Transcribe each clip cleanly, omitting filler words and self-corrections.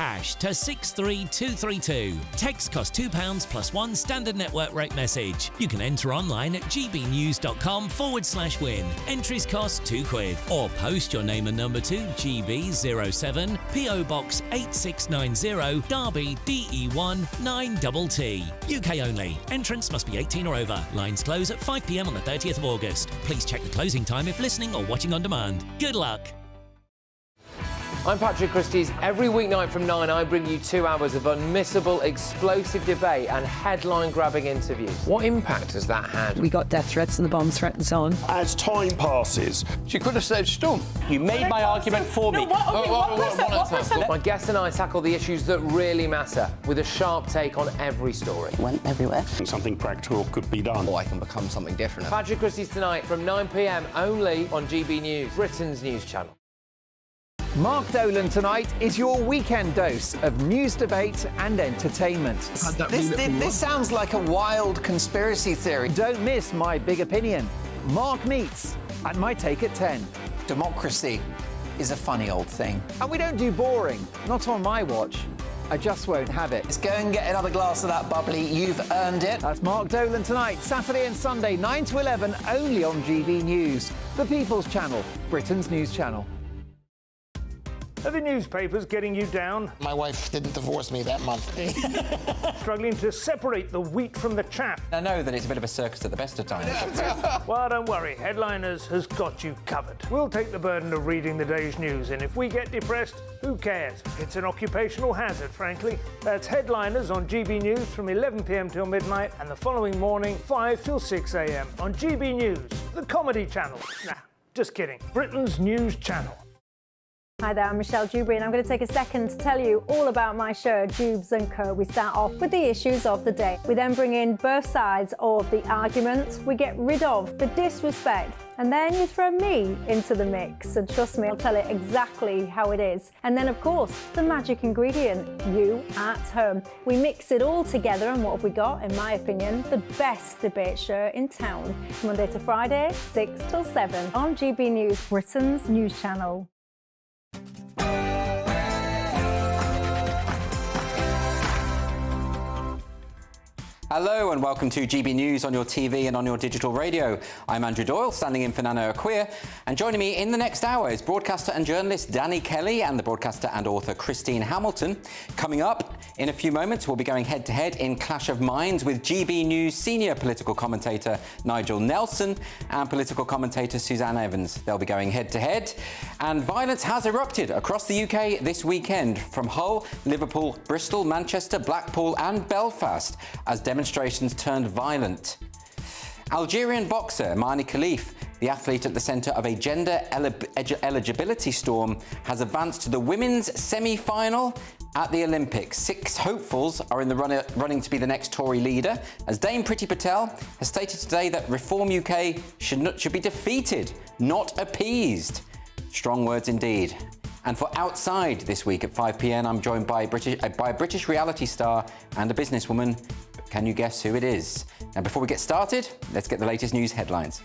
hash to 63232. Text costs £2 plus one standard network rate message. You can enter online at gbnews.com/win. Entries cost £2. Or post your name and number to GB07 PO Box 8690 Derby DE1 9TT. UK only. Entrance must be 18 or over. Lines close at 5 p.m. on the 30th of August. Please check the closing time if listening or watching on demand. Good luck. I'm Patrick Christys. Every weeknight from 9, I bring you 2 hours of unmissable, explosive debate and headline-grabbing interviews. What impact has that had? We got death threats and the bomb threat and so on. As time passes, she could have said Storm. You made my argument for me. My guest and I tackle the issues that really matter with a sharp take on every story. Went everywhere. Something practical could be done. Or I can become something different. Patrick Christys tonight from 9 p.m. only on GB News, Britain's news channel. Mark Dolan tonight is your weekend dose of news, debate and entertainment. This sounds like a wild conspiracy theory. Don't miss my big opinion. Mark meets and my take at 10. Democracy is a funny old thing. And we don't do boring, not on my watch. I just won't have it. Let's go and get another glass of that bubbly. You've earned it. That's Mark Dolan tonight, Saturday and Sunday, 9 to 11, only on GB News, the People's Channel, Britain's news channel. Are the newspapers getting you down? My wife didn't divorce me that month. Struggling to separate the wheat from the chaff? I know that it's a bit of a circus at the best of times. Well, don't worry. Headliners has got you covered. We'll take the burden of reading the day's news, and if we get depressed, who cares? It's an occupational hazard, frankly. That's Headliners on GB News from 11 p.m. till midnight, and the following morning, 5 till 6 a.m. on GB News, the comedy channel. Nah, just kidding. Britain's news channel. Hi there, I'm Michelle Dewberry, and I'm going to take a second to tell you all about my show, Jubes and Co. We start off with the issues of the day. We then bring in both sides of the argument. We get rid of the disrespect, and then you throw me into the mix. And trust me, I'll tell it exactly how it is. And then, of course, the magic ingredient, you at home. We mix it all together, and what have we got? In my opinion, the best debate show in town. Monday to Friday, 6 till 7 on GB News, Britain's news channel. Hello and welcome to GB News on your TV and on your digital radio. I'm Andrew Doyle, standing in for Nana Akua, and joining me in the next hour is broadcaster and journalist Danny Kelly and the broadcaster and author Christine Hamilton. Coming up in a few moments, we'll be going head-to-head in Clash of Minds with GB News senior political commentator Nigel Nelson and political commentator Suzanne Evans. They'll be going head-to-head, and violence has erupted across the UK this weekend from Hull, Liverpool, Bristol, Manchester, Blackpool and Belfast as demonstrations turned violent. Algerian boxer Mani Khalif, the athlete at the centre of a gender eligibility storm, has advanced to the women's semi-final at the Olympics. 6 hopefuls are in the running to be the next Tory leader, as Dame Priti Patel has stated today that Reform UK should be defeated, not appeased. Strong words indeed. And for Outside this week at 5 p.m, I'm joined by a British reality star and a businesswoman. Can you guess who it is? Now, before we get started, let's get the latest news headlines.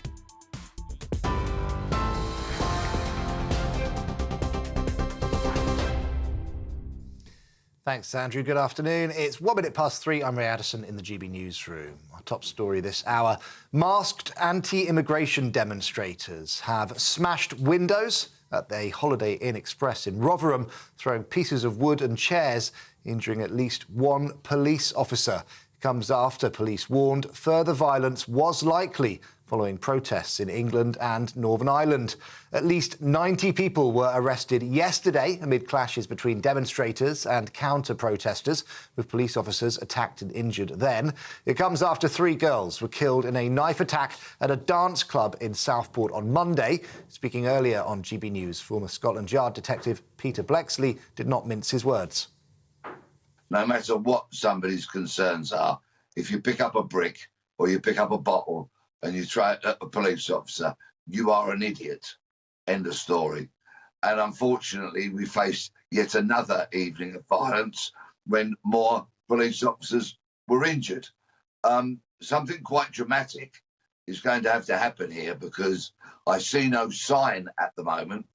Thanks, Andrew. Good afternoon. It's 1 minute past 3. I'm Ray Addison in the GB newsroom. Our top story this hour. Masked anti-immigration demonstrators have smashed windows at the Holiday Inn Express in Rotherham, throwing pieces of wood and chairs, injuring at least 1 police officer. It comes after police warned further violence was likely following protests in England and Northern Ireland. At least 90 people were arrested yesterday amid clashes between demonstrators and counter-protesters, with police officers attacked and injured then. It comes after 3 girls were killed in a knife attack at a dance club in Southport on Monday. Speaking earlier on GB News, former Scotland Yard detective Peter Blexley did not mince his words. No matter what somebody's concerns are, if you pick up a brick or you pick up a bottle and you try it at a police officer, you are an idiot. End of story. And unfortunately, we face yet another evening of violence when more police officers were injured. Something quite dramatic is going to have to happen here, because I see no sign at the moment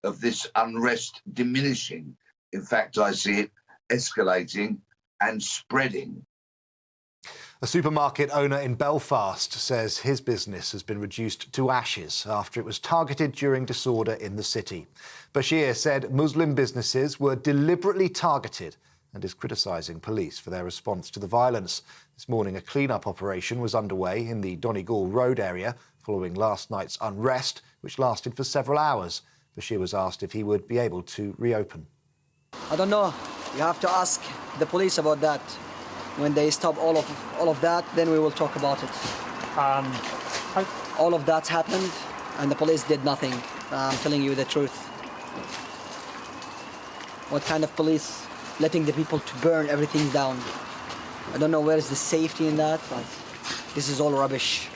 of this unrest diminishing. In fact, I see it escalating and spreading. A supermarket owner in Belfast says his business has been reduced to ashes after it was targeted during disorder in the city. Bashir said Muslim businesses were deliberately targeted and is criticising police for their response to the violence. This morning, a clean-up operation was underway in the Donegal Road area following last night's unrest, which lasted for several hours. Bashir was asked if he would be able to reopen. I don't know. You have to ask the police about that. When they stop all of that, then we will talk about it. All of that's happened, and the police did nothing. I'm telling you the truth. What kind of police? Letting the people to burn everything down. I don't know where is the safety in that, but this is all rubbish.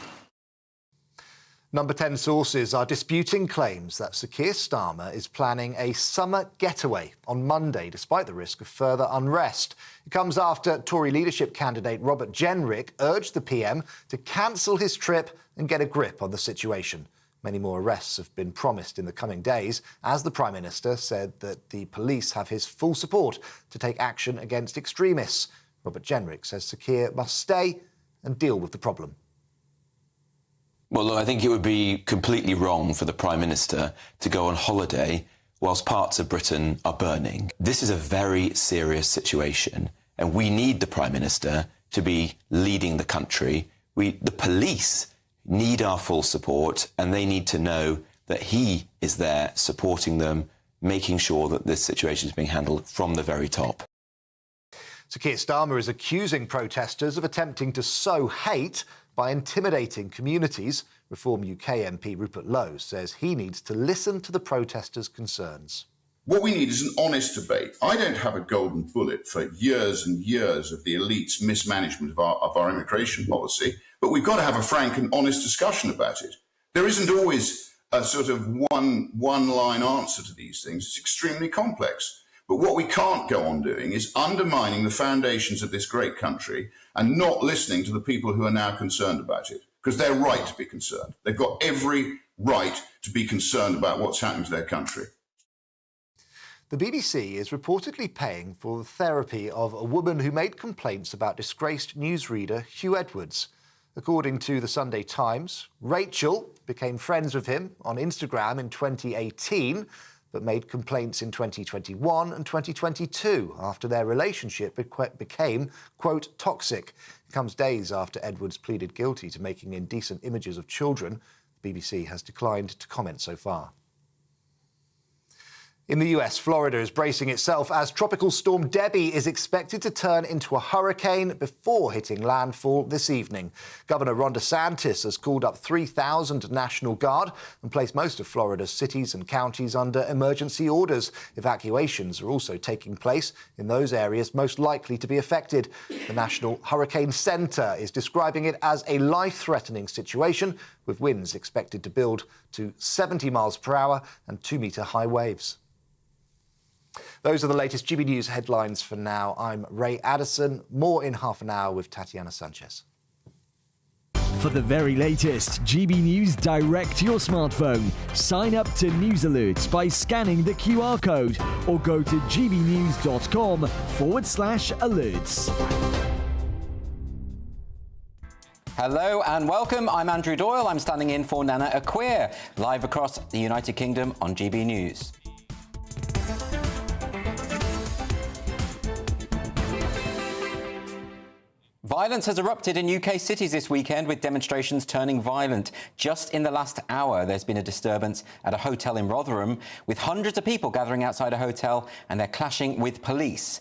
Number 10 sources are disputing claims that Sir Keir Starmer is planning a summer getaway on Monday, despite the risk of further unrest. It comes after Tory leadership candidate Robert Jenrick urged the PM to cancel his trip and get a grip on the situation. Many more arrests have been promised in the coming days, as the Prime Minister said that the police have his full support to take action against extremists. Robert Jenrick says Sir Keir must stay and deal with the problem. Well, look, I think it would be completely wrong for the Prime Minister to go on holiday whilst parts of Britain are burning. This is a very serious situation, and we need the Prime Minister to be leading the country. The police need our full support, and they need to know that he is there supporting them, making sure that this situation is being handled from the very top. Sir Keir Starmer is accusing protesters of attempting to sow hate by intimidating communities. Reform UK MP Rupert Lowe says he needs to listen to the protesters' concerns. What we need is an honest debate. I don't have a golden bullet for years and years of the elite's mismanagement of our immigration policy, but we've got to have a frank and honest discussion about it. There isn't always a sort of one-line answer to these things. It's extremely complex. But what we can't go on doing is undermining the foundations of this great country and not listening to the people who are now concerned about it, because they're right to be concerned. They've got every right to be concerned about what's happening to their country. The BBC is reportedly paying for the therapy of a woman who made complaints about disgraced newsreader Hugh Edwards. According to the Sunday Times, Rachel became friends with him on Instagram in 2018, but made complaints in 2021 and 2022 after their relationship became, quote, toxic. It comes days after Edwards pleaded guilty to making indecent images of children. The BBC has declined to comment so far. In the US, Florida is bracing itself as Tropical Storm Debbie is expected to turn into a hurricane before hitting landfall this evening. Governor Ron DeSantis has called up 3,000 National Guard and placed most of Florida's cities and counties under emergency orders. Evacuations are also taking place in those areas most likely to be affected. The National Hurricane Center is describing it as a life-threatening situation, with winds expected to build to 70 miles per hour and 2-metre high waves. Those are the latest GB News headlines for now. I'm Ray Addison. More in half an hour with Tatiana Sanchez. For the very latest GB News direct to your smartphone, sign up to News Alerts by scanning the QR code or go to gbnews.com/alerts. Hello and welcome. I'm Andrew Doyle. I'm standing in for Nana Akua, live across the United Kingdom on GB News. Violence has erupted in UK cities this weekend, with demonstrations turning violent. Just in the last hour, there's been a disturbance at a hotel in Rotherham, with hundreds of people gathering outside a hotel, and they're clashing with police.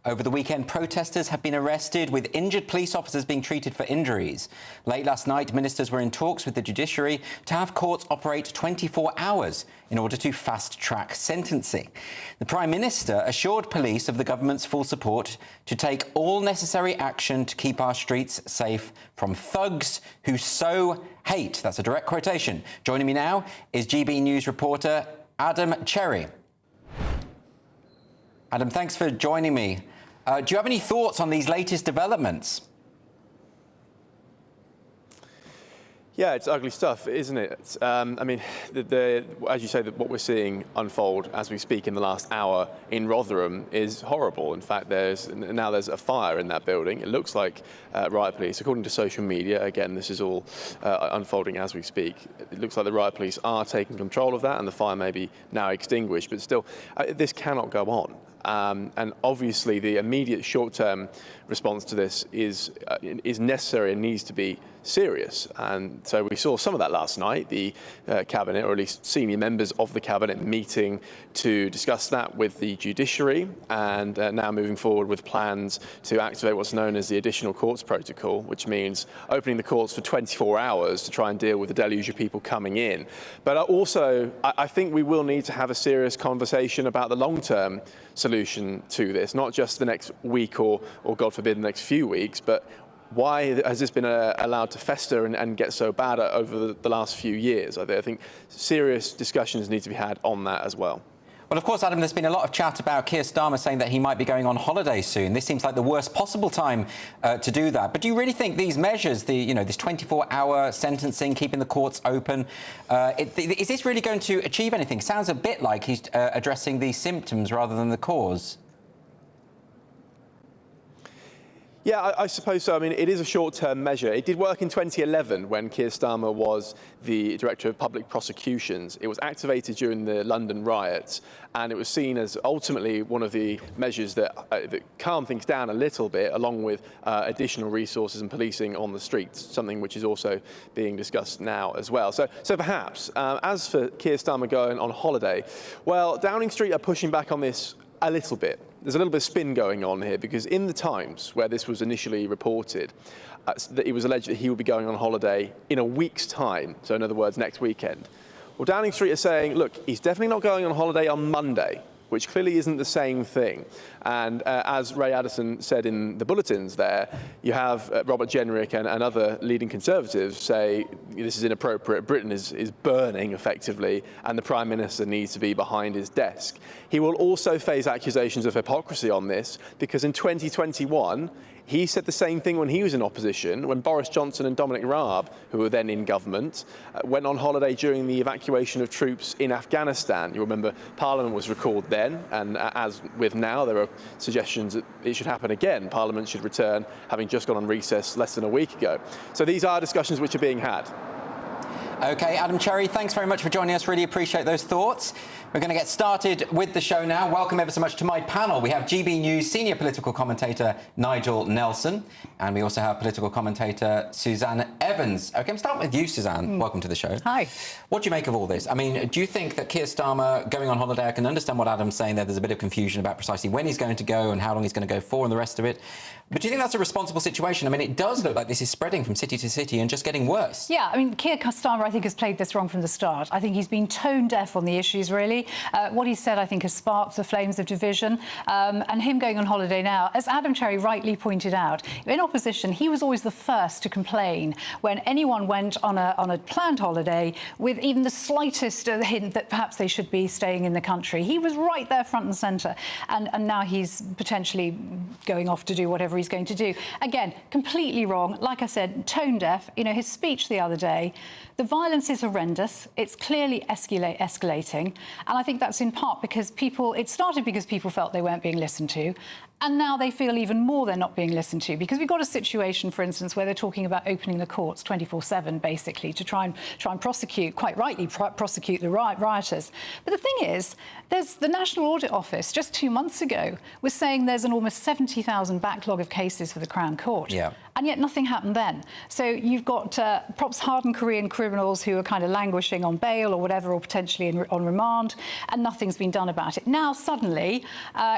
Over the weekend, protesters have been arrested, with injured police officers being treated for injuries. Late last night, ministers were in talks with the judiciary to have courts operate 24 hours in order to fast-track sentencing. The Prime Minister assured police of the government's full support to take all necessary action to keep our streets safe from thugs who sow hate. That's a direct quotation. Joining me now is GB News reporter Adam Cherry. Adam, thanks for joining me. Do you have any thoughts on these latest developments? Yeah, it's ugly stuff, isn't it? I mean, as you say, what we're seeing unfold as we speak in the last hour in Rotherham is horrible. In fact, there's a fire in that building. It looks like riot police, according to social media, again, this is all unfolding as we speak. It looks like the riot police are taking control of that and the fire may be now extinguished, but still, this cannot go on. And obviously, the immediate short-term response to this is necessary and needs to be serious. And so we saw some of that last night, the cabinet, or at least senior members of the cabinet, meeting to discuss that with the judiciary, and now moving forward with plans to activate what's known as the additional courts protocol, which means opening the courts for 24 hours to try and deal with the deluge of people coming in. But also, I think we will need to have a serious conversation about the long-term solution to this, not just the next week or God forbid, the next few weeks, but why has this been allowed to fester and get so bad over the last few years? I think serious discussions need to be had on that as well. Well, of course, Adam, there's been a lot of chat about Keir Starmer saying that he might be going on holiday soon. This seems like the worst possible time to do that. But do you really think these measures, this 24-hour sentencing, keeping the courts open, is this really going to achieve anything? Sounds a bit like he's addressing the symptoms rather than the cause. Yeah, I suppose so. I mean, it is a short-term measure. It did work in 2011 when Keir Starmer was the Director of Public Prosecutions. It was activated during the London riots, and it was seen as ultimately one of the measures that calmed things down a little bit, along with additional resources and policing on the streets, something which is also being discussed now as well. So perhaps, as for Keir Starmer going on holiday, well, Downing Street are pushing back on this a little bit. There's a little bit of spin going on here, because in the Times, where this was initially reported, that it was alleged that he would be going on holiday in a week's time, so in other words, next weekend. Well, Downing Street are saying, look, he's definitely not going on holiday on Monday, which clearly isn't the same thing. And as Ray Addison said in the bulletins there, you have Robert Jenrick and other leading Conservatives say this is inappropriate, Britain is burning effectively, and the Prime Minister needs to be behind his desk. He will also face accusations of hypocrisy on this, because in 2021, he said the same thing when he was in opposition, when Boris Johnson and Dominic Raab, who were then in government, went on holiday during the evacuation of troops in Afghanistan. You remember Parliament was recalled then, and as with now, there are suggestions that it should happen again. Parliament should return, having just gone on recess less than a week ago. So these are discussions which are being had. OK, Adam Cherry, thanks very much for joining us. Really appreciate those thoughts. We're going to get started with the show now. Welcome ever so much to my panel. We have GB News senior political commentator Nigel Nelson, and we also have political commentator Suzanne Evans. OK, I'm starting with you, Suzanne. Welcome to the show. Hi. What do you make of all this? I mean, do you think that Keir Starmer going on holiday, I can understand what Adam's saying there, there's a bit of confusion about precisely when he's going to go and how long he's going to go for and the rest of it. But do you think that's a responsible situation? I mean, it does look like this is spreading from city to city and just getting worse. Yeah, I mean, Keir Starmer, I think, has played this wrong from the start. I think he's been tone deaf on the issues, really. What he said, I think, has sparked the flames of division. And him going on holiday now, as Adam Cherry rightly pointed out, in opposition, he was always the first to complain when anyone went on a planned holiday with even the slightest hint that perhaps they should be staying in the country. He was right there front and centre. And now he's potentially going off to do whatever he's going to do. Again, completely wrong. Like I said, tone deaf. You know, his speech the other day, the violence is horrendous. It's clearly escalating. And I think that's in part because it started because people felt they weren't being listened to. And now they feel even more they're not being listened to, because we've got a situation, for instance, where they're talking about opening the courts 24/7, basically, to try and prosecute, quite rightly, prosecute the rioters. But the thing is, there's the National Audit Office just 2 months ago was saying there's an almost 70,000 backlog of cases for the Crown Court. Yeah. And yet nothing happened then. So you've got perhaps hardened Korean criminals who are kind of languishing on bail or whatever, or potentially on remand, and nothing's been done about it. Now, suddenly,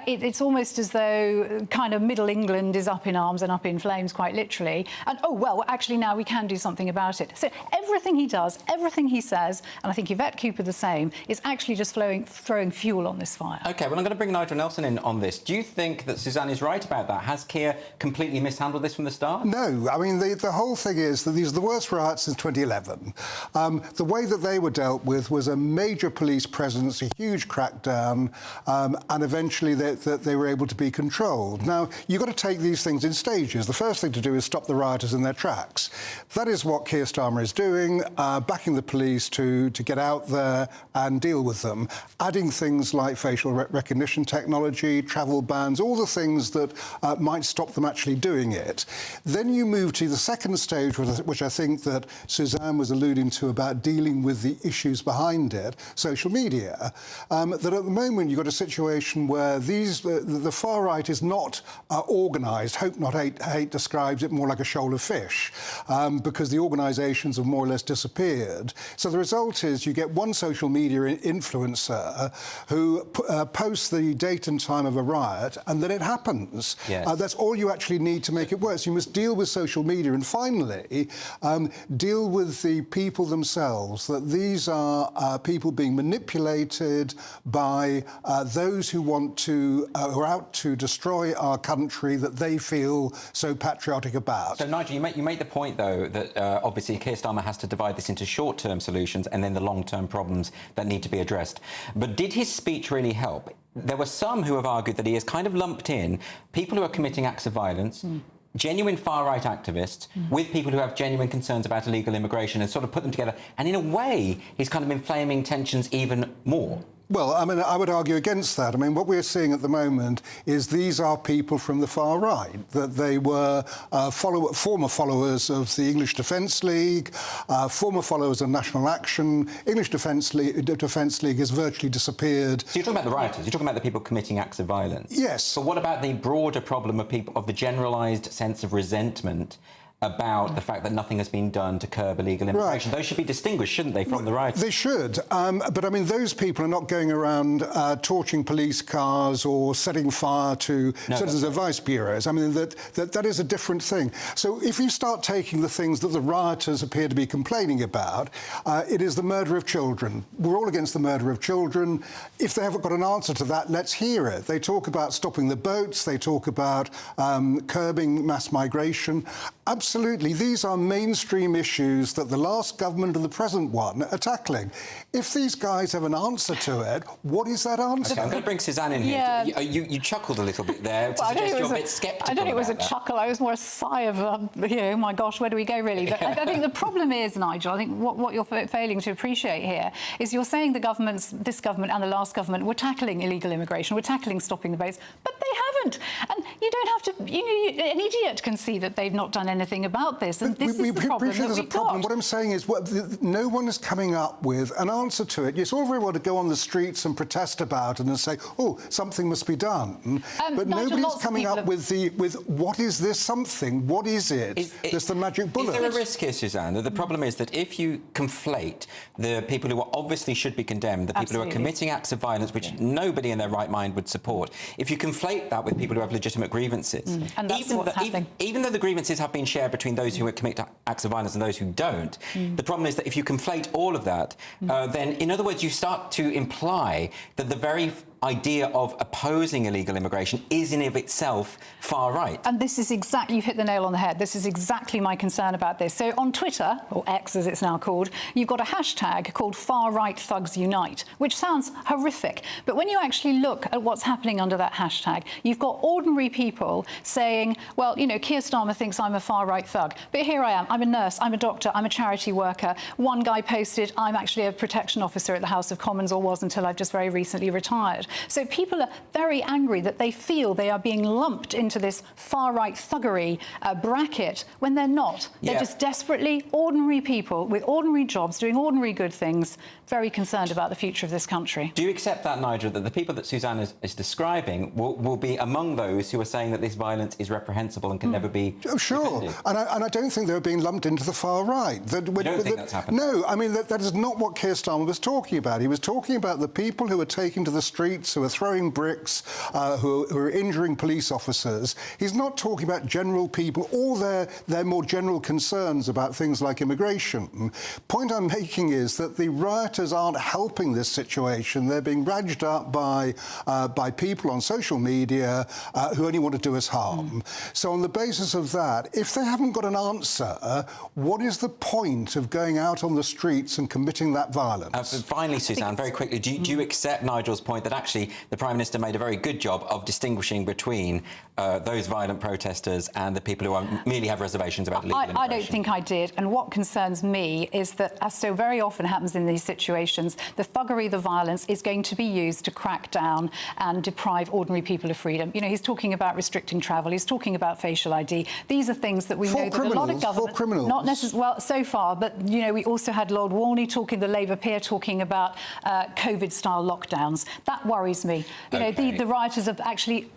it's almost as though kind of Middle England is up in arms and up in flames, quite literally. And, oh, well, actually, now we can do something about it. So everything he does, everything he says, and I think Yvette Cooper the same, is actually just throwing fuel on this fire. OK, well, I'm going to bring Nigel Nelson in on this. Do you think that Suzanne is right about that? Has Keir completely mishandled this from the start? No. I mean, the whole thing is that these are the worst riots since 2011. The way that they were dealt with was a major police presence, a huge crackdown, and eventually they were able to be controlled. controlled. Now, you've got to take these things in stages. The first thing to do is stop the rioters in their tracks. That is what Keir Starmer is doing, backing the police to get out there and deal with them, adding things like facial recognition technology, travel bans, all the things that might stop them actually doing it. Then you move to the second stage, which I think that Suzanne was alluding to, about dealing with the issues behind it, social media, that at the moment you've got a situation where the far right is not organised. Hope Not Hate describes it more like a shoal of fish, because the organisations have more or less disappeared. So the result is you get one social media influencer who posts the date and time of a riot, and then it happens. Yes. That's all you actually need to make it work. So you must deal with social media, and finally deal with the people themselves, that these are people being manipulated by those who want to, who are out to destroy our country that they feel so patriotic about. So, Nigel, you make the point, though, that obviously Keir Starmer has to divide this into short-term solutions and then the long-term problems that need to be addressed. But did his speech really help? There were some who have argued that he has kind of lumped in people who are committing acts of violence, genuine far-right activists, with people who have genuine concerns about illegal immigration, and sort of put them together. And in a way, he's kind of inflaming tensions even more. Well, I mean, I would argue against that. I mean, what we're seeing at the moment is these are people from the far right, that they were former followers of the English Defence League, former followers of National Action. English Defence League has virtually disappeared. So you're talking about the rioters, you're talking about the people committing acts of violence. Yes. But what about the broader problem of people, of the generalised sense of resentment about the fact that nothing has been done to curb illegal immigration? Right. Those should be distinguished, shouldn't they, from the rioters? They should. But, I mean, those people are not going around torching police cars or setting fire to citizens' advice bureaus. I mean, that is a different thing. So if you start taking the things that the rioters appear to be complaining about, it is the murder of children. We're all against the murder of children. If they haven't got an answer to that, let's hear it. They talk about stopping the boats. They talk about curbing mass migration. Absolutely, these are mainstream issues that the last government and the present one are tackling. If these guys have an answer to it, what is that answer? Okay, I'm going to bring Suzanne in here. Yeah. You chuckled a little bit there to suggest you're a bit sceptical. I don't think it was a chuckle. I was more a sigh of, oh my gosh, where do we go, really? But I think the problem is, Nigel, I think what you're failing to appreciate here is you're saying the governments, this government and the last government, were tackling illegal immigration, were tackling stopping the boats, but they haven't. And you don't have to, an idiot can see that they've not done anything about this, and this is the problem that we've got. What I'm saying is, no one is coming up with an answer to it. It's all very well to go on the streets and protest about it and say, oh, something must be done. But Nigel, nobody's coming up with what is this something? What is it? That's the magic bullet. Is there a risk here, Suzanne, that the problem is that if you conflate the people who obviously should be condemned, the people who are committing acts of violence, which nobody in their right mind would support, if you conflate that with people who have legitimate grievances, and that's what's happening. Even though the grievances have been shared between those who commit acts of violence and those who don't, the problem is that if you conflate all of that, then, in other words, you start to imply that the very idea of opposing illegal immigration is in of itself far right. And this is exactly, you've hit the nail on the head, this is exactly my concern about this. So on Twitter, or X as it's now called, you've got a hashtag called Far Right Thugs Unite, which sounds horrific. But when you actually look at what's happening under that hashtag, you've got ordinary people saying, well, you know, Keir Starmer thinks I'm a far right thug, but here I am, I'm a nurse, I'm a doctor, I'm a charity worker. One guy posted, I'm actually a protection officer at the House of Commons, or was until I've just very recently retired. So people are very angry that they feel they are being lumped into this far-right thuggery bracket when they're not. They're just desperately ordinary people with ordinary jobs, doing ordinary good things, very concerned about the future of this country. Do you accept that, Nigel, that the people that Suzanne is describing will be among those who are saying that this violence is reprehensible and can never be defended? And I don't think they're being lumped into the far right. You don't think that's happened? No, I mean, that is not what Keir Starmer was talking about. He was talking about the people who are taking to the streets, who are throwing bricks, who are injuring police officers. He's not talking about general people or their more general concerns about things like immigration. Point I'm making is that the rioters aren't helping this situation. They're being badged up by people on social media who only want to do us harm. So on the basis of that, if they haven't got an answer, what is the point of going out on the streets and committing that violence? Finally, Suzanne, very quickly, do you accept Nigel's point that actually actually the Prime Minister made a very good job of distinguishing between those violent protesters and the people who merely have reservations about legal immigration. I don't think I did. And what concerns me is that, as so very often happens in these situations, the thuggery, the violence is going to be used to crack down and deprive ordinary people of freedom. You know, he's talking about restricting travel. He's talking about facial ID. These are things that we know that a lot of government... Not necessarily, well, so far, but, you know, we also had Lord Warney talking, the Labour peer talking about COVID-style lockdowns. That worries me. You know, the rioters are actually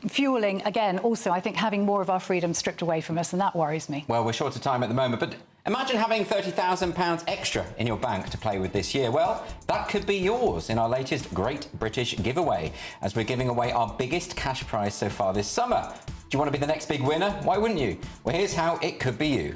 fuelling, again, also, I think, having more of our freedom stripped away from us, and that worries me. Well, we're short of time at the moment, but imagine having £30,000 extra in your bank to play with this year. Well, that could be yours in our latest Great British Giveaway, as we're giving away our biggest cash prize so far this summer. Do you want to be the next big winner? Why wouldn't you? Well, here's how it could be you.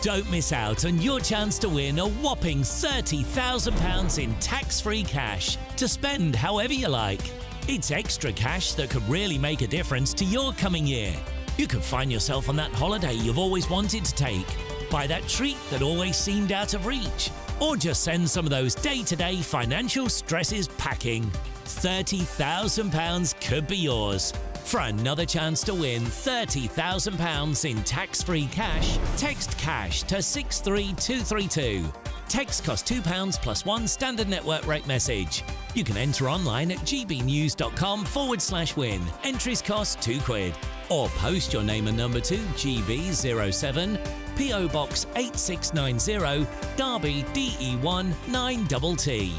Don't miss out on your chance to win a whopping £30,000 in tax-free cash to spend however you like. It's extra cash that could really make a difference to your coming year. You could find yourself on that holiday you've always wanted to take, buy that treat that always seemed out of reach, or just send some of those day-to-day financial stresses packing. £30,000 could be yours. For another chance to win £30,000 in tax-free cash, text CASH to 63232. Text costs £2 plus one standard network rate message. You can enter online at gbnews.com/win. Entries cost £2. Or post your name and number to GB07, PO Box 8690, Derby DE1 9TT.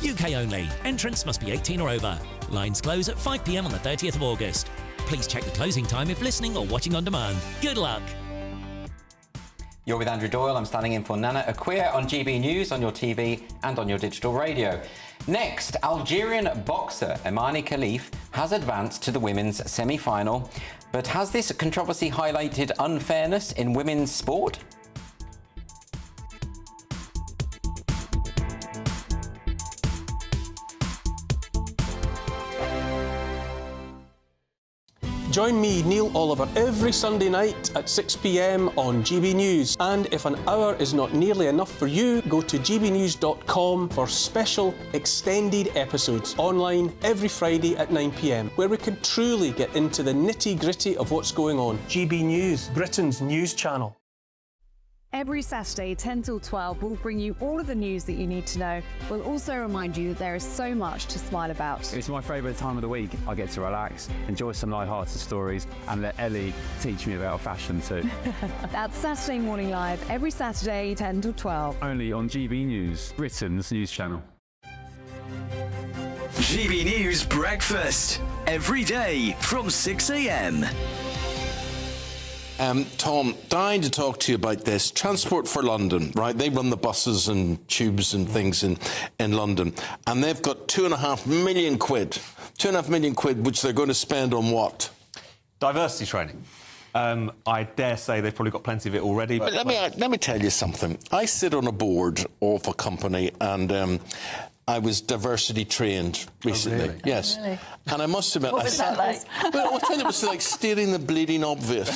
UK only. Entrance must be 18 or over. Lines close at 5 p.m. on the 30th of August. Please check the closing time if listening or watching on demand. Good luck. You're with Andrew Doyle. I'm standing in for Nana Akua on GB News, on your TV and on your digital radio. Next, Algerian boxer Imani Khalif has advanced to the women's semi-final. But has this controversy highlighted unfairness in women's sport? Join me, Neil Oliver, every Sunday night at 6 p.m. on GB News. And if an hour is not nearly enough for you, go to gbnews.com for special extended episodes online every Friday at 9 p.m, where we can truly get into the nitty-gritty of what's going on. GB News, Britain's news channel. Every Saturday, 10 till 12, we'll bring you all of the news that you need to know. We'll also remind you that there is so much to smile about. It's my favourite time of the week. I get to relax, enjoy some light-hearted stories, and let Ellie teach me about fashion too. That's Saturday Morning Live, every Saturday, 10 till 12. Only on GB News, Britain's news channel. GB News Breakfast, every day from 6 a.m. Tom, dying to talk to you about this. Transport for London, right? They run the buses and tubes and things in London. And they've got £2.5 million. £2.5 million, which they're going to spend on what? Diversity training. I dare say they've probably got plenty of it already. But let me tell you something. I sit on a board of a company and I was diversity trained recently. Oh, really? Yes. Really? And I must admit, What was that like? Well, I think it was like stating the bleeding obvious,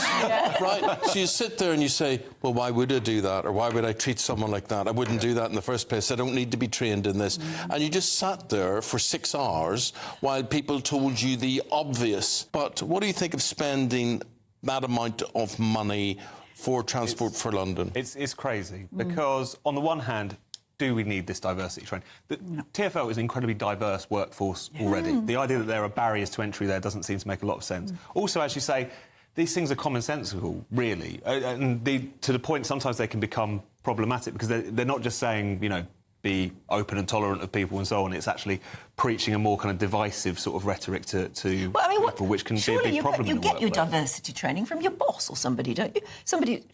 right? So you sit there and you say, well, why would I do that? Or why would I treat someone like that? I wouldn't do that in the first place. I don't need to be trained in this. And you just sat there for 6 hours while people told you the obvious. But what do you think of spending that amount of money for Transport for London? It's crazy, because on the one hand, do we need this diversity training? The TfL is an incredibly diverse workforce already. The idea that there are barriers to entry there doesn't seem to make a lot of sense. Also, as you say, these things are commonsensical, really. And to the point, sometimes they can become problematic because they're not just saying, you know, be open and tolerant of people and so on. It's actually preaching a more kind of divisive sort of rhetoric to people, which can be a big problem in the workplace. You get your diversity training from your boss or somebody, don't you? Somebody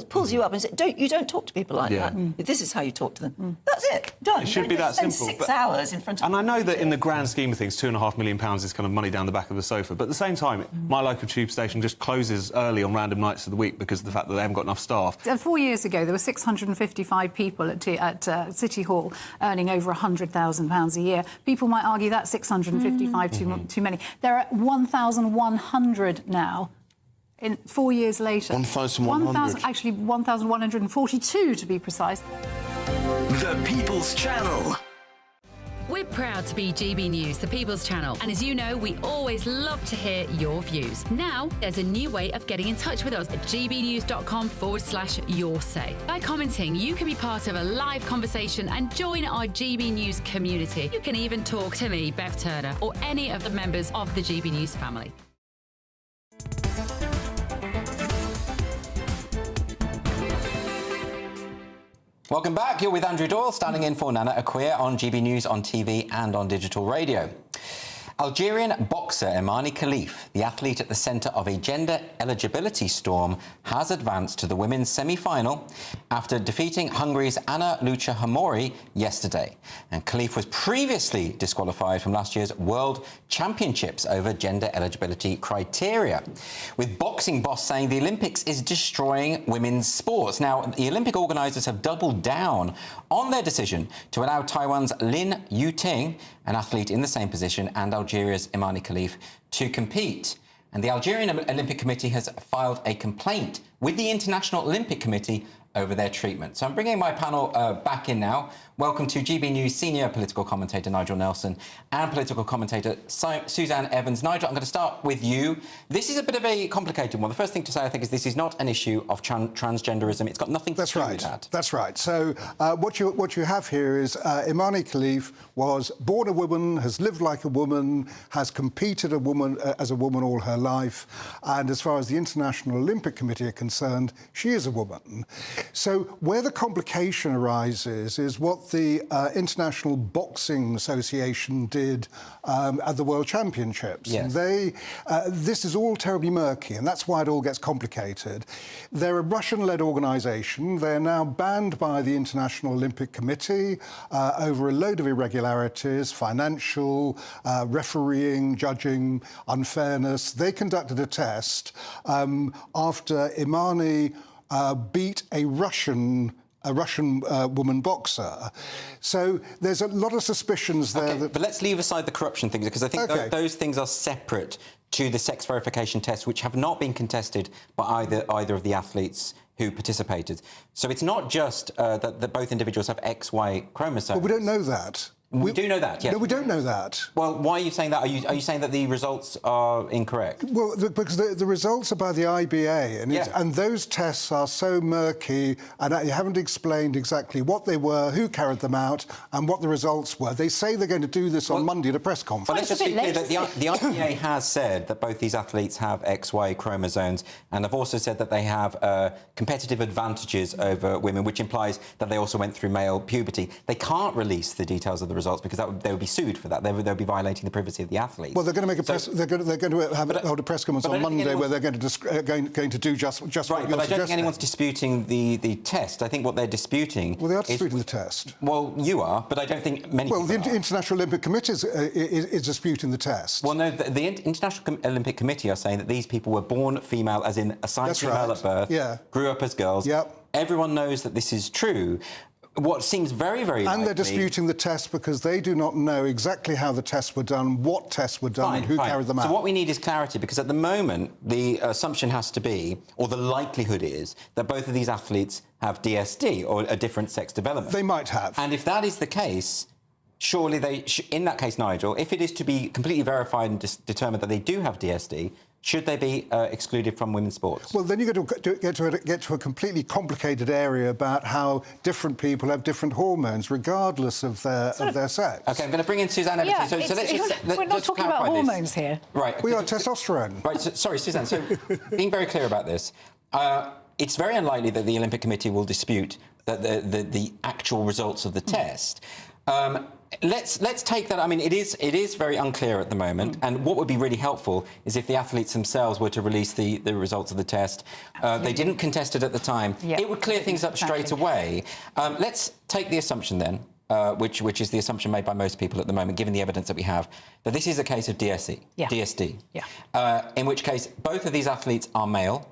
pulls you up and says, you don't talk to people like that. This is how you talk to them. That's it. Done. It should be that simple. Spend 6 hours in front of... And I know that in the grand scheme of things, £2.5 million is kind of money down the back of the sofa. But at the same time, my local tube station just closes early on random nights of the week because of the fact that they haven't got enough staff. 4 years ago, there were 655 people at City Hall earning over £100,000 a year. People might argue that's 655 too many. There are 1,100 now. 4 years later. 1,100? Actually, 1,142 to be precise. The People's Channel. We're proud to be GB News, the People's Channel, and as you know, we always love to hear your views. Now, there's a new way of getting in touch with us at gbnews.com/yoursay. By commenting, you can be part of a live conversation and join our GB News community. You can even talk to me, Bev Turner, or any of the members of the GB News family. Welcome back. You're with Andrew Doyle, standing in for Nana Akua on GB News on TV and on digital radio. Algerian boxer Imani Khalif, the athlete at the centre of a gender eligibility storm, has advanced to the women's semi-final after defeating Hungary's Anna Lucia Hamori yesterday. And Khalif was previously disqualified from last year's World Championships over gender eligibility criteria, with boxing boss saying the Olympics is destroying women's sports. Now, the Olympic organisers have doubled down on their decision to allow Taiwan's Lin Yuting, an athlete in the same position, and Algeria's Imani Khalif to compete. And the Algerian Olympic Committee has filed a complaint with the International Olympic Committee over their treatment. So I'm bringing my panel back in now. Welcome to GB News senior political commentator Nigel Nelson and political commentator Suzanne Evans. Nigel, I'm going to start with you. This is a bit of a complicated one. The first thing to say, I think, is this is not an issue of transgenderism. It's got nothing to do with that. That's right. So what you have here is Imani Khalif was born a woman, has lived like a woman, has competed as a woman all her life, and as far as the International Olympic Committee are concerned, she is a woman. So where the complication arises is what the International Boxing Association did at the World Championships. Yes. And this is all terribly murky, and that's why it all gets complicated. They're a Russian-led organisation. They're now banned by the International Olympic Committee over a load of irregularities, financial, refereeing, judging, unfairness. They conducted a test after Imani beat a Russian woman boxer. So there's a lot of suspicions there. Okay, but let's leave aside the corruption things, because I think those things are separate to the sex verification tests, which have not been contested by either of the athletes who participated. So it's not just that both individuals have XY chromosomes. But we don't know that. We do know that, yes. No, we don't know that. Well, why are you saying that? Are you saying that the results are incorrect? Well, because the results are by the IBA, and those tests are so murky, and you haven't explained exactly what they were, who carried them out, and what the results were. They say they're going to do this on Monday at a press conference. Well, let's just be clear that the IBA has said that both these athletes have XY chromosomes, and have also said that they have competitive advantages over women, which implies that they also went through male puberty. They can't release the details of the results because they would be sued for that. They'll be violating the privacy of the athletes. Well, they're going to make a press. They're going to hold a press conference on Monday where they're going to do just right. What you're But I don't think suggesting. anyone's disputing the test. I think what they're disputing. Well, they are disputing the test. Well, you are, but I don't think many. Well, the people are. International Olympic Committee is disputing the test. Well, no, the International Olympic Committee are saying that these people were born female, as in assigned female at birth, grew up as girls. Everyone knows that this is true. What seems very, very likely... And they're disputing the test because they do not know exactly how the tests were done, what tests were done, and who carried them out. So what we need is clarity, because at the moment, the assumption has to be, or the likelihood is, that both of these athletes have DSD, or a different sex development. They might have. And if that is the case, surely they... in that case, Nigel, if it is to be completely verified and determined that they do have DSD, should they be excluded from women's sports? Well, then you've got to get to a completely complicated area about how different people have different hormones, regardless of their sex. OK, I'm going to bring in Suzanne Evans. Yeah, so let's just we're not talking about hormones here. Right. We are testosterone. Right, sorry, Suzanne. So, being very clear about this, it's very unlikely that the Olympic Committee will dispute that the actual results of the test. Let's take that. I mean, it is very unclear at the moment, and what would be really helpful is if the athletes themselves were to release the results of the test. They didn't contest it at the time. Yeah. It would clear things up straight away. Let's take the assumption then, which is the assumption made by most people at the moment, given the evidence that we have, that this is a case of DSD. Yeah. In which case, both of these athletes are male,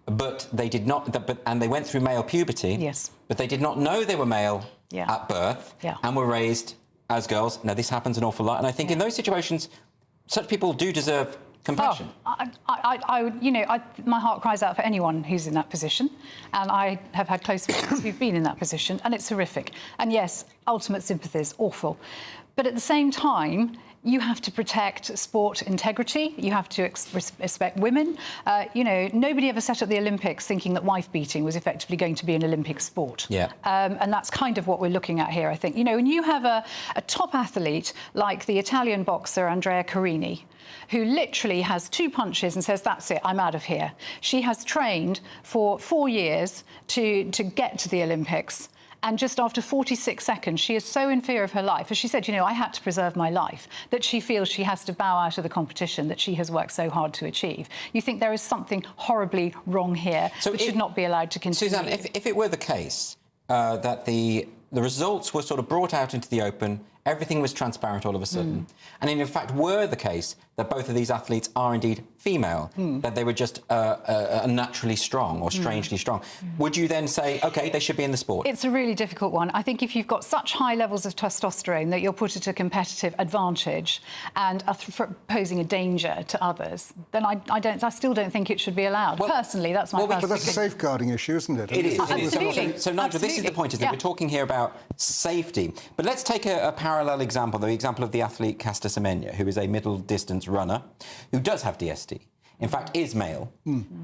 but they did not, and they went through male puberty. Yes. But they did not know they were male at birth, and were raised as girls. Now, this happens an awful lot, and I think in those situations, such people do deserve compassion? My heart cries out for anyone who's in that position, and I have had close friends who've been in that position, and it's horrific. And yes, ultimate sympathies, awful. But at the same time, you have to protect sport integrity. You have to respect women. Nobody ever set up the Olympics thinking that wife beating was effectively going to be an Olympic sport. Yeah. And that's kind of what we're looking at here, I think. When you have a top athlete like the Italian boxer Andrea Carini, who literally has 2 punches and says, that's it, I'm out of here. She has trained for 4 years to get to the Olympics. And just after 46 seconds, she is so in fear of her life. As she said, I had to preserve my life, that she feels she has to bow out of the competition that she has worked so hard to achieve. You think there is something horribly wrong here that should not be allowed to continue. Suzanne, if it were the case that the results were sort of brought out into the open, everything was transparent all of a sudden, and in fact were the case that both of these athletes are indeed female, that they were just unnaturally strong or strangely strong, would you then say, OK, they should be in the sport? It's a really difficult one. I think if you've got such high levels of testosterone that you're put at a competitive advantage and are posing a danger to others, then I still don't think it should be allowed. Personally, that's my personal But that's a safeguarding issue, isn't it? It is. Absolutely. So, Nigel, this is the point, is that we're talking here about safety. But let's take a parallel example, the example of the athlete Christys, who is a middle-distance runner who does have DSD. In fact, is male,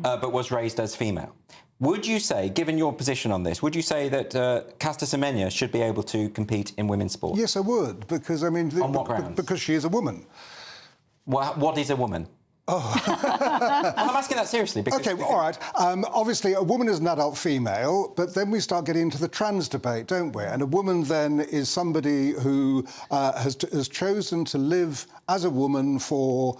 but was raised as female. Would you say, given your position on this, would you say that Christys should be able to compete in women's sport? Yes, I would, because, on what grounds? Because she is a woman. Well, what is a woman? Oh. I'm asking that seriously. Because, all right. Obviously, a woman is an adult female, but then we start getting into the trans debate, don't we? And a woman then is somebody who has chosen to live as a woman for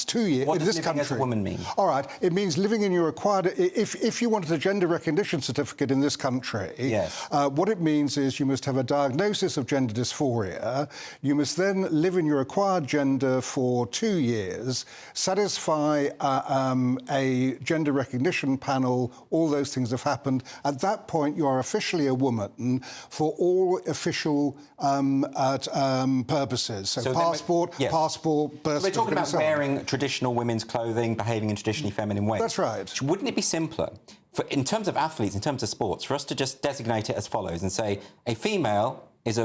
2 years what in does this living country. as a woman mean? All right. It means living in your acquired... If you wanted a gender recognition certificate in this country, yes. What it means is you must have a diagnosis of gender dysphoria. You must then live in your acquired gender for 2 years, satisfy a gender recognition panel, all those things have happened. At that point, you are officially a woman for all official purposes. So passport, passport, birth certificate. We're talking about wearing traditional women's clothing, behaving in traditionally feminine ways. That's right. Wouldn't it be simpler, in terms of athletes, in terms of sports, for us to just designate it as follows and say a female is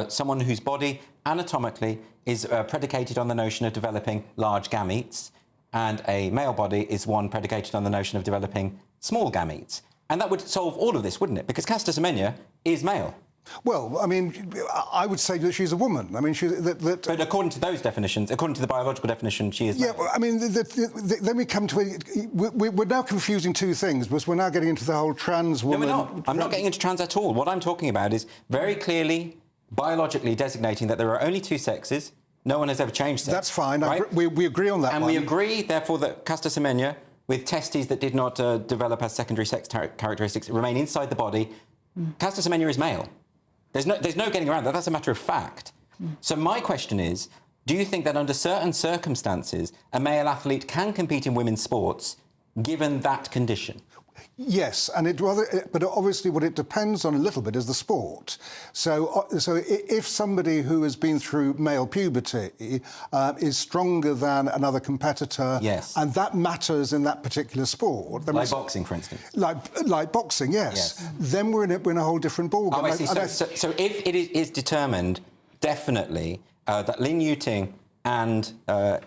someone whose body anatomically is predicated on the notion of developing large gametes, and a male body is one predicated on the notion of developing small gametes. And that would solve all of this, wouldn't it? Because Christys is male. Well, I would say that she's a woman. But according to those definitions, according to the biological definition, she is male. Then we come to... We're now confusing two things, because we're now getting into the whole trans woman... No, we're not. I'm not getting into trans at all. What I'm talking about is very clearly, biologically designating that there are only two sexes. No one has ever changed that. That's fine. Right? We agree on that and one. we agree, therefore, that Christys, with testes that did not develop as secondary sex characteristics, remain inside the body. Christys is male. There's no getting around that. That's a matter of fact. So my question is, do you think that under certain circumstances, a male athlete can compete in women's sports, given that condition? Yes, but obviously what it depends on a little bit is the sport. So if somebody who has been through male puberty is stronger than another competitor, yes, and that matters in that particular sport, then like boxing, for instance, like boxing, yes. Then we're in a whole different ballgame. Oh, I see. So if it is determined definitely that Lin Yuting and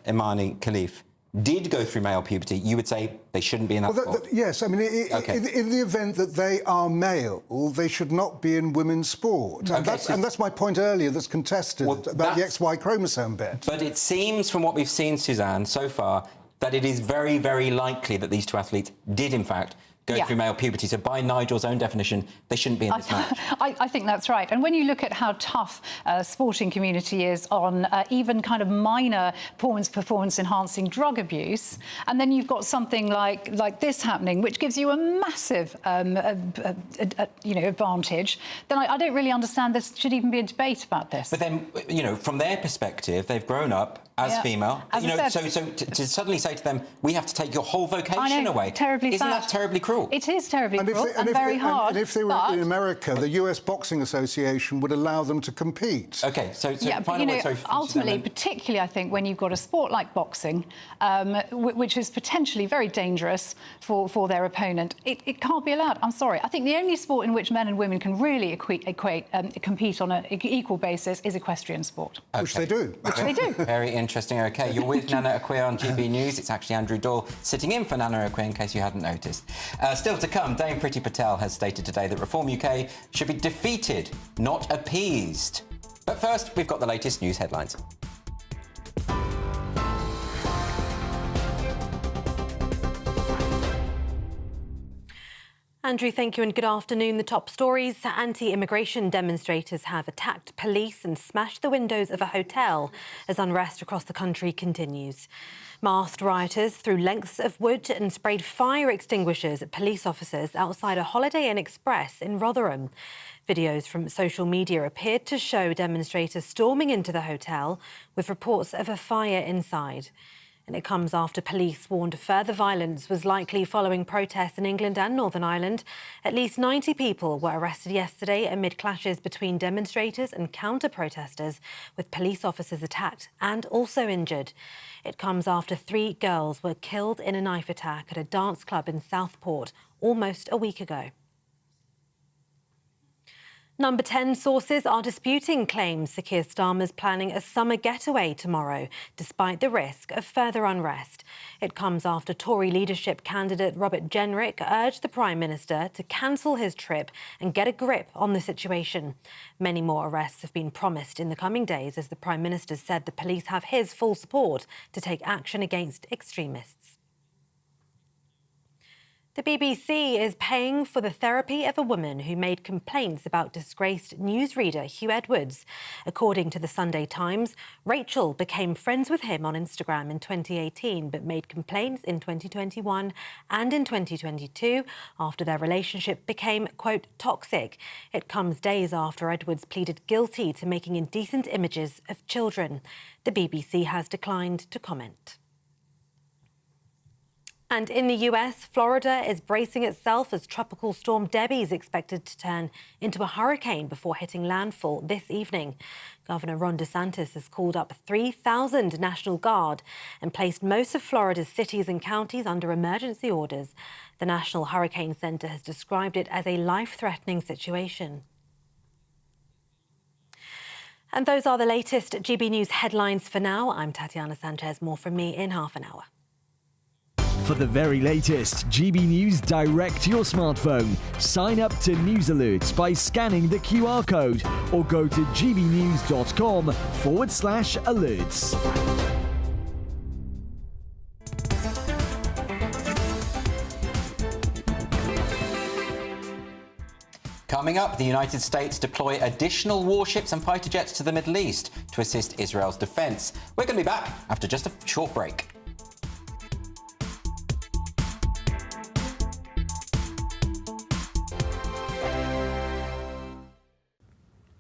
Imani Khalif did go through male puberty, you would say they shouldn't be in that sport? Yes, in the event that they are male, they should not be in women's sport. And that's my point earlier that's contested about the XY chromosome bit. But it seems from what we've seen, Suzanne, so far, that it is very, very likely that these two athletes did, in fact, go through male puberty. So by Nigel's own definition, they shouldn't be in this match. I think that's right. And when you look at how tough sporting community is on even kind of minor performance-enhancing drug abuse, and then you've got something like this happening, which gives you a massive advantage, then I don't really understand there should even be a debate about this. But then, from their perspective, they've grown up as female. As you I know, said- so to suddenly say to them, we have to take your whole vocation I know, away. terribly Isn't sad. that terribly cruel? It is terribly And if cruel they- and if very they- hard. And if they were but- in America, the US Boxing Association would allow them to compete. Okay, so Yeah, but you know, ultimately, particularly I think when you've got a sport like boxing, which is potentially very dangerous for their opponent, it can't be allowed. I'm sorry. I think the only sport in which men and women can really compete on an equal basis is equestrian sport. Which they do. Which they do. Very interesting. OK, you're with Nana Akua on GB News. It's actually Andrew Doyle sitting in for Nana Akua, in case you hadn't noticed. Still to come, Dame Priti Patel has stated today that Reform UK should be defeated, not appeased. But first, we've got the latest news headlines. Andrew, thank you and good afternoon. The top stories. Anti-immigration demonstrators have attacked police and smashed the windows of a hotel as unrest across the country continues. Masked rioters threw lengths of wood and sprayed fire extinguishers at police officers outside a Holiday Inn Express in Rotherham. Videos from social media appeared to show demonstrators storming into the hotel with reports of a fire inside. And it comes after police warned further violence was likely following protests in England and Northern Ireland. At least 90 people were arrested yesterday amid clashes between demonstrators and counter-protesters, with police officers attacked and also injured. It comes after 3 girls were killed in a knife attack at a dance club in Southport almost a week ago. Number 10 sources are disputing claims Sir Keir Starmer's planning a summer getaway tomorrow, despite the risk of further unrest. It comes after Tory leadership candidate Robert Jenrick urged the Prime Minister to cancel his trip and get a grip on the situation. Many more arrests have been promised in the coming days as the Prime Minister said the police have his full support to take action against extremists. The BBC is paying for the therapy of a woman who made complaints about disgraced newsreader Hugh Edwards. According to the Sunday Times, Rachel became friends with him on Instagram in 2018 but made complaints in 2021 and in 2022 after their relationship became, quote, toxic. It comes days after Edwards pleaded guilty to making indecent images of children. The BBC has declined to comment. And in the US, Florida is bracing itself as Tropical Storm Debbie is expected to turn into a hurricane before hitting landfall this evening. Governor Ron DeSantis has called up 3,000 National Guard and placed most of Florida's cities and counties under emergency orders. The National Hurricane Center has described it as a life-threatening situation. And those are the latest GB News headlines for now. I'm Tatiana Sanchez. More from me in half an hour. For the very latest GB News direct to your smartphone, sign up to News Alerts by scanning the QR code or go to gbnews.com/alerts. Coming up, the United States deploy additional warships and fighter jets to the Middle East to assist Israel's defence. We're going to be back after just a short break.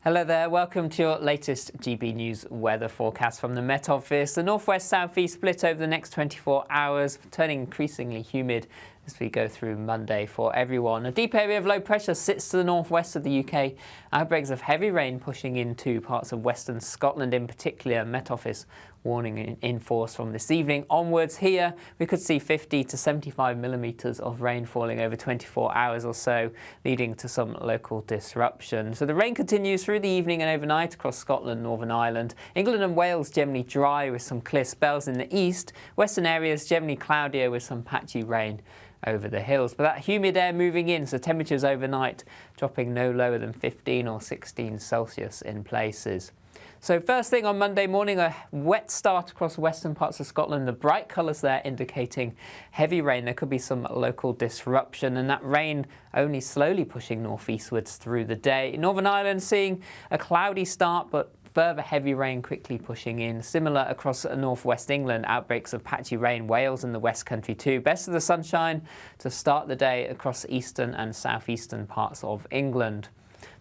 Hello there, welcome to your latest GB News weather forecast from the Met Office. The northwest southeast split over the next 24 hours, turning increasingly humid as we go through Monday for everyone. A deep area of low pressure sits to the northwest of the UK. Outbreaks of heavy rain pushing into parts of western Scotland in particular. Met Office warning in force from this evening onwards. Here we could see 50 to 75 millimetres of rain falling over 24 hours or so, leading to some local disruption. So the rain continues through the evening and overnight across Scotland, Northern Ireland. England and Wales generally dry with some clear spells in the east. Western areas generally cloudier with some patchy rain over the hills. But that humid air moving in, so temperatures overnight dropping no lower than 15 or 16 Celsius in places. So first thing on Monday morning, a wet start across western parts of Scotland. The bright colours there indicating heavy rain. There could be some local disruption, and that rain only slowly pushing northeastwards through the day. Northern Ireland seeing a cloudy start, but further heavy rain quickly pushing in. Similar across northwest England, outbreaks of patchy rain, Wales and the West Country too. Best of the sunshine to start the day across eastern and southeastern parts of England.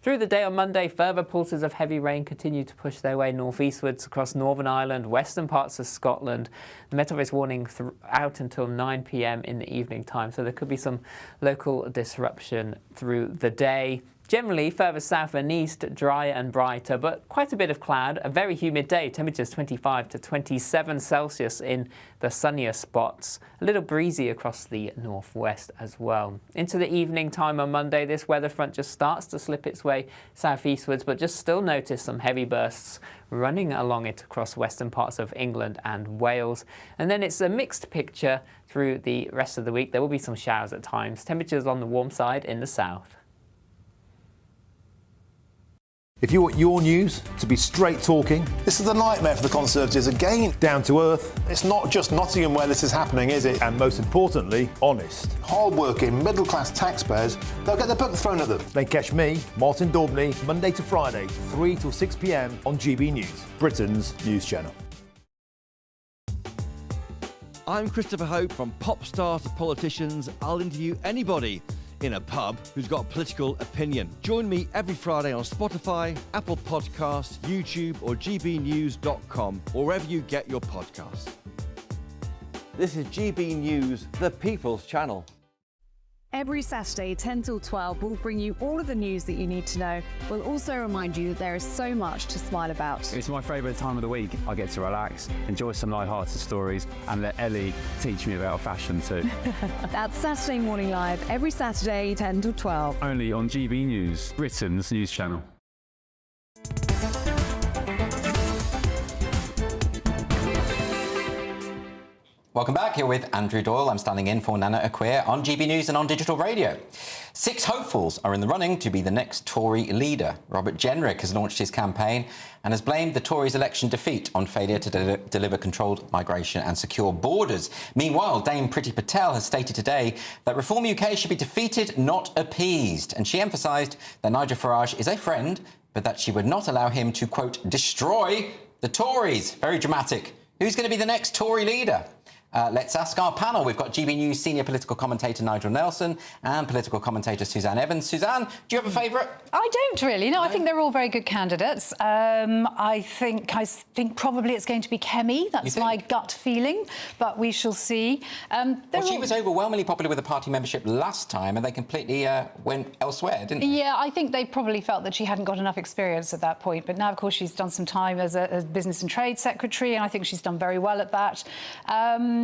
Through the day on Monday, further pulses of heavy rain continue to push their way northeastwards across Northern Ireland, western parts of Scotland. The Met Office warning out until 9 p.m. in the evening time, so there could be some local disruption through the day. Generally, further south and east, drier and brighter, but quite a bit of cloud. A very humid day, temperatures 25 to 27 Celsius in the sunnier spots. A little breezy across the northwest as well. Into the evening time on Monday, this weather front just starts to slip its way southeastwards, but just still notice some heavy bursts running along it across western parts of England and Wales. And then it's a mixed picture through the rest of the week. There will be some showers at times. Temperatures on the warm side in the south. If you want your news to be straight talking, this is a nightmare for the Conservatives again. Down to earth. It's not just Nottingham where this is happening, is it? And most importantly, honest. Hard-working, middle-class taxpayers, they'll get their book thrown at them. They catch me, Martin Daubney, Monday to Friday, 3 till 6 p.m. on GB News, Britain's news channel. I'm Christopher Hope. From pop stars to politicians, I'll interview anybody in a pub who's got a political opinion. Join me every Friday on Spotify, Apple Podcasts, YouTube or gbnews.com, or wherever you get your podcasts. This is GB News, the People's Channel. Every Saturday, 10 till 12, we'll bring you all of the news that you need to know. We'll also remind you that there is so much to smile about. It's my favourite time of the week. I get to relax, enjoy some light-hearted stories, and let Ellie teach me about fashion too. That's Saturday Morning Live, every Saturday, 10 till 12. Only on GB News, Britain's news channel. Welcome back. Here with Andrew Doyle. I'm standing in for Nana Akua on GB News and on digital radio. 6 hopefuls are in the running to be the next Tory leader. Robert Jenrick has launched his campaign and has blamed the Tories' election defeat on failure to deliver controlled migration and secure borders. Meanwhile, Dame Priti Patel has stated today that Reform UK should be defeated, not appeased. And she emphasised that Nigel Farage is a friend, but that she would not allow him to, quote, destroy the Tories. Very dramatic. Who's going to be the next Tory leader? Let's ask our panel. We've got GB News senior political commentator Nigel Nelson and political commentator Suzanne Evans. Suzanne, do you have a favourite? I don't really. No, I think they're all very good candidates. I think probably it's going to be Kemi. That's my gut feeling, but we shall see. She was overwhelmingly popular with the party membership last time, and they completely went elsewhere, didn't they? Yeah, I think they probably felt that she hadn't got enough experience at that point. But now, of course, she's done some time as a business and trade secretary, and I think she's done very well at that.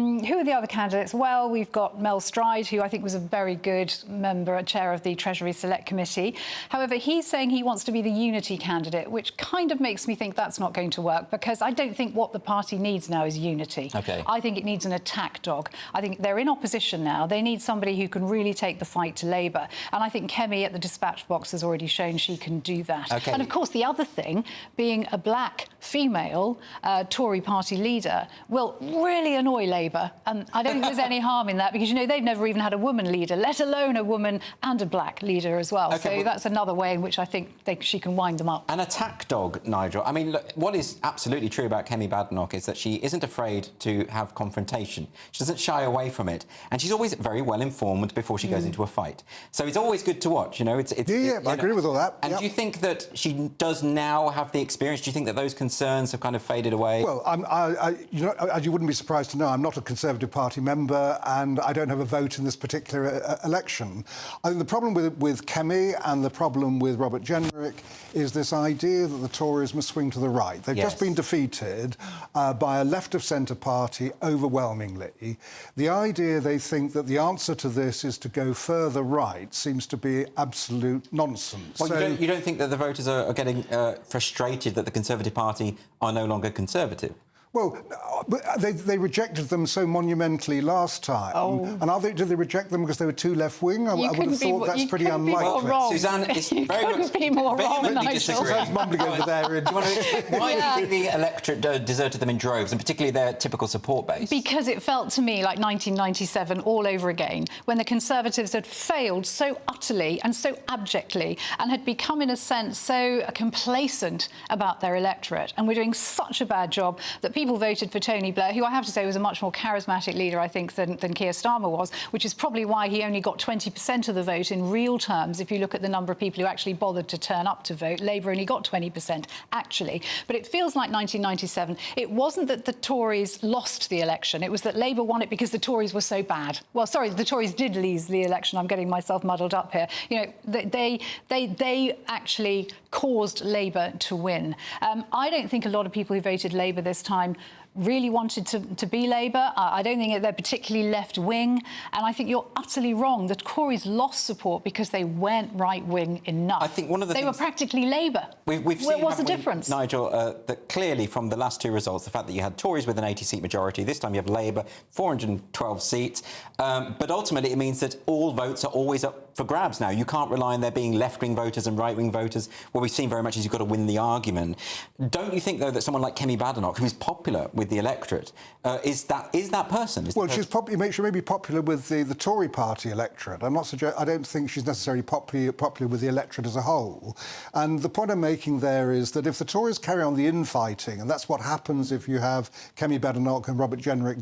Who are the other candidates? Well, we've got Mel Stride, who I think was a very good member, chair of the Treasury Select Committee. However, he's saying he wants to be the unity candidate, which kind of makes me think that's not going to work, because I don't think what the party needs now is unity. Okay. I think it needs an attack dog. I think they're in opposition now. They need somebody who can really take the fight to Labour. And I think Kemi at the dispatch box has already shown she can do that. Okay. And, of course, the other thing, being a black female Tory party leader, will really annoy Labour. And I don't think there's any harm in that, because, you know, they've never even had a woman leader, let alone a woman and a black leader as well. Okay, so that's another way in which I think she can wind them up. An attack dog, Nigel. I mean, look, what is absolutely true about Kemi Badenoch is that she isn't afraid to have confrontation. She doesn't shy away from it. And she's always very well informed before she goes into a fight. So it's always good to watch, you know. I agree with all that. And do you think that she does now have the experience? Do you think that those concerns have kind of faded away? Well, you know, as you wouldn't be surprised to know, I'm not a Conservative Party member and I don't have a vote in this particular election. I think the problem with Kemi and the problem with Robert Jenrick is this idea that the Tories must swing to the right. They've just been defeated by a left-of-centre party overwhelmingly. The idea they think that the answer to this is to go further right seems to be absolute nonsense. Well, so, you don't think that the voters are getting frustrated that the Conservative Party are no longer Conservative? Well, they rejected them so monumentally last time. Oh. And did they reject them because they were too left-wing? I would have thought that's pretty unlikely. Suzanne, it's you couldn't be more wrong, Nigel. Suzanne's mumbling over there. Why do you think the electorate deserted them in droves, and particularly their typical support base? Because it felt to me like 1997 all over again, when the Conservatives had failed so utterly and so abjectly and had become, in a sense, so complacent about their electorate, and were doing such a bad job that people people voted for Tony Blair, who I have to say was a much more charismatic leader, I think, than Keir Starmer was, which is probably why he only got 20% of the vote in real terms. If you look at the number of people who actually bothered to turn up to vote, Labour only got 20%, actually. But it feels like 1997. It wasn't that the Tories lost the election. It was that Labour won it because the Tories were so bad. Well, sorry, the Tories did lose the election. I'm getting myself muddled up here. You know, they actually caused Labour to win. I don't think a lot of people who voted Labour this time really wanted to be Labour. I don't think they're particularly left-wing, and I think you're utterly wrong. The Tories lost support because they weren't right-wing enough. I think one of the they were practically Labour. We've seen, what's the difference? Nigel, that clearly from the last two results, the fact that you had Tories with an 80-seat majority, this time you have Labour, 412 seats, but ultimately it means that all votes are always up for grabs now. You can't rely on there being left-wing voters and right-wing voters. What we've seen very much is you've got to win the argument. Don't you think, though, that someone like Kemi Badenoch, who is popular with the electorate, is that person? Well, she may be popular with the Tory party electorate. I don't think she's necessarily popular with the electorate as a whole. And the point I'm making there is that if the Tories carry on the infighting, and that's what happens if you have Kemi Badenoch and Robert Jenrick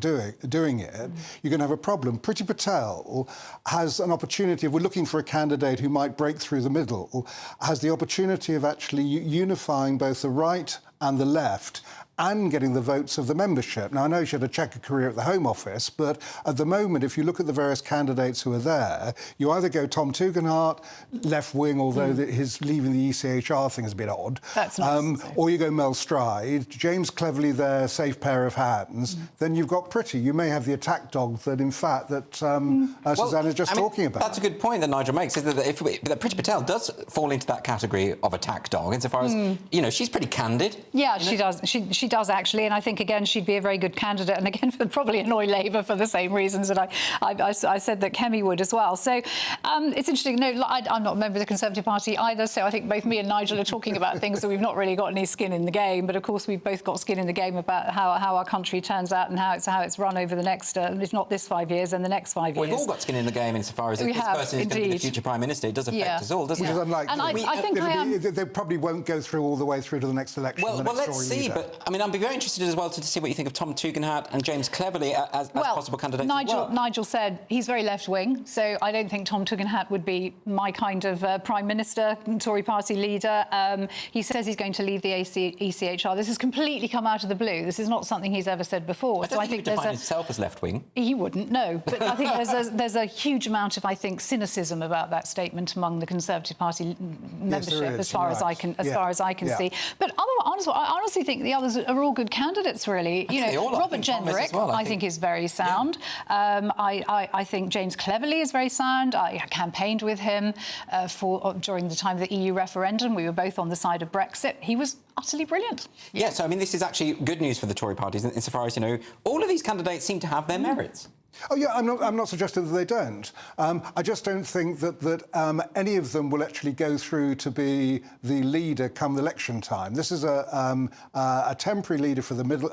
doing it, you're going to have a problem. Priti Patel has an opportunity, if we're looking for a candidate who might break through the middle, has the opportunity of actually unifying both the right and the left and getting the votes of the membership. Now, I know she had a checkered career at the Home Office, but at the moment, if you look at the various candidates who are there, you either go Tom Tugendhat, left-wing, although his leaving the ECHR thing has been odd. That's nice. Or you go Mel Stride, James Cleverly there, safe pair of hands. Then you've got Priti. You may have the attack dog that, in fact, that Suzanne is just talking about. That's a good point that Nigel makes, is that that Priti Patel does fall into that category of attack dog, insofar as, you know, she's pretty candid. Yeah, she does. She does, actually, and I think, again, she'd be a very good candidate, and again, probably annoy Labour for the same reasons that I said that Kemi would as well. So it's interesting. No, I'm not a member of the Conservative Party either, so I think both me and Nigel are talking about things that we've not really got any skin in the game, but of course we've both got skin in the game about how our country turns out and how it's run over the next, if not this 5 years, then the next 5 years. We've all got skin in the game insofar as if this person is going to be the future Prime Minister. It does affect us all, doesn't it? Which is unlikely. And they probably won't go through all the way through to the next election. Well, let's see, but I mean, I'd be very interested as well to see what you think of Tom Tugendhat and James Cleverly as possible candidates. Nigel said he's very left-wing, so I don't think Tom Tugendhat would be my kind of Prime Minister, Tory party leader. He says he's going to leave the ECHR. This has completely come out of the blue. This is not something he's ever said before. I don't think he would define himself as left-wing. He wouldn't, no. But I think there's a huge amount of, I think, cynicism about that statement among the Conservative Party membership, as far as I can see. But I honestly think the others are all good candidates, really. You know, Robert Jenrick, I think, is very sound. I think James Cleverly is very sound. I campaigned with him during the time of the EU referendum. We were both on the side of Brexit. He was utterly brilliant. Yeah, so I mean, this is actually good news for the Tory parties insofar as, you know, all of these candidates seem to have their merits. Oh, yeah, I'm not suggesting that they don't. I just don't think that any of them will actually go through to be the leader come election time. This is a temporary leader for the middle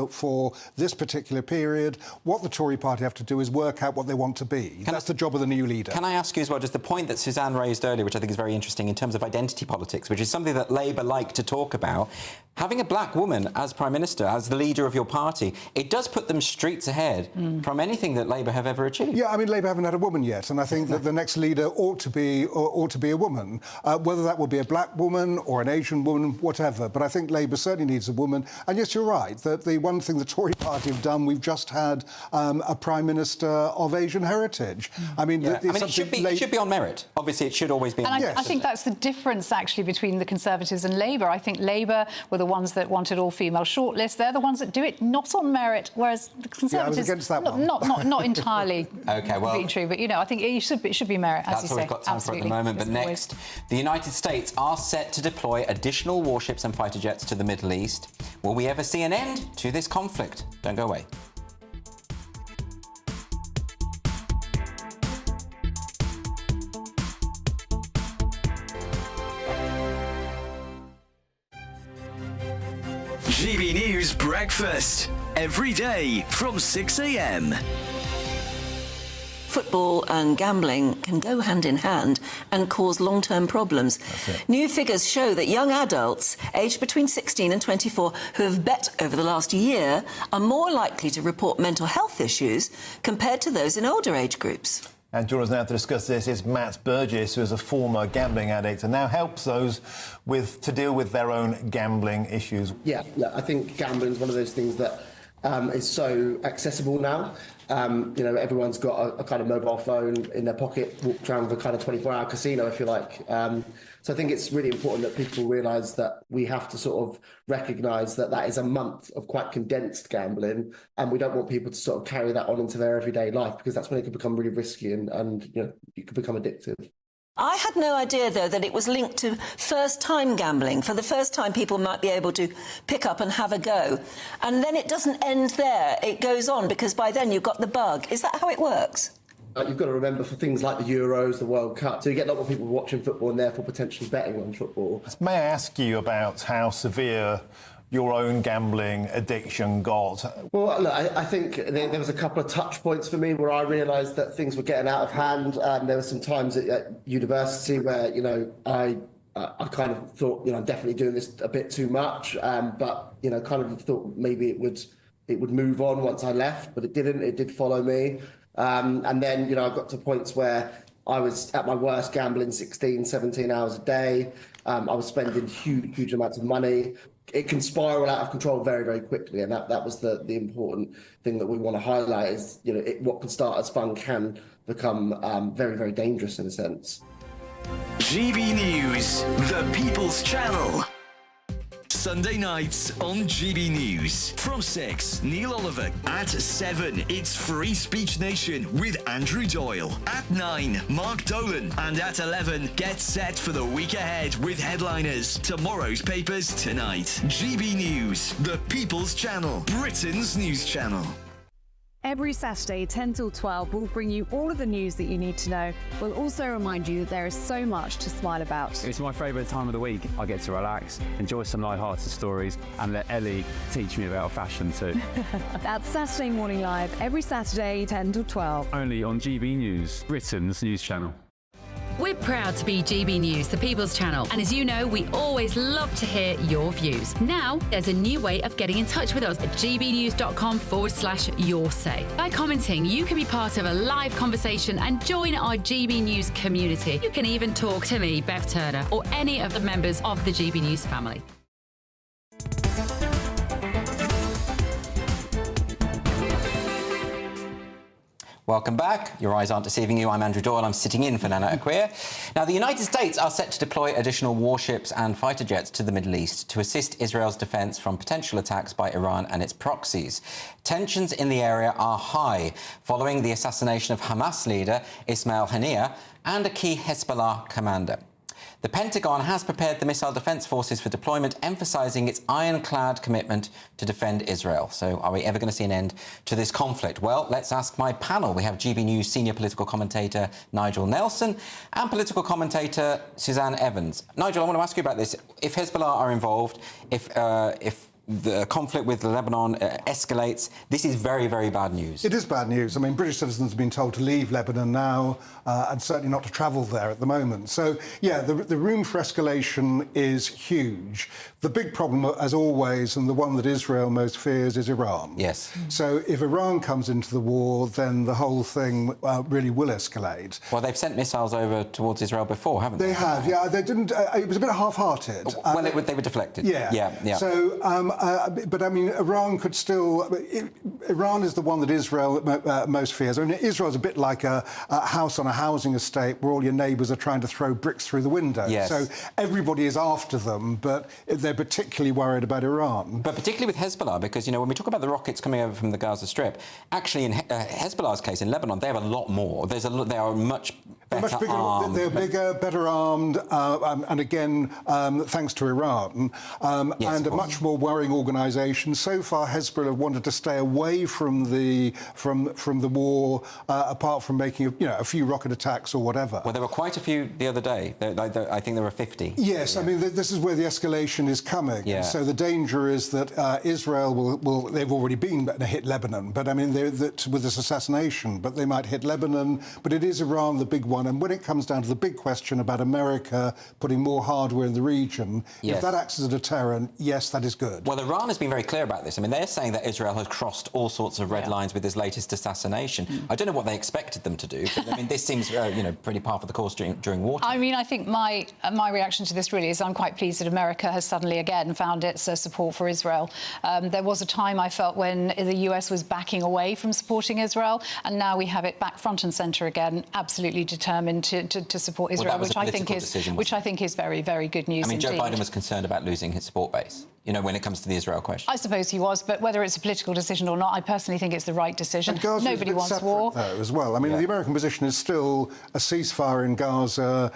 for this particular period. What the Tory party have to do is work out what they want to be. That's the job of the new leader. Can I ask you as well, just the point that Suzanne raised earlier, which I think is very interesting in terms of identity politics, which is something that Labour like to talk about. Having a black woman as Prime Minister, as the leader of your party, it does put them streets ahead from anything that Labour have ever achieved. Yeah, I mean, Labour haven't had a woman yet, and I think that the next leader ought to be a woman, whether that would be a black woman or an Asian woman, whatever. But I think Labour certainly needs a woman. And yes, you're right, that the one thing the Tory party have done, we've just had a Prime Minister of Asian heritage. I mean, it should be on merit. Obviously, it should always be on merit. I think that's the difference, actually, between the Conservatives and Labour. I think Labour were the ones that wanted all-female shortlists. They're the ones that do it not on merit, whereas the Conservatives... Yeah, I was against that one. Not entirely being true, but, you know, I think it should be merit, as you say. That's all we've got time for at the moment. But next, the United States are set to deploy additional warships and fighter jets to the Middle East. Will we ever see an end to this conflict? Don't go away. GB News Breakfast, every day from 6 a.m. football and gambling can go hand in hand and cause long-term problems. New figures show that young adults aged between 16 and 24 who have bet over the last year are more likely to report mental health issues compared to those in older age groups. And joining us now to discuss this is Matt Burgess, who is a former gambling addict and now helps those to deal with their own gambling issues. Yeah, I think gambling is one of those things that is so accessible now. Everyone's got a kind of mobile phone in their pocket, walk around with a kind of 24-hour casino, if you like. So I think it's really important that people realise that we have to sort of recognise that is a month of quite condensed gambling, and we don't want people to sort of carry that on into their everyday life, because that's when it can become really risky and it could become addictive. I had no idea, though, that it was linked to first-time gambling. For the first time, people might be able to pick up and have a go. And then it doesn't end there. It goes on, because by then you've got the bug. Is that how it works? You've got to remember, for things like the Euros, the World Cup, so you get a lot more people watching football and therefore potentially betting on football. May I ask you about how severe your own gambling addiction got? Well, look, I think there was a couple of touch points for me where I realised that things were getting out of hand. There were some times at university where, I kind of thought, I'm definitely doing this a bit too much, but, kind of thought maybe it would move on once I left, but it didn't. It did follow me. And then, I got to points where I was at my worst gambling 16, 17 hours a day. I was spending huge amounts of money. It can spiral out of control very, very quickly, and that was the important thing that we want to highlight is, what can start as fun can become very, very dangerous in a sense. GB News, the People's Channel. Sunday nights on GB News. From 6, Neil Oliver. At 7, it's Free Speech Nation with Andrew Doyle. At 9, Mark Dolan. And at 11, get set for the week ahead with headliners. Tomorrow's papers tonight. GB News, the People's Channel, Britain's news channel. Every Saturday, 10 till 12, we'll bring you all of the news that you need to know. We'll also remind you that there is so much to smile about. It's my favourite time of the week. I get to relax, enjoy some light-hearted stories, and let Ellie teach me about fashion too. That's Saturday Morning Live, every Saturday, 10 till 12. Only on GB News, Britain's news channel. We're proud to be GB News, the People's Channel. And as you know, we always love to hear your views. Now, there's a new way of getting in touch with us at gbnews.com/your say. By commenting, you can be part of a live conversation and join our GB News community. You can even talk to me, Bev Turner, or any of the members of the GB News family. Welcome back. Your eyes aren't deceiving you. I'm Andrew Doyle. I'm sitting in for Nana Akua. Now, the United States are set to deploy additional warships and fighter jets to the Middle East to assist Israel's defence from potential attacks by Iran and its proxies. Tensions in the area are high following the assassination of Hamas leader Ismail Haniyeh and a key Hezbollah commander. The Pentagon has prepared the missile defence forces for deployment, emphasising its ironclad commitment to defend Israel. So are we ever going to see an end to this conflict? Well, let's ask my panel. We have GB News senior political commentator Nigel Nelson and political commentator Suzanne Evans. Nigel, I want to ask you about this. If Hezbollah are involved, if the conflict with Lebanon escalates, this is very, very bad news. It is bad news. I mean, British citizens have been told to leave Lebanon now and certainly not to travel there at the moment. So, yeah, the room for escalation is huge. The big problem, as always, and the one that Israel most fears, is Iran. Yes. So if Iran comes into the war, then the whole thing really will escalate. Well, they've sent missiles over towards Israel before, haven't they? They have, yeah. They didn't... it was a bit half-hearted. Well, they were deflected. Yeah. So... but, I mean, Iran could still... Iran is the one that Israel most fears. I mean, Israel's a bit like a house on a housing estate where all your neighbours are trying to throw bricks through the window. Yes. So everybody is after them, but they're particularly worried about Iran. But particularly with Hezbollah, because, when we talk about the rockets coming over from the Gaza Strip, actually, in Hezbollah's case, in Lebanon, they have a lot more. They are better bigger, armed. they're bigger, better armed, and again, thanks to Iran, and a much more worrying organisation. So far, Hezbollah have wanted to stay away from the war, apart from making a few rocket attacks or whatever. Well, there were quite a few the other day. I think there were 50. Yes, I mean this is where the escalation is coming. Yeah. So the danger is that Israel will. They've already been hit Lebanon, but I mean with this assassination, but they might hit Lebanon. But it is Iran the big one, and when it comes down to the big question about America putting more hardware in the region, yes. if that acts as a deterrent, yes, that is good. Well, Iran has been very clear about this. I mean, they're saying that Israel has crossed all sorts of red lines with this latest assassination. I don't know what they expected them to do, but I mean, this seems pretty par for the course during wartime. I mean, I think my reaction to this really is I'm quite pleased that America has suddenly again found its support for Israel. There was a time I felt when the US was backing away from supporting Israel, and now we have it back front and centre again, absolutely determined to support Israel, which I think is very, very good news. I mean, indeed. Joe Biden was concerned about losing his support base, when it comes to the Israel question. I suppose he was, but whether it's a political decision or not, I personally think it's the right decision. Nobody wants war. Though, as well. I mean, the American position is still a ceasefire in Gaza,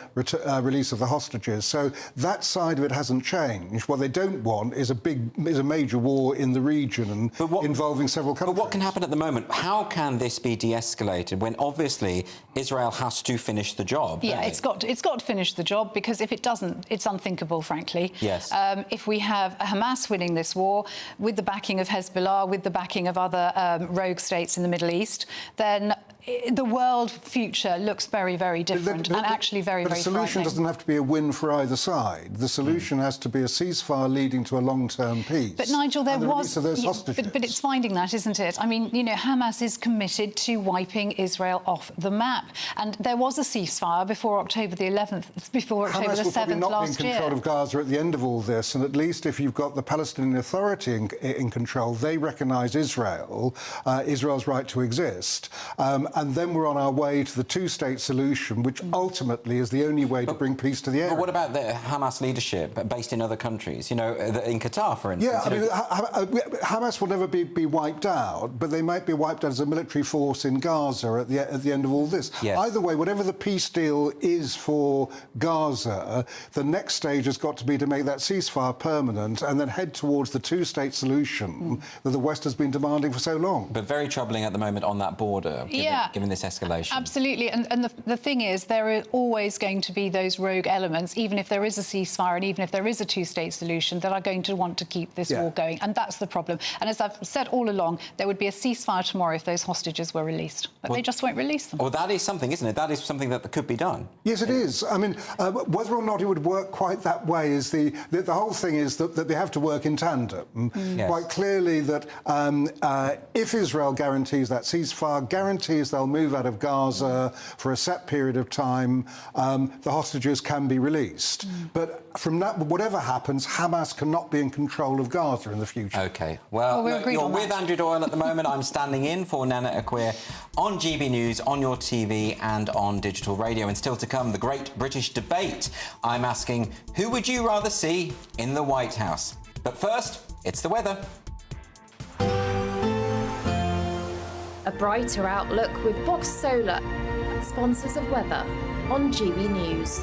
release of the hostages. So that side of it hasn't changed. What they don't want is a major war in the region involving several countries. But what can happen at the moment? How can this be de-escalated when obviously Israel has to finish the job? Yeah, it's got to finish the job, because if it doesn't, it's unthinkable, frankly. Yes. If we have Hamas winning this war with the backing of Hezbollah, with the backing of other rogue states in the Middle East, then the world future looks very, very different and actually very, very frightening. The solution doesn't have to be a win for either side. The solution has to be a ceasefire leading to a long-term peace. But Nigel, there was... those hostages. But it's finding that, isn't it? I mean, Hamas is committed to wiping Israel off the map. And there was a ceasefire before October the 11th, before October the 7th last year. Hamas will probably not be in control of Gaza at the end of all this, and at least if you've got the Palestinian Authority in control, they recognise Israel's right to exist. And then we're on our way to the two-state solution, which ultimately is the only way to bring peace to the area. But what about the Hamas leadership based in other countries? In Qatar, for instance? Yeah, I mean, Hamas will never be wiped out, but they might be wiped out as a military force in Gaza at the end of all this. Yes. Either way, whatever the peace deal is for Gaza, the next stage has got to be to make that ceasefire permanent and then head towards the two-state solution that the West has been demanding for so long. But very troubling at the moment on that border, given this escalation. Absolutely. And the thing is, there are always going to be those rogue elements, even if there is a ceasefire and even if there is a two-state solution, that are going to want to keep this war going. And that's the problem. And as I've said all along, there would be a ceasefire tomorrow if those hostages were released. But they just won't release them. Well, that is something, isn't it? That is something that could be done. Yes, it is. I mean, whether or not it would work quite that way is the whole thing is that they have to work in tandem. Yes. Quite clearly that if Israel guarantees that ceasefire, guarantees they'll move out of Gaza for a set period of time, the hostages can be released. But from that, whatever happens, Hamas cannot be in control of Gaza in the future. OK. Well, look, you're with Andrew Doyle at the moment. I'm standing in for Nana Akua on GB News, on your TV and on digital radio. And still to come, the great British debate. I'm asking, who would you rather see in the White House? But first, it's the weather. A brighter outlook with Box Solar, sponsors of weather on GB News.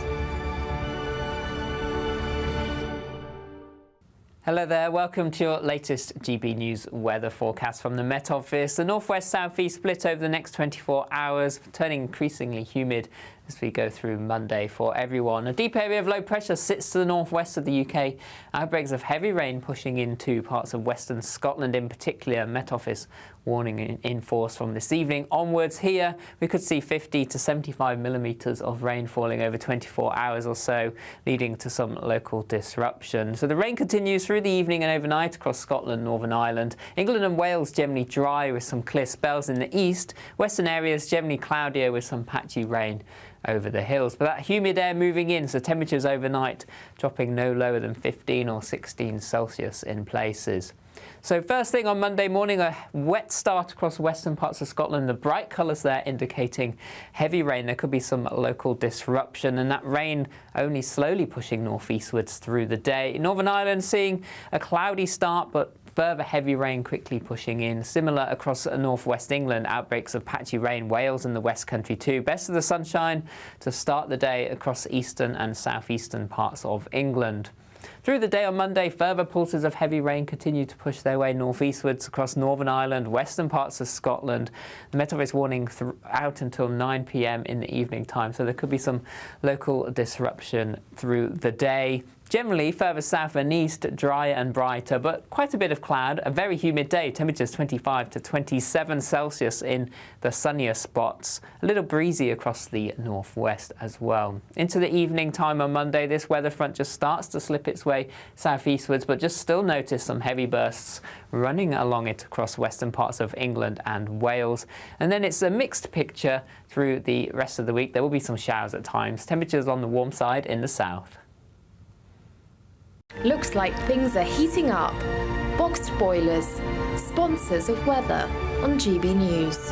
Hello there, welcome to your latest GB News weather forecast from the Met Office. The northwest-southeast split over the next 24 hours, turning increasingly humid as we go through Monday for everyone. A deep area of low pressure sits to the northwest of the UK. Outbreaks of heavy rain pushing into parts of western Scotland in particular. Met Office warning in force from this evening onwards. Here we could see 50 to 75 millimetres of rain falling over 24 hours or so, leading to some local disruption. So the rain continues through the evening and overnight across Scotland, Northern Ireland. England and Wales generally dry with some clear spells in the east. Western areas generally cloudier with some patchy rain over the hills. But that humid air moving in, so temperatures overnight dropping no lower than 15 or 16 Celsius in places. So first thing on Monday morning, a wet start across western parts of Scotland. The bright colours there indicating heavy rain. There could be some local disruption, and that rain only slowly pushing northeastwards through the day. Northern Ireland seeing a cloudy start, but Further heavy rain quickly pushing in. Similar across northwest England, outbreaks of patchy rain. Wales and the West Country too. Best of the sunshine to start the day across eastern and southeastern parts of England. Through the day on Monday, further pulses of heavy rain continue to push their way northeastwards across Northern Ireland, western parts of Scotland. The Met Office warning out until 9 p.m. in the evening time, so there could be some local disruption through the day. Generally, further south and east, drier and brighter, but quite a bit of cloud. A very humid day, temperatures 25 to 27 Celsius in the sunnier spots. A little breezy across the northwest as well. Into the evening time on Monday, this weather front just starts to slip its way southeastwards, but just still notice some heavy bursts running along it across western parts of England and Wales. And then it's a mixed picture through the rest of the week. There will be some showers at times. Temperatures on the warm side in the south. Looks like things are heating up. Boxed boilers, sponsors of weather on GB News.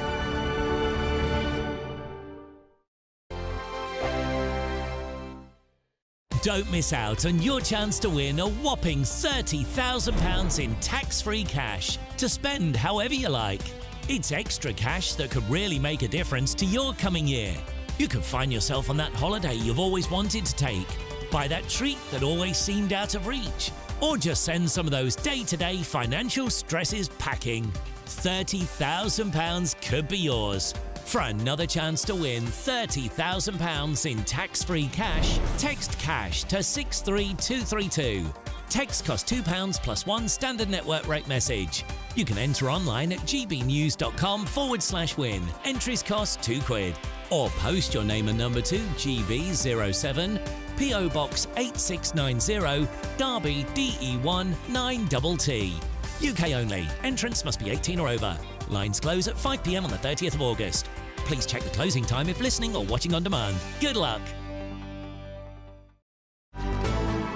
Don't miss out on your chance to win a whopping £30,000 in tax-free cash to spend however you like. It's extra cash that could really make a difference to your coming year. You could find yourself on that holiday you've always wanted to take, buy that treat that always seemed out of reach, or just send some of those day-to-day financial stresses packing. £30,000 could be yours. For another chance to win £30,000 in tax-free cash, text CASH to 63232. Text costs £2 plus one standard network rate message. You can enter online at gbnews.com/win. Entries cost £2. Or post your name and number to GB07, PO Box 8690, Derby DE1 9TT. UK only. Entrance must be 18 or over. Lines close at 5 p.m. on the 30th of August. Please check the closing time if listening or watching on demand. Good luck.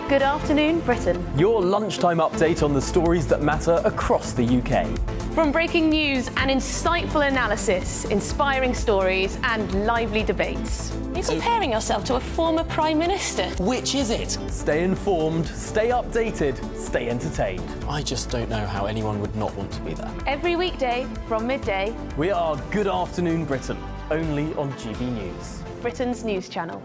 Good afternoon, Britain. Your lunchtime update on the stories that matter across the UK. From breaking news and insightful analysis, inspiring stories and lively debates. You're comparing yourself to a former Prime Minister. Which is it? Stay informed, stay updated, stay entertained. I just don't know how anyone would not want to be there. Every weekday from midday. We are Good Afternoon Britain, only on GB News. Britain's news channel.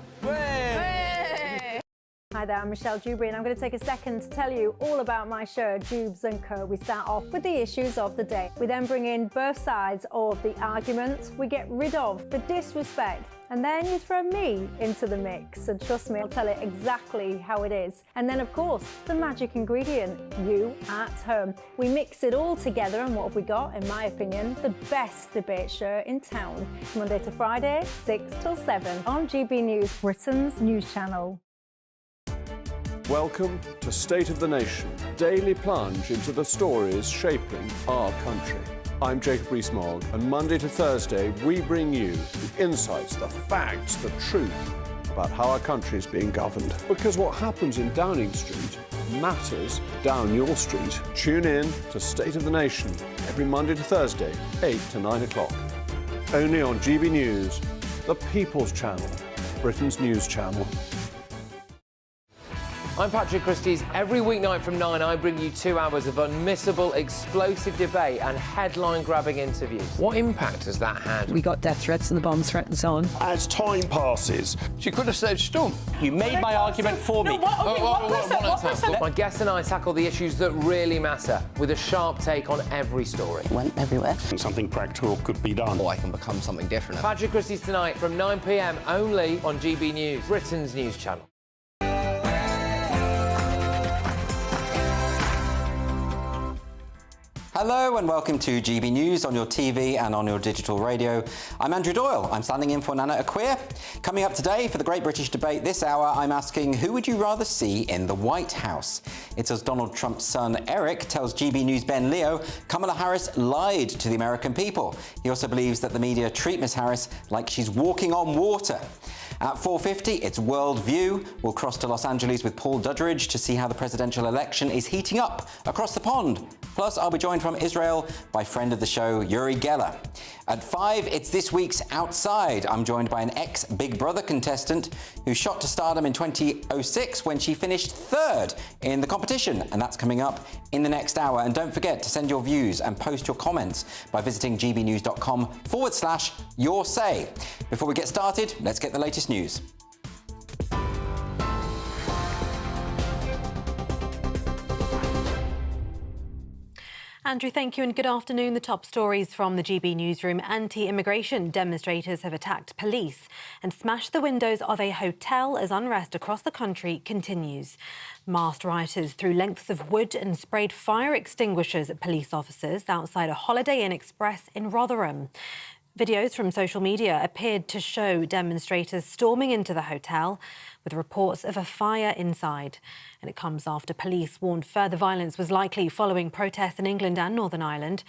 Hi there, I'm Michelle Dewberry and I'm going to take a second to tell you all about my show, Jubes and Co. We start off with the issues of the day. We then bring in both sides of the argument. We get rid of the disrespect. And then you throw me into the mix. And trust me, I'll tell it exactly how it is. And then, of course, the magic ingredient, you at home. We mix it all together and what have we got, in my opinion, the best debate show in town. Monday to Friday, 6 till 7 on GB News, Britain's news channel. Welcome to State of the Nation, daily plunge into the stories shaping our country. I'm Jacob Rees-Mogg, and Monday to Thursday we bring you the insights, the facts, the truth about how our country is being governed. Because what happens in Downing Street matters down your street. Tune in to State of the Nation every Monday to Thursday, 8 to 9 o'clock. Only on GB News, the People's Channel, Britain's news channel. I'm Patrick Christys. Every weeknight from 9, I bring you 2 hours of unmissable, explosive debate and headline-grabbing interviews. What impact has that had? We got death threats and the bomb threat and so on. As time passes, She could have saved Storm. You made my argument for me. My guests and I tackle the issues that really matter with a sharp take on every story. Went everywhere. Something practical could be done. Or I can become something different. Patrick Christys tonight from 9 p.m. only on GB News, Britain's news channel. Hello and welcome to GB News on your TV and on your digital radio. I'm Andrew Doyle. I'm standing in for Nana Akua. Coming up today for the Great British Debate this hour, I'm asking who would you rather see in the White House? It's as Donald Trump's son Eric tells GB News' Ben Leo Kamala Harris lied to the American people. He also believes that the media treat Miss Harris like she's walking on water. At 4:50, it's World View. We'll cross to Los Angeles with Paul Dudgeridge to see how the presidential election is heating up across the pond. Plus, I'll be joined from Israel by friend of the show, Uri Geller. At 5, it's this week's Outside. I'm joined by an ex-Big Brother contestant who shot to stardom in 2006 when she finished 3rd in the competition. And that's coming up in the next hour. And don't forget to send your views and post your comments by visiting gbnews.com/your say. Before we get started, let's get the latest news. Andrew, thank you and good afternoon. The top stories from the GB newsroom. Anti-immigration demonstrators have attacked police and smashed the windows of a hotel as unrest across the country continues. Masked rioters threw lengths of wood and sprayed fire extinguishers at police officers outside a Holiday Inn Express in Rotherham. Videos from social media appeared to show demonstrators storming into the hotel with reports of a fire inside. And it comes after police warned further violence was likely following protests in England and Northern Ireland.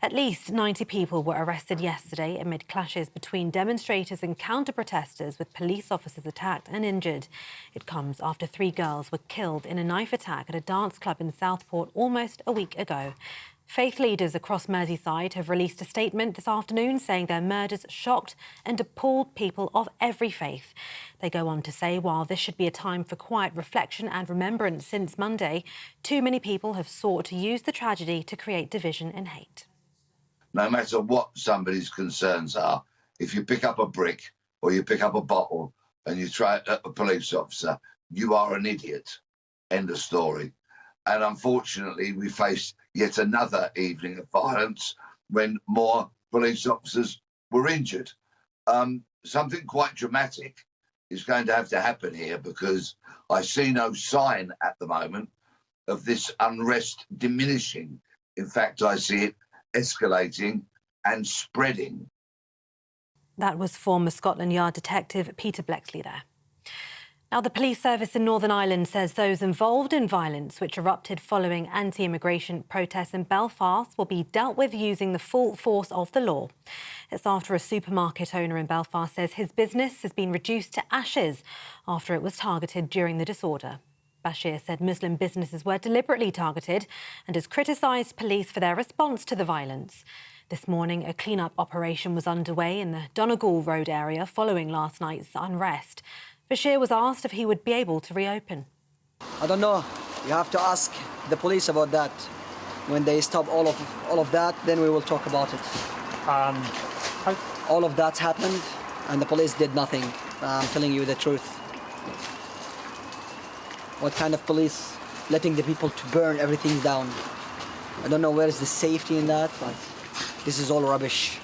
At least 90 people were arrested yesterday amid clashes between demonstrators and counter-protesters, with police officers attacked and injured. It comes after 3 girls were killed in a knife attack at a dance club in Southport almost a week ago. Faith leaders across Merseyside have released a statement this afternoon saying their murders shocked and appalled people of every faith. They go on to say while this should be a time for quiet reflection and remembrance, since Monday, too many people have sought to use the tragedy to create division and hate. No matter what somebody's concerns are, if you pick up a brick or you pick up a bottle and you try it at a police officer, you are an idiot. End of story. And unfortunately, we faced yet another evening of violence when more police officers were injured. Something quite dramatic is going to have to happen here, because I see no sign at the moment of this unrest diminishing. In fact, I see it escalating and spreading. That was former Scotland Yard detective Peter Blexley there. Now, the police service in Northern Ireland says those involved in violence which erupted following anti-immigration protests in Belfast will be dealt with using the full force of the law. It's after a supermarket owner in Belfast says his business has been reduced to ashes after it was targeted during the disorder. Bashir said Muslim businesses were deliberately targeted and has criticised police for their response to the violence. This morning, a clean-up operation was underway in the Donegal Road area following last night's unrest. Bashir was asked if he would be able to reopen. I don't know. You have to ask the police about that. When they stop all of that, then we will talk about it. All of that happened, and the police did nothing. I'm telling you the truth. What kind of police? Letting the people to burn everything down. I don't know where is the safety in that, but this is all rubbish.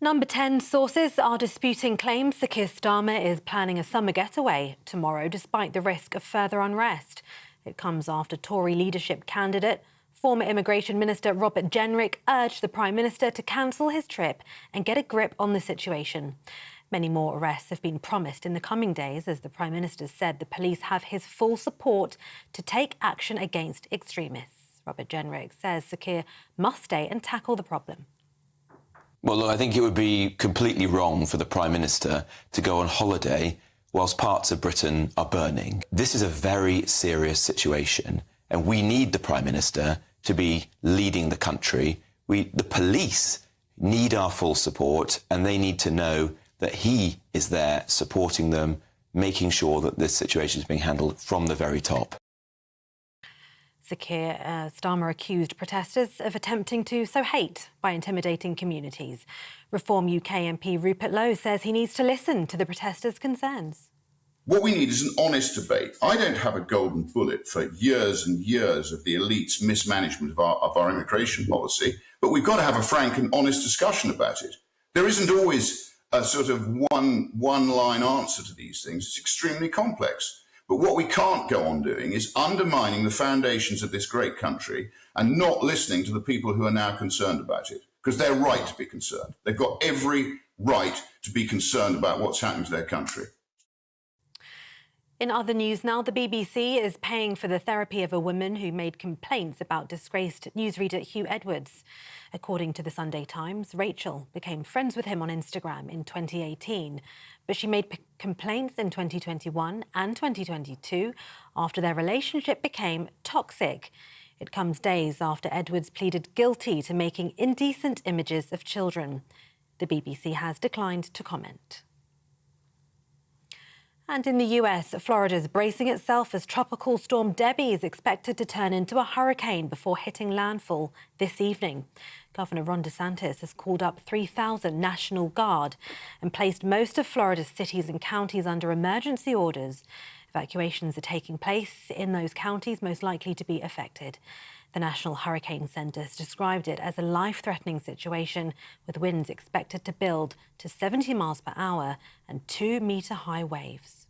Number 10 sources are disputing claims that Keir Starmer is planning a summer getaway tomorrow, despite the risk of further unrest. It comes after Tory leadership candidate, former Immigration Minister Robert Jenrick, urged the Prime Minister to cancel his trip and get a grip on the situation. Many more arrests have been promised in the coming days, as the Prime Minister said the police have his full support to take action against extremists. Robert Jenrick says Sir Keir must stay and tackle the problem. Well, look, I think it would be completely wrong for the Prime Minister to go on holiday whilst parts of Britain are burning. This is a very serious situation, and we need the Prime Minister to be leading the country. The police need our full support, and they need to know that he is there supporting them, making sure that this situation is being handled from the very top. Sir Keir Starmer accused protesters of attempting to sow hate by intimidating communities. Reform UK MP Rupert Lowe says he needs to listen to the protesters' concerns. What we need is an honest debate. I don't have a golden bullet for years and years of the elite's mismanagement of our immigration policy, but we've got to have a frank and honest discussion about it. There isn't always a sort of one-line answer to these things. It's extremely complex. But what we can't go on doing is undermining the foundations of this great country and not listening to the people who are now concerned about it, because they're right to be concerned. They've got every right to be concerned about what's happening to their country. In other news now, the BBC is paying for the therapy of a woman who made complaints about disgraced newsreader Hugh Edwards. According to the Sunday Times, Rachel became friends with him on Instagram in 2018, but she made complaints in 2021 and 2022 after their relationship became toxic. It comes days after Edwards pleaded guilty to making indecent images of children. The BBC has declined to comment. And in the US, Florida is bracing itself as Tropical Storm Debbie is expected to turn into a hurricane before hitting landfall this evening. Governor Ron DeSantis has called up 3,000 National Guard and placed most of Florida's cities and counties under emergency orders. Evacuations are taking place in those counties most likely to be affected. The National Hurricane Center has described it as a life-threatening situation, with winds expected to build to 70 miles per hour and 2-metre-high waves.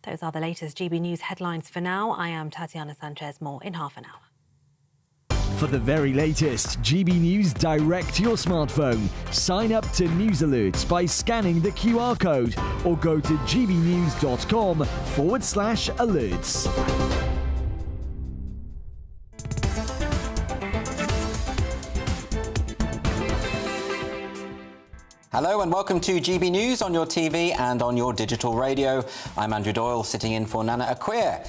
Those are the latest GB News headlines for now. I am Tatiana Sanchez. More in half an hour. For the very latest GB News direct to your smartphone, sign up to News Alerts by scanning the QR code or go to gbnews.com/alerts. Hello and welcome to GB News on your TV and on your digital radio. I'm Andrew Doyle, sitting in for Nana Akua.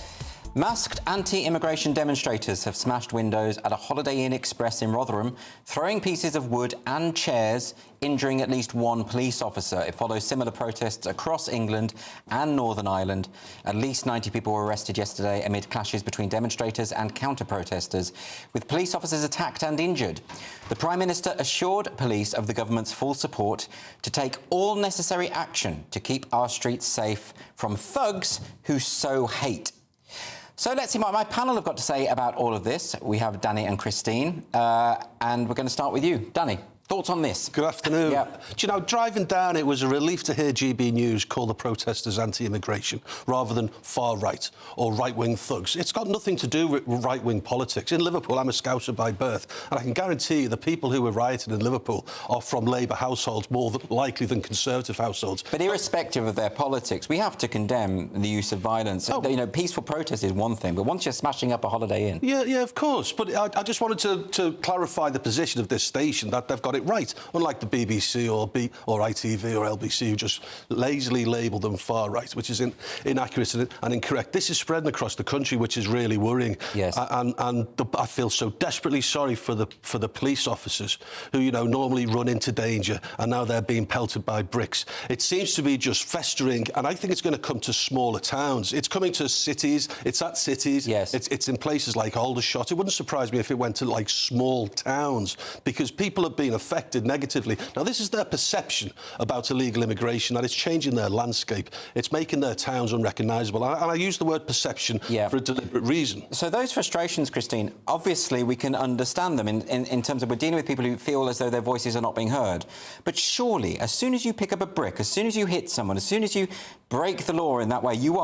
Masked anti-immigration demonstrators have smashed windows at a Holiday Inn Express in Rotherham, throwing pieces of wood and chairs, injuring at least one police officer. It follows similar protests across England and Northern Ireland. At least 90 people were arrested yesterday amid clashes between demonstrators and counter-protesters, with police officers attacked and injured. The Prime Minister assured police of the government's full support to take all necessary action to keep our streets safe from thugs who sow hate. So let's see what my panel have got to say about all of this. We have Danny and Christine, and we're going to start with you. Danny, thoughts on this? Good afternoon. Yeah. Do you know, driving down, it was a relief to hear GB News call the protesters anti-immigration rather than far-right or right-wing thugs. It's got nothing to do with right-wing politics. In Liverpool, I'm a Scouser by birth, and I can guarantee you the people who were rioting in Liverpool are from Labour households more likely than Conservative households. But irrespective of their politics, we have to condemn the use of violence. Oh. You know, peaceful protest is one thing, but once you're smashing up a Holiday Inn... Yeah, of course. But I just wanted to clarify the position of this station, that they've got it right, unlike the BBC or ITV or LBC, who just lazily label them far right, which is inaccurate and incorrect. This is spreading across the country, which is really worrying. Yes. I feel so desperately sorry for the police officers who, you know, normally run into danger, and now they're being pelted by bricks. It seems to be just festering, and I think it's going to come to smaller towns. It's coming to cities. It's at cities. Yes. It's in places like Aldershot. It wouldn't surprise me if it went to like small towns, because people have been affected negatively. Now, this is their perception about illegal immigration, that it's changing their landscape. It's making their towns unrecognisable. And I use the word perception for a deliberate reason. So those frustrations, Christine, obviously we can understand them in terms of we're dealing with people who feel as though their voices are not being heard. But surely, as soon as you pick up a brick, as soon as you hit someone, as soon as you break the law in that way, you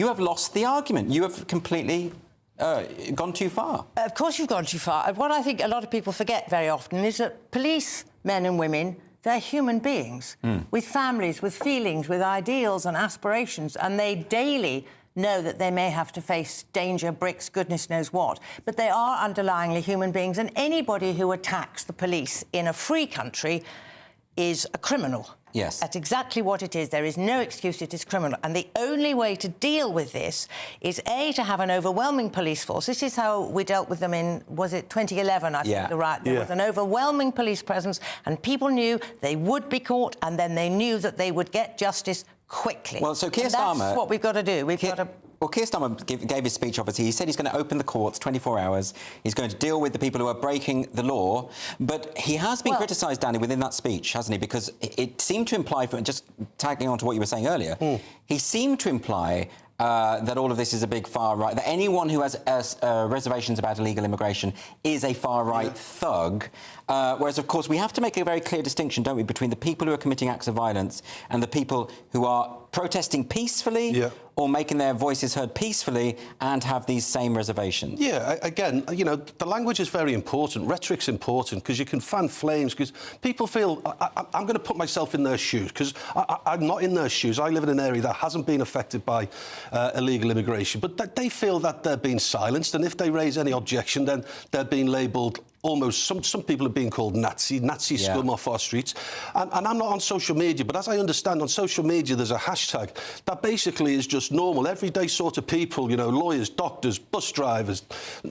have lost the argument. You have completely... gone too far. Of course you've gone too far. What I think a lot of people forget very often is that police, men and women, they're human beings with families, with feelings, with ideals and aspirations, and they daily know that they may have to face danger, bricks, goodness knows what. But they are underlyingly human beings, and anybody who attacks the police in a free country is a criminal. Yes. That's exactly what it is. There is no excuse. It is criminal. And the only way to deal with this is, A, to have an overwhelming police force. This is how we dealt with them in, was it 2011, I think, the riot. There was an overwhelming police presence, and people knew they would be caught, and then they knew that they would get justice quickly. Well, so Keir Starmer... That's what we've got to do. We've got to... Well, Keir Starmer gave his speech, obviously. He said he's going to open the courts 24 hours. He's going to deal with the people who are breaking the law. But he has been criticised, Danny, within that speech, hasn't he? Because it seemed to imply, just tagging on to what you were saying earlier, he seemed to imply that all of this is a big far-right, that anyone who has reservations about illegal immigration is a far-right thug. Whereas, of course, we have to make a very clear distinction, don't we, between the people who are committing acts of violence and the people who are protesting peacefully or making their voices heard peacefully and have these same reservations. Yeah, again, you know, the language is very important. Rhetoric's important because you can fan flames, because people feel... I'm going to put myself in their shoes, because I'm not in their shoes. I live in an area that hasn't been affected by illegal immigration, but they feel that they're being silenced, and if they raise any objection, then they're being labelled almost, some people are being called Nazi scum off our streets. And I'm not on social media, but as I understand, on social media, there's a hashtag that basically is just normal, everyday sort of people, you know, lawyers, doctors, bus drivers,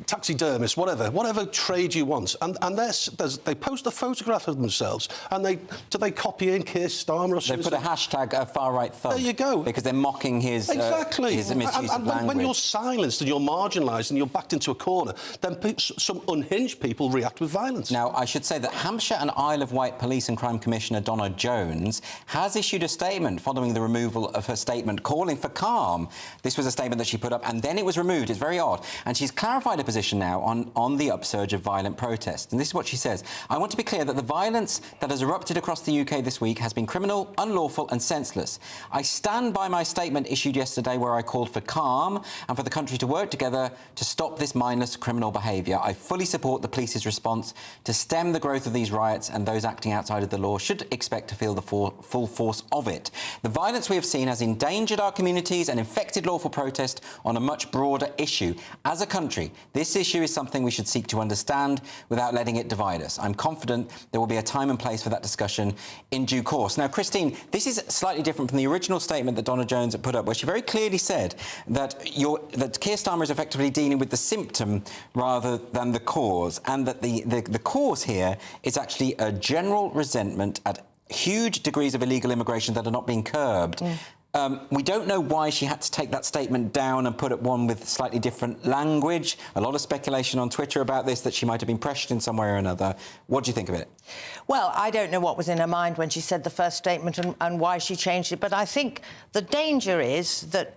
taxidermists, whatever trade you want. And they post a photograph of themselves, and do they copy in Keir Starmer or something? They put a hashtag a far-right thug. There you go. Because they're mocking his misuse of language. When you're silenced and you're marginalised and you're backed into a corner, then some unhinged people react with violence. Now, I should say that Hampshire and Isle of Wight Police and Crime Commissioner Donna Jones has issued a statement following the removal of her statement calling for calm. This was a statement that she put up and then it was removed. It's very odd. And she's clarified her position now on the upsurge of violent protest. And this is what she says. I want to be clear that the violence that has erupted across the UK this week has been criminal, unlawful and senseless. I stand by my statement issued yesterday where I called for calm and for the country to work together to stop this mindless criminal behaviour. I fully support the police's response to stem the growth of these riots, and those acting outside of the law should expect to feel the full force of it. The violence we have seen has endangered our communities and infected lawful protest on a much broader issue. As a country, this issue is something we should seek to understand without letting it divide us. I'm confident there will be a time and place for that discussion in due course. Now, Christine, this is slightly different from the original statement that Donna Jones had put up, where she very clearly said that Keir Starmer is effectively dealing with the symptom rather than the cause, and that the cause here is actually a general resentment at huge degrees of illegal immigration that are not being curbed. We don't know why she had to take that statement down and put up one with slightly different language. A lot of speculation on Twitter about this, that she might have been pressured in some way or another. What do you think of it? Well, I don't know what was in her mind when she said the first statement and why she changed it, but I think the danger is that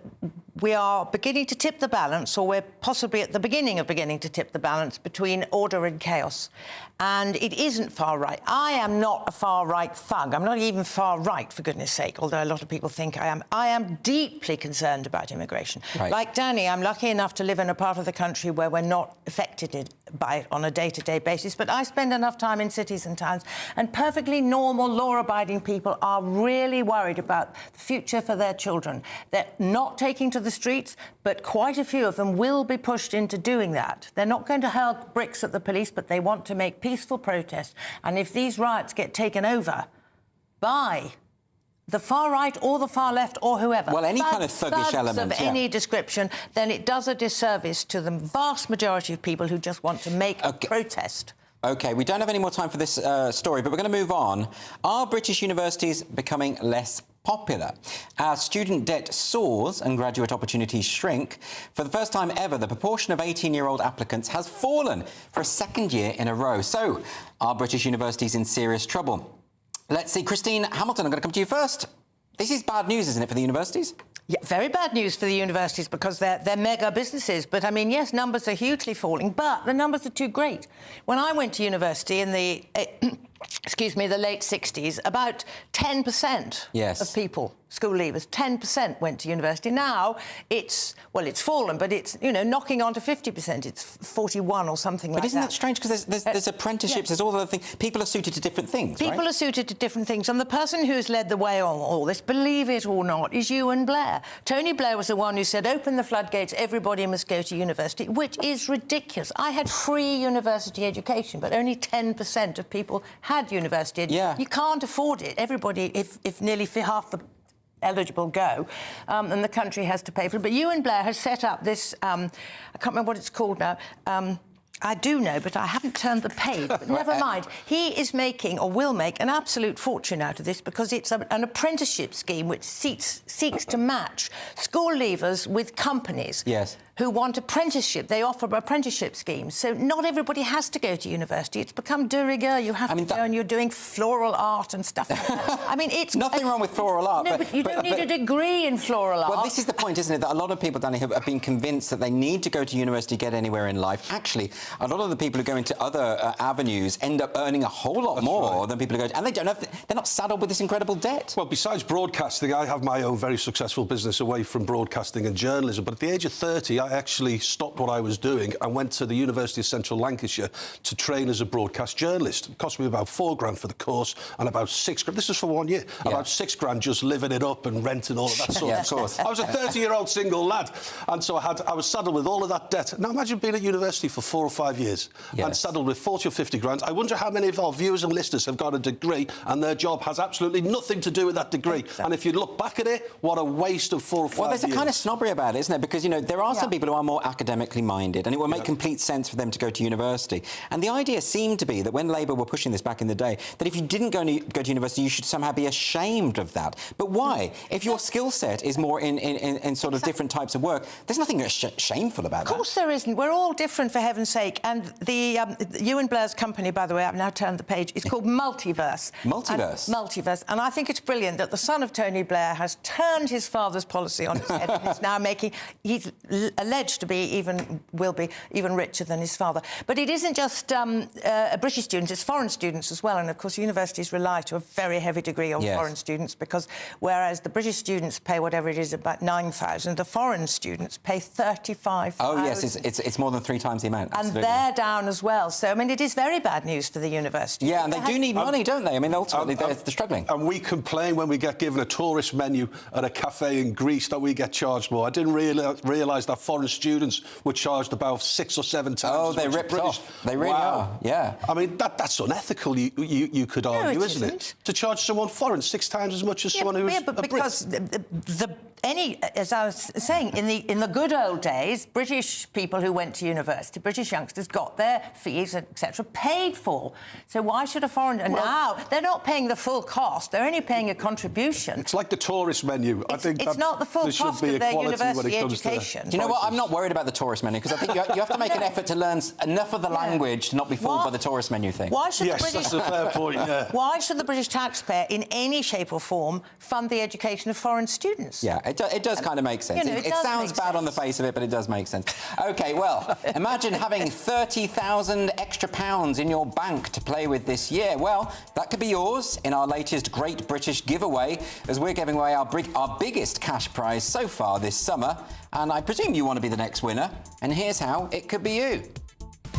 we are beginning to tip the balance, or we're possibly at the beginning of beginning to tip the balance between order and chaos. And it isn't far right. I am not a far right thug. I'm not even far right, for goodness sake, although a lot of people think I am. I am deeply concerned about immigration. Right. Like Danny, I'm lucky enough to live in a part of the country where we're not affected by it on a day-to-day basis, but I spend enough time in cities and towns, and perfectly normal, law-abiding people are really worried about the future for their children. They're not taking to the streets, but quite a few of them will be pushed into doing that. They're not going to hurl bricks at the police, but they want to make peaceful protest. And if these riots get taken over by the far right or the far left or whoever, well, any kind of thuggish element of any description, then it does a disservice to the vast majority of people who just want to make a protest. OK, we don't have any more time for this story, but we're going to move on. Are British universities becoming less popular? As student debt soars and graduate opportunities shrink, for the first time ever, the proportion of 18-year-old applicants has fallen for a second year in a row. So, are British universities in serious trouble? Let's see, Christine Hamilton, I'm going to come to you first. This is bad news, isn't it, for the universities? Yeah, very bad news for the universities because they're mega businesses. But, I mean, yes, numbers are hugely falling, but the numbers are too great. When I went to university in the, the late 60s, about 10% of people, school leavers, 10% went to university. Now, it's fallen, but it's, knocking on to 50%. It's 41 or something like that. But isn't that strange? Because there's apprenticeships, there's all the other things. People are suited to different things, People are suited to different things. And the person who's led the way on all this, believe it or not, is Ewan Blair. Tony Blair was the one who said, open the floodgates, everybody must go to university, which is ridiculous. I had free university education, but only 10% of people had university education. You can't afford it. Everybody, if nearly half the eligible go, and the country has to pay for it. But Ewan Blair has set up this, I can't remember what it's called now, I do know, but I haven't turned the page. But never mind. He is making, or will make, an absolute fortune out of this because it's an apprenticeship scheme which seeks to match school leavers with companies who want apprenticeship. They offer apprenticeship schemes. So not everybody has to go to university. It's become de rigueur. You have to go and you're doing floral art and stuff like that. I mean, it's... Nothing wrong with floral art. No, but you don't need a degree in floral art. Well, this is the point, isn't it, that a lot of people, Danny, have been convinced that they need to go to university to get anywhere in life. Actually, a lot of the people who go into other avenues end up earning a whole lot more than people who go... And they don't have... They're not saddled with this incredible debt. Well, besides broadcasting, I have my own very successful business away from broadcasting and journalism. But at the age of 30, I actually stopped what I was doing and went to the University of Central Lancashire to train as a broadcast journalist. It cost me about £4,000 for the course and about £6,000. This is for 1 year. Yeah. About £6,000 just living it up and renting all of that sort of stuff. I was a 30-year-old single lad, and so I was saddled with all of that debt. Now imagine being at university for 4 or 5 years and saddled with 40 or 50 grand. I wonder how many of our viewers and listeners have got a degree and their job has absolutely nothing to do with that degree. Exactly. And if you look back at it, what a waste of 4 or 5 years. Well, there's a kind of snobbery about it, isn't there? Because, you know, there are some people who are more academically minded, and it will make complete sense for them to go to university. And the idea seemed to be that when Labour were pushing this back in the day, that if you didn't go to university, you should somehow be ashamed of that. But why? If your skill set is more in sort of different types of work, there's nothing shameful about that. Of course there isn't. We're all different, for heaven's sake. And the Ewan Blair's company, by the way, I've now turned the page, it's called Multiverse. Multiverse. And I think it's brilliant that the son of Tony Blair has turned his father's policy on his head and is now he's alleged to be will be even richer than his father. But it isn't just British students, it's foreign students as well. And, of course, universities rely to a very heavy degree on foreign students, because whereas the British students pay whatever it is, about 9,000, the foreign students pay 35,000. Oh, yes, it's more than 3 times the amount. And they're down as well. So, I mean, it is very bad news for the university. Yeah, and they do need money, don't they? I mean, ultimately, they're struggling. And we complain when we get given a tourist menu at a cafe in Greece that we get charged more. I didn't realise that foreign students were charged about 6 or 7 times. Oh, they ripped off. They really are, yeah. I mean, that's unethical, you could argue, isn't it? To charge someone foreign 6 times as much as someone who's a Brit. Because as I was saying, in the good old days, British people who went to university, British youngsters, got their fees, etc., paid for. So why should a foreigner... now, they're not paying the full cost, they're only paying a contribution. It's like the tourist menu. I think it's not the full cost of their university education. Do you know what? I'm not worried about the tourist menu, because I think you have to make an effort to learn enough of the language to not be fooled by the tourist menu thing. Why should that's a fair point, yeah. Why should the British taxpayer, in any shape or form, fund the education of foreign students? Yeah, it does kind of make sense. You know, it sounds bad on the face of it, but it does make sense. OK, well, imagine having 30,000 extra pounds in your bank to play with this year. Well, that could be yours in our latest Great British Giveaway, as we're giving away our biggest cash prize so far this summer. And I presume you want to be the next winner. And here's how it could be you.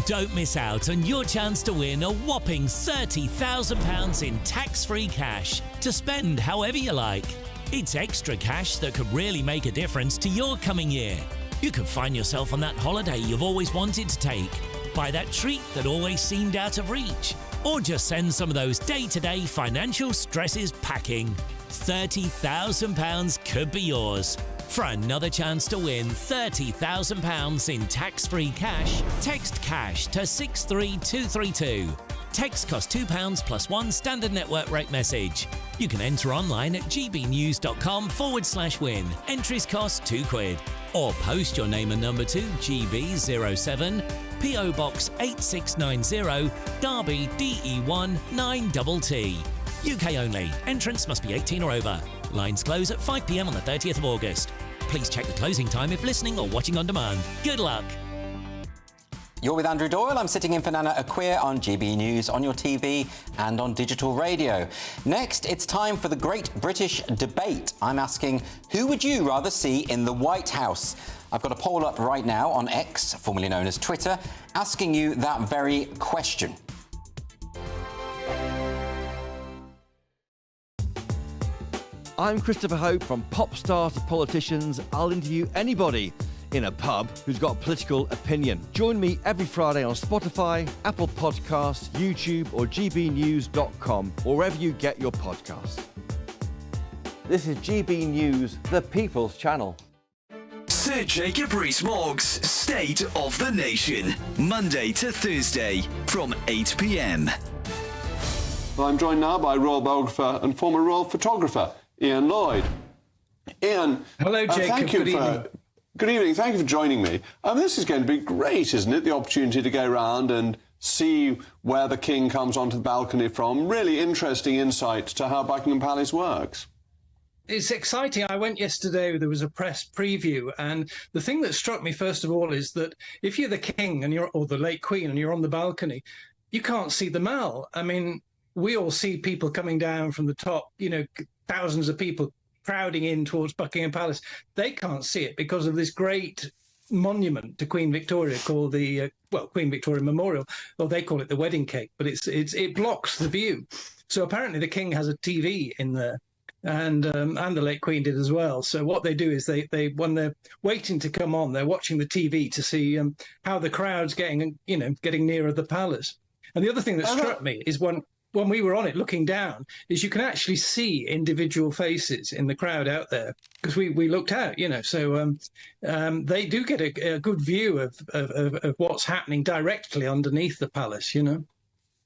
Don't miss out on your chance to win a whopping £30,000 in tax-free cash to spend however you like. It's extra cash that could really make a difference to your coming year. You could find yourself on that holiday you've always wanted to take, buy that treat that always seemed out of reach, or just send some of those day-to-day financial stresses packing. £30,000 could be yours. For another chance to win £30,000 in tax-free cash, text CASH to 63232. Text costs £2 plus 1 standard network rate message. You can enter online at gbnews.com/win. Entries cost £2. Or post your name and number to GB07, PO Box 8690, Derby DE1 9TT. UK only. Entrance must be 18 or over. Lines close at 5 p.m. on the 30th of August. Please check the closing time if listening or watching on demand. Good luck. You're with Andrew Doyle. I'm sitting in for Nana Akua on GB News, on your TV and on digital radio. Next, it's time for the Great British Debate. I'm asking, who would you rather see in the White House? I've got a poll up right now on X, formerly known as Twitter, asking you that very question. I'm Christopher Hope. From pop stars to politicians, I'll interview anybody in a pub who's got a political opinion. Join me every Friday on Spotify, Apple Podcasts, YouTube or gbnews.com, or wherever you get your podcasts. This is GB News, the People's Channel. Sir Jacob Rees-Mogg's State of the Nation, Monday to Thursday from 8 p.m. Well, I'm joined now by royal biographer and former royal photographer, Ian Lloyd. Ian, hello, Jacob. Thank you Good evening. Good evening. Thank you for joining me. This is going to be great, isn't it? The opportunity to go around and see where the King comes onto the balcony from. Really interesting insight to how Buckingham Palace works. It's exciting. I went yesterday, there was a press preview, and the thing that struck me first of all is that if you're the King and or the late Queen and you're on the balcony, you can't see the Mall. I mean, we all see people coming down from the top, you know, thousands of people crowding in towards Buckingham Palace. They can't see it because of this great monument to Queen Victoria called the Queen Victoria Memorial, or they call it the wedding cake, but it blocks the view. So apparently the king has a TV in there, and the late Queen did as well. So what they do is they when they're waiting to come on, they're watching the TV to see how the crowd's getting nearer the palace. And the other thing that struck me is when we were on it looking down, is you can actually see individual faces in the crowd out there, because we looked out, so they do get a good view of what's happening directly underneath the palace,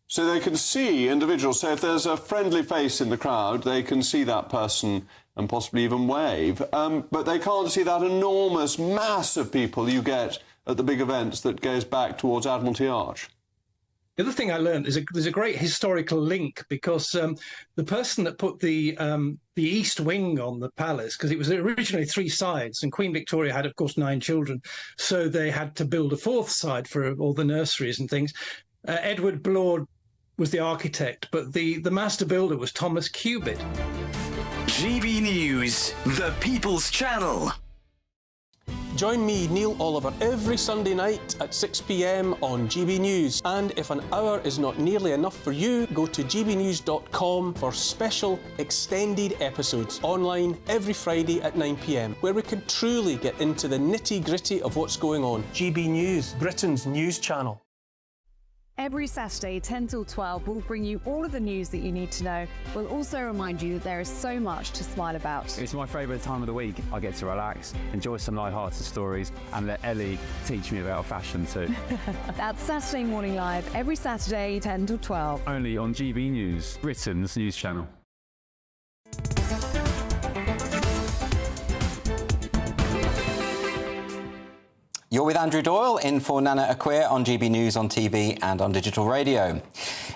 So they can see individuals. So if there's a friendly face in the crowd, they can see that person and possibly even wave. But they can't see that enormous mass of people you get at the big events that goes back towards Admiralty Arch. The other thing I learned is there's a great historical link, because the person that put the east wing on the palace, because it was originally 3 sides, and Queen Victoria had, of course, 9 children, so they had to build a 4th side for all the nurseries and things. Edward Blord was the architect, but the master builder was Thomas Cubitt. GB News, the People's Channel. Join me, Neil Oliver, every Sunday night at 6 p.m. on GB News. And if an hour is not nearly enough for you, go to gbnews.com for special extended episodes online every Friday at 9 p.m, where we can truly get into the nitty-gritty of what's going on. GB News, Britain's news channel. Every Saturday, 10 till 12, we'll bring you all of the news that you need to know. We'll also remind you that there is so much to smile about. It's my favourite time of the week. I get to relax, enjoy some light-hearted stories, and let Ellie teach me about fashion too. That's Saturday Morning Live, every Saturday, 10 till 12. Only on GB News, Britain's news channel. You're with Andrew Doyle, in for Nana Akua on GB News on TV and on digital radio.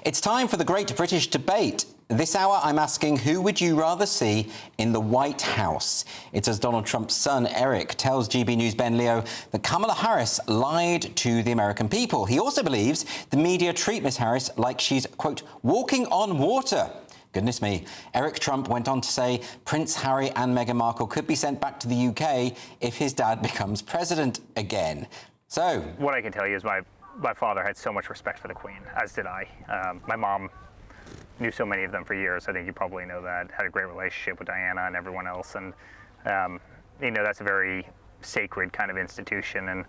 It's time for the Great British Debate. This hour, I'm asking, who would you rather see in the White House? It's as Donald Trump's son, Eric, tells GB News' Ben Leo that Kamala Harris lied to the American people. He also believes the media treat Miss Harris like she's, quote, walking on water. Goodness me. Eric Trump went on to say Prince Harry and Meghan Markle could be sent back to the UK if his dad becomes president again. So what I can tell you is my father had so much respect for the Queen, as did I. My mom knew so many of them for years. I think you probably know that. Had a great relationship with Diana and everyone else. And, that's a very sacred kind of institution. And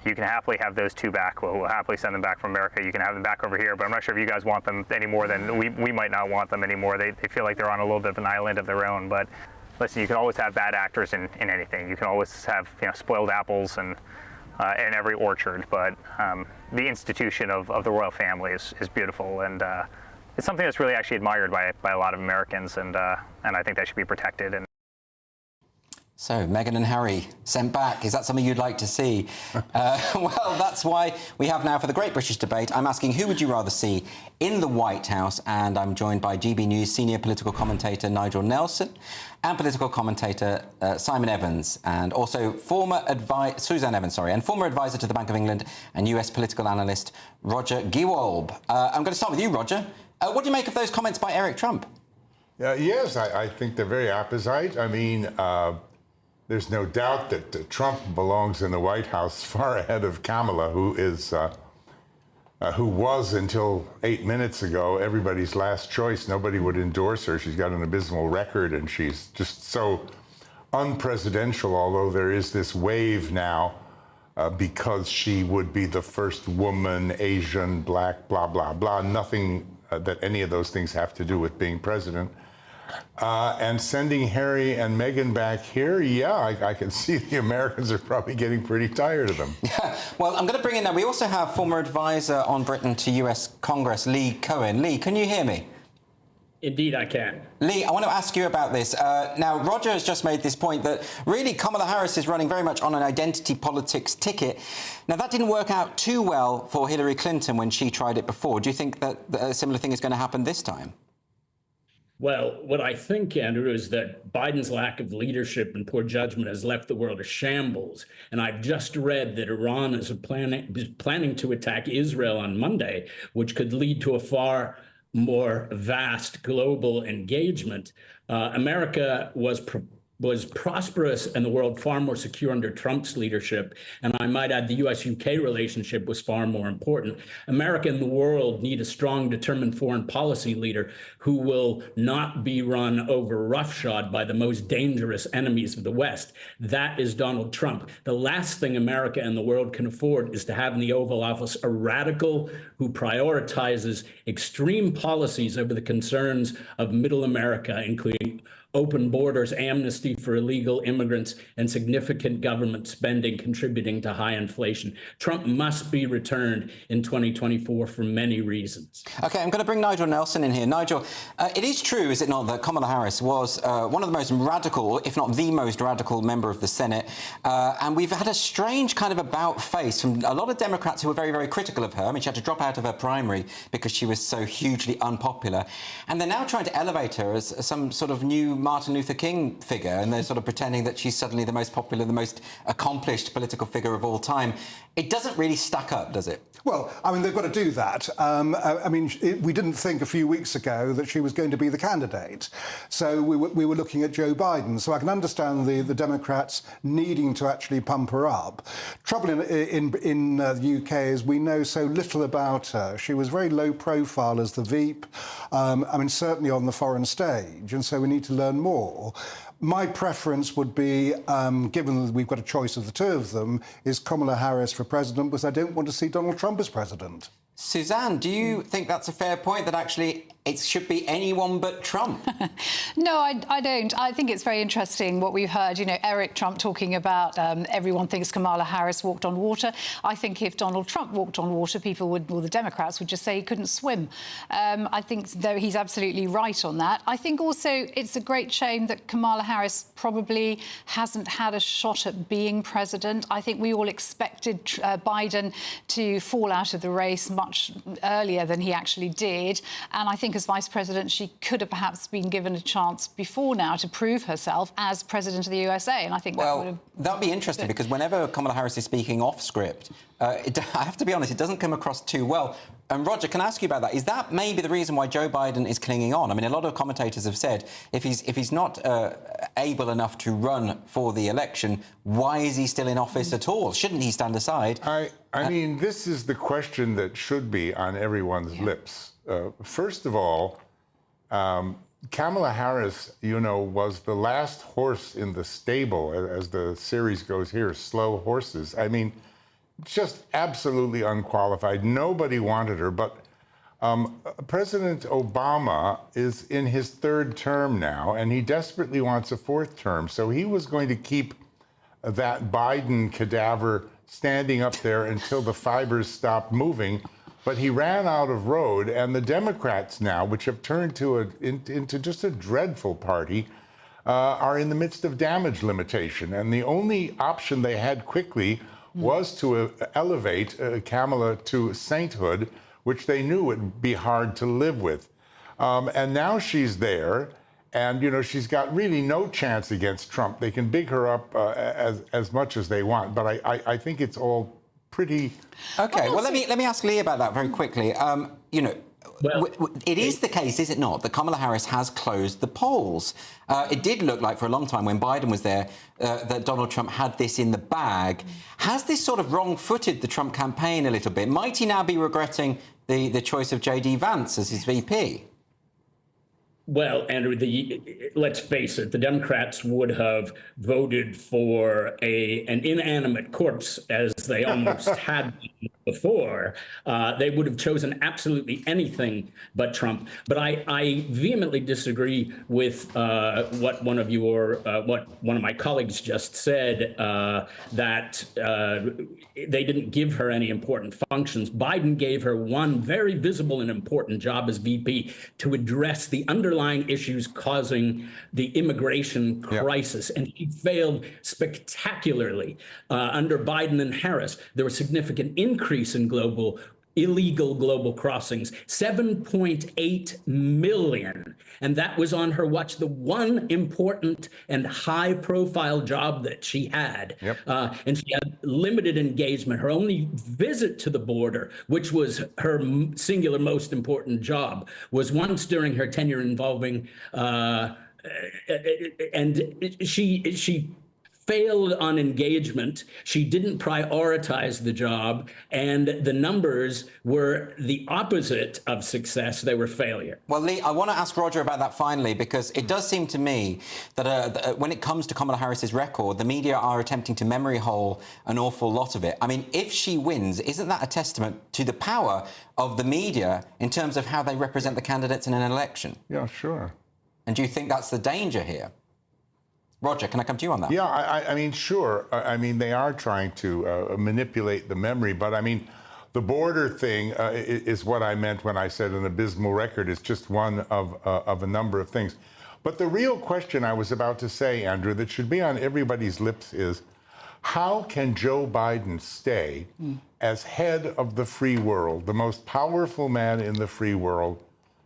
you can happily have those 2 back. We'll happily send them back from America. You can have them back over here, but I'm not sure if you guys want them any more than we might not want them anymore. They feel like they're on a little bit of an island of their own. But listen, you can always have bad actors in anything. You can always have spoiled apples in every orchard. But the institution of the royal family is beautiful, and it's something that's really actually admired by a lot of Americans, and I think that should be protected. And so, Meghan and Harry sent back. Is that something you'd like to see? Well, that's why we have now for the Great British Debate. I'm asking, who would you rather see in the White House? And I'm joined by GB News senior political commentator Nigel Nelson and political commentator Simon Evans, and also Suzanne Evans, and former advisor to the Bank of England and US political analyst Roger Gewolb. I'm going to start with you, Roger. What do you make of those comments by Eric Trump? Yes, I think they're very apposite. I mean, there's no doubt that Trump belongs in the White House far ahead of Kamala, who was until 8 minutes ago everybody's last choice. Nobody would endorse her. She's got an abysmal record, and she's just so unpresidential, although there is this wave now because she would be the first woman, Asian, black, blah, blah, blah. Nothing that any of those things have to do with being president. And sending Harry and Meghan back here, I can see the Americans are probably getting pretty tired of them. Yeah, well, I'm going to bring in now, we also have former advisor on Britain to US Congress, Lee Cohen. Lee, can you hear me? Indeed, I can. Lee, I want to ask you about this. Now, Roger has just made this point that really Kamala Harris is running very much on an identity politics ticket. Now, that didn't work out too well for Hillary Clinton when she tried it before. Do you think that a similar thing is going to happen this time? Well, what I think, Andrew, is that Biden's lack of leadership and poor judgment has left the world a shambles. And I've just read that Iran is planning to attack Israel on Monday, which could lead to a far more vast global engagement. America was was prosperous and the world far more secure under Trump's leadership. And I might add the US-UK relationship was far more important. America and the world need a strong, determined foreign policy leader who will not be run over roughshod by the most dangerous enemies of the West. That is Donald Trump. The last thing America and the world can afford is to have in the Oval Office a radical who prioritizes extreme policies over the concerns of middle America, including open borders, amnesty for illegal immigrants, and significant government spending contributing to high inflation. Trump must be returned in 2024 for many reasons. OK, I'm going to bring Nigel Nelson in here. Nigel, it is true, is it not, that Kamala Harris was one of the most radical, if not the most radical member of the Senate. And we've had a strange kind of about face from a lot of Democrats who were very, very critical of her. I mean, she had to drop out of her primary because she was so hugely unpopular. And they're now trying to elevate her as some sort of new Martin Luther King figure, and they're sort of pretending that she's suddenly the most popular, the most accomplished political figure of all time. It doesn't really stack up, does it? Well, I mean, they've got to do that. I mean, we didn't think a few weeks ago that she was going to be the candidate. So we were looking at Joe Biden. So I can understand the Democrats needing to actually pump her up. Trouble in the UK is we know so little about her. She was very low profile as the Veep. I mean, certainly on the foreign stage. And so we need to learn more. My preference would be, given that we've got a choice of the two of them, is Kamala Harris for president, because I don't want to see Donald Trump as president. Suzanne, do you think that's a fair point, that actually it should be anyone but Trump? No, I don't. I think it's very interesting what we've heard. You know, Eric Trump talking about everyone thinks Kamala Harris walked on water. I think if Donald Trump walked on water, people would, well, the Democrats would just say he couldn't swim. I think, though, he's absolutely right on that. I think also it's a great shame that Kamala Harris probably hasn't had a shot at being president. I think we all expected Biden to fall out of the race much earlier than he actually did. And I think as Vice President, she could have perhaps been given a chance before now to prove herself as President of the USA. And I think that would have... That'd be interesting, because whenever Kamala Harris is speaking off script, I have to be honest, it doesn't come across too well. And Roger, can I ask you about that? Is that maybe the reason why Joe Biden is clinging on? I mean, a lot of commentators have said if he's not able enough to run for the election, why is he still in office at all? Shouldn't he stand aside? I mean, this is the question that should be on everyone's lips. First of all, Kamala Harris, you know, was the last horse in the stable, as the series goes here, slow horses. I mean, just absolutely unqualified. Nobody wanted her, but President Obama is in his third term now, and he desperately wants a fourth term. So he was going to keep that Biden cadaver standing up there until the fibers stopped moving. But he ran out of road, and the Democrats now, which have turned into just a dreadful party, are in the midst of damage limitation. And the only option they had quickly was to elevate Kamala to sainthood, which they knew would be hard to live with. And now she's there, and, you know, she's got really no chance against Trump. They can big her up as much as they want, but I think it's all pretty... OK, well, let me ask Lee about that very quickly. You know, it is the case, is it not, that Kamala Harris has closed the polls? It did look like for a long time when Biden was there that Donald Trump had this in the bag. Has this sort of wrong-footed the Trump campaign a little bit? Might he now be regretting the choice of J.D. Vance as his VP? Well, Andrew, let's face it, the Democrats would have voted for an inanimate corpse, as they almost had before. They would have chosen absolutely anything but Trump. But I vehemently disagree with what one of my colleagues just said, that they didn't give her any important functions. Biden gave her one very visible and important job as VP to address the underlying issues causing the immigration crisis, and she failed spectacularly. Under Biden and Harris, there was a significant increase in illegal global crossings, 7.8 million. And that was on her watch, the one important and high-profile job that she had. And she had limited engagement. Her only visit to the border, which was her singular most important job, was once during her tenure involving and she failed on engagement. She didn't prioritize the job, and the numbers were the opposite of success. They were failure. Well, Lee, I want to ask Roger about that finally, because it does seem to me that when it comes to Kamala Harris's record, the media are attempting to memory hole an awful lot of it. I mean, if she wins, isn't that a testament to the power of the media in terms of how they represent the candidates in an election? Yeah, sure. And do you think that's the danger here? Roger, can I come to you on that? Yeah, I mean, sure. I mean, they are trying to manipulate the memory, but I mean, the border thing is what I meant when I said an abysmal record is just one of a number of things. But the real question I was about to say, Andrew, that should be on everybody's lips is, how can Joe Biden stay as head of the free world, the most powerful man in the free world,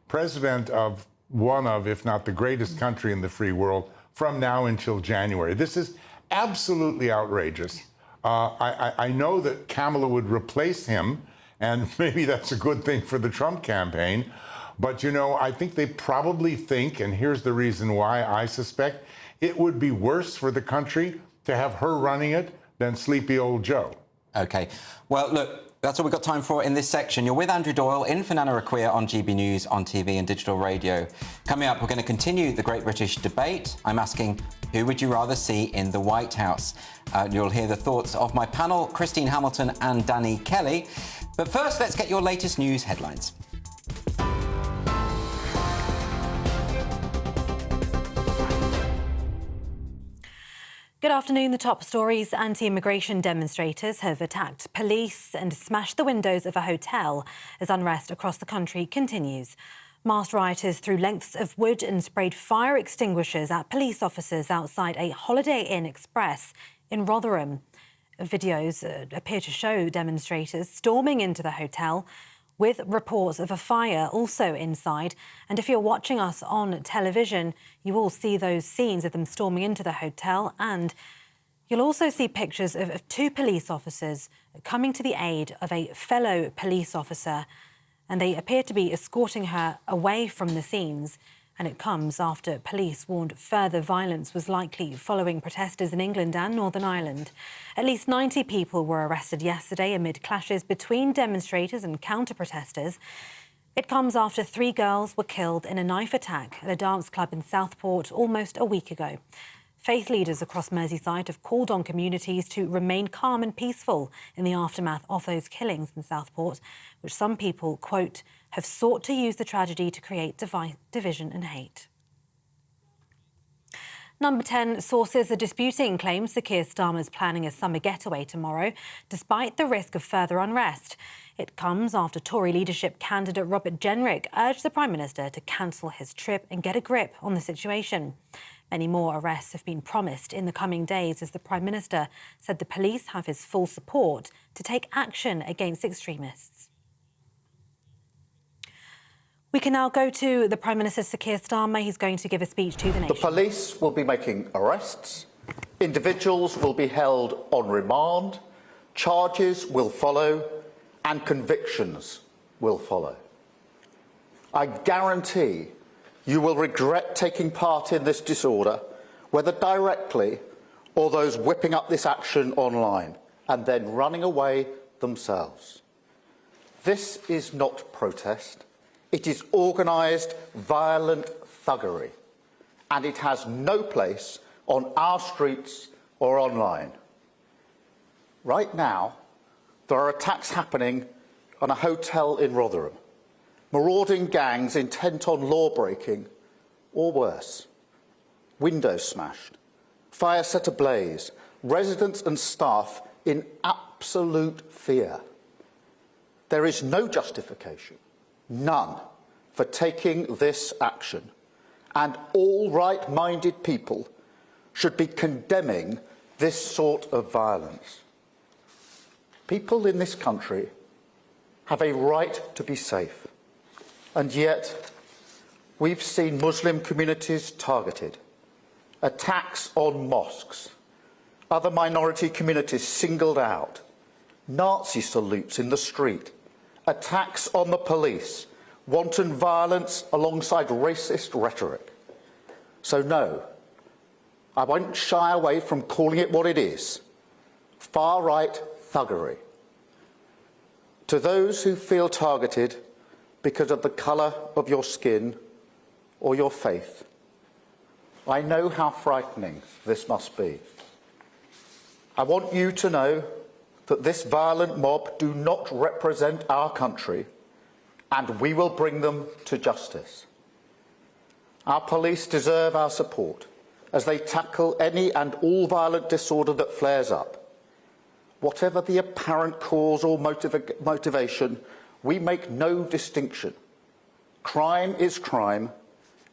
president of one of, if not the greatest country in the free world, from now until January? This is absolutely outrageous. I know that Kamala would replace him, and maybe that's a good thing for the Trump campaign. But, you know, I think they probably think, and here's the reason why I suspect, it would be worse for the country to have her running it than sleepy old Joe. OK. Well, look, that's all we've got time for in this section. You're with Andrew Doyle in for Nana Akua on GB News, on TV and digital radio. Coming up, we're going to continue the Great British Debate. I'm asking, who would you rather see in the White House? You'll hear the thoughts of my panel, Christine Hamilton and Danny Kelly. But first, let's get your latest news headlines. Good afternoon. The top stories. Anti-immigration demonstrators have attacked police and smashed the windows of a hotel as unrest across the country continues. Masked rioters threw lengths of wood and sprayed fire extinguishers at police officers outside a Holiday Inn Express in Rotherham. Videos appear to show demonstrators storming into the hotel, with reports of a fire also inside. And if you're watching us on television, you will see those scenes of them storming into the hotel, and you'll also see pictures of two police officers coming to the aid of a fellow police officer, and they appear to be escorting her away from the scenes. And it comes after police warned further violence was likely following protesters in England and Northern Ireland. At least 90 people were arrested yesterday amid clashes between demonstrators and counter-protesters. It comes after 3 girls were killed in a knife attack at a dance club in Southport almost a week ago. Faith leaders across Merseyside have called on communities to remain calm and peaceful in the aftermath of those killings in Southport, which some people, quote, have sought to use the tragedy to create division and hate. Number 10, sources are disputing claims that Keir Starmer is planning a summer getaway tomorrow, despite the risk of further unrest. It comes after Tory leadership candidate Robert Jenrick urged the Prime Minister to cancel his trip and get a grip on the situation. Many more arrests have been promised in the coming days as the Prime Minister said the police have his full support to take action against extremists. We can now go to the Prime Minister, Sir Keir Starmer. He's going to give a speech to the nation. The police will be making arrests. Individuals will be held on remand. Charges will follow and convictions will follow. I guarantee you will regret taking part in this disorder, whether directly or those whipping up this action online and then running away themselves. This is not protest. It is organised, violent thuggery, and it has no place on our streets or online. Right now, there are attacks happening on a hotel in Rotherham. Marauding gangs intent on law-breaking, or worse. Windows smashed, fire set ablaze, residents and staff in absolute fear. There is no justification, none, for taking this action, and all right-minded people should be condemning this sort of violence. People in this country have a right to be safe. And yet, we've seen Muslim communities targeted, attacks on mosques, other minority communities singled out, Nazi salutes in the street, attacks on the police, wanton violence alongside racist rhetoric. So no, I won't shy away from calling it what it is: far-right thuggery. To those who feel targeted because of the colour of your skin or your faith, I know how frightening this must be. I want you to know that this violent mob do not represent our country, and we will bring them to justice. Our police deserve our support as they tackle any and all violent disorder that flares up. Whatever the apparent cause or motivation, we make no distinction. Crime is crime,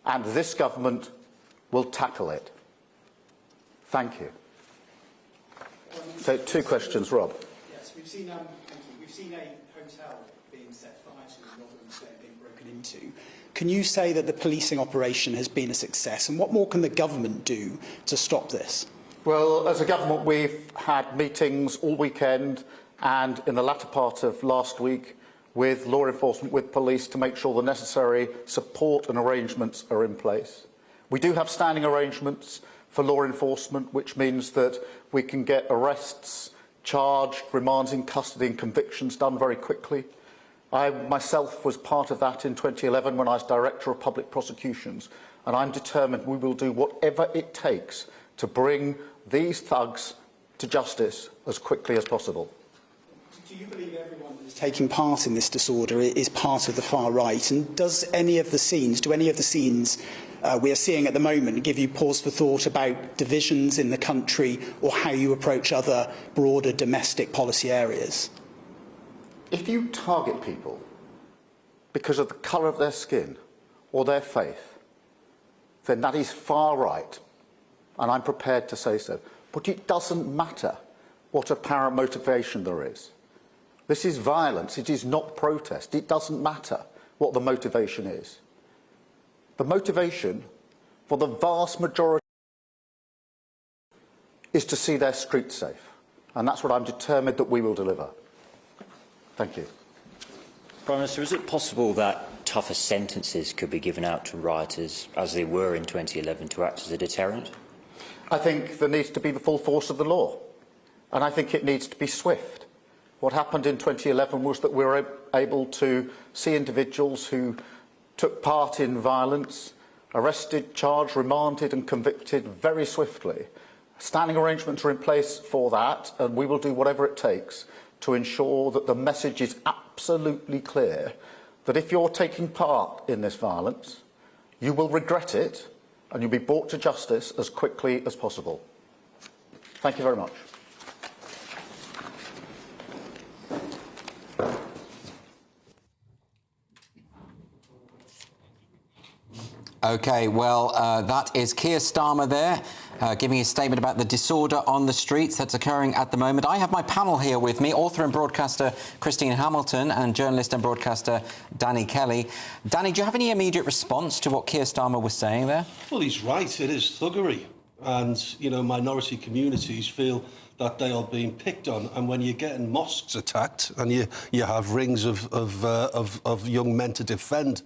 and this government will tackle it. Thank you. So, 2 questions, Rob. Yes, we've seen a hotel being set fire to and Rotherham being broken into. Can you say that the policing operation has been a success, and what more can the government do to stop this? Well, as a government, we've had meetings all weekend and in the latter part of last week with law enforcement, with police, to make sure the necessary support and arrangements are in place. We do have standing arrangements for law enforcement, which means that we can get arrests, charged, remands in custody and convictions done very quickly. I myself was part of that in 2011 when I was Director of Public Prosecutions, and I'm determined we will do whatever it takes to bring these thugs to justice as quickly as possible. Do you believe everyone that is taking part in this disorder is part of the far right? And do any of the scenes we are seeing at the moment give you pause for thought about divisions in the country or how you approach other broader domestic policy areas? If you target people because of the colour of their skin or their faith, then that is far right, and I'm prepared to say so. But it doesn't matter what apparent motivation there is. This is violence, it is not protest. It doesn't matter what the motivation is. The motivation for the vast majority is to see their streets safe, and that's what I'm determined that we will deliver. Thank you. Prime Minister, is it possible that tougher sentences could be given out to rioters, as they were in 2011, to act as a deterrent? I think there needs to be the full force of the law, and I think it needs to be swift. What happened in 2011 was that we were able to see individuals who took part in violence, arrested, charged, remanded and convicted very swiftly. Standing arrangements are in place for that, and we will do whatever it takes to ensure that the message is absolutely clear that if you're taking part in this violence, you will regret it and you'll be brought to justice as quickly as possible. Thank you very much. OK, well, that is Keir Starmer there, giving his statement about the disorder on the streets that's occurring at the moment. I have my panel here with me, author and broadcaster Christine Hamilton and journalist and broadcaster Danny Kelly. Danny, do you have any immediate response to what Keir Starmer was saying there? Well, he's right. It is thuggery. And, you know, minority communities feel that they are being picked on, and when you're getting mosques attacked and you have rings of young men to defend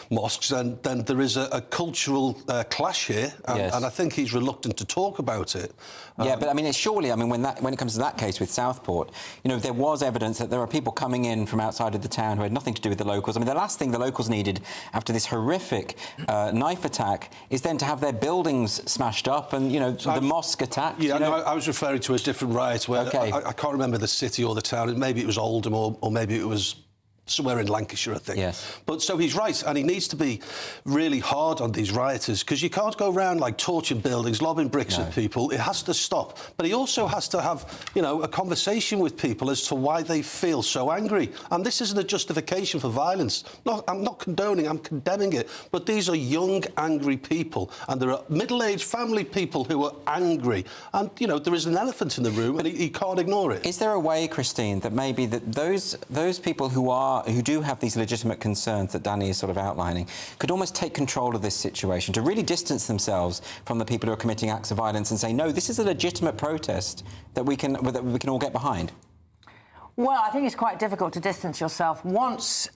mosques, then there is a cultural clash here, and I think he's reluctant to talk about it. Yeah, but I mean, surely, I mean, when it comes to that case with Southport, you know, there was evidence that there are people coming in from outside of the town who had nothing to do with the locals. I mean, the last thing the locals needed after this horrific knife attack is then to have their buildings smashed up and, you know, the mosque attacked. Yeah, you know? no, I was referring to a different riot where I can't remember the city or the town. Maybe it was Oldham or maybe it was somewhere in Lancashire, I think. Yes. But so he's right, and he needs to be really hard on these rioters, because you can't go around like torching buildings, lobbing bricks at people. It has to stop. But he also has to have, you know, a conversation with people as to why they feel so angry. And this isn't a justification for violence. No, I'm not condoning, I'm condemning it. But these are young, angry people, and there are middle-aged family people who are angry. And, you know, there is an elephant in the room, and he can't ignore it. Is there a way, Christine, that maybe that those people who do have these legitimate concerns that Danny is sort of outlining could almost take control of this situation, to really distance themselves from the people who are committing acts of violence and say, no, this is a legitimate protest that we can all get behind? Well, I think it's quite difficult to distance yourself once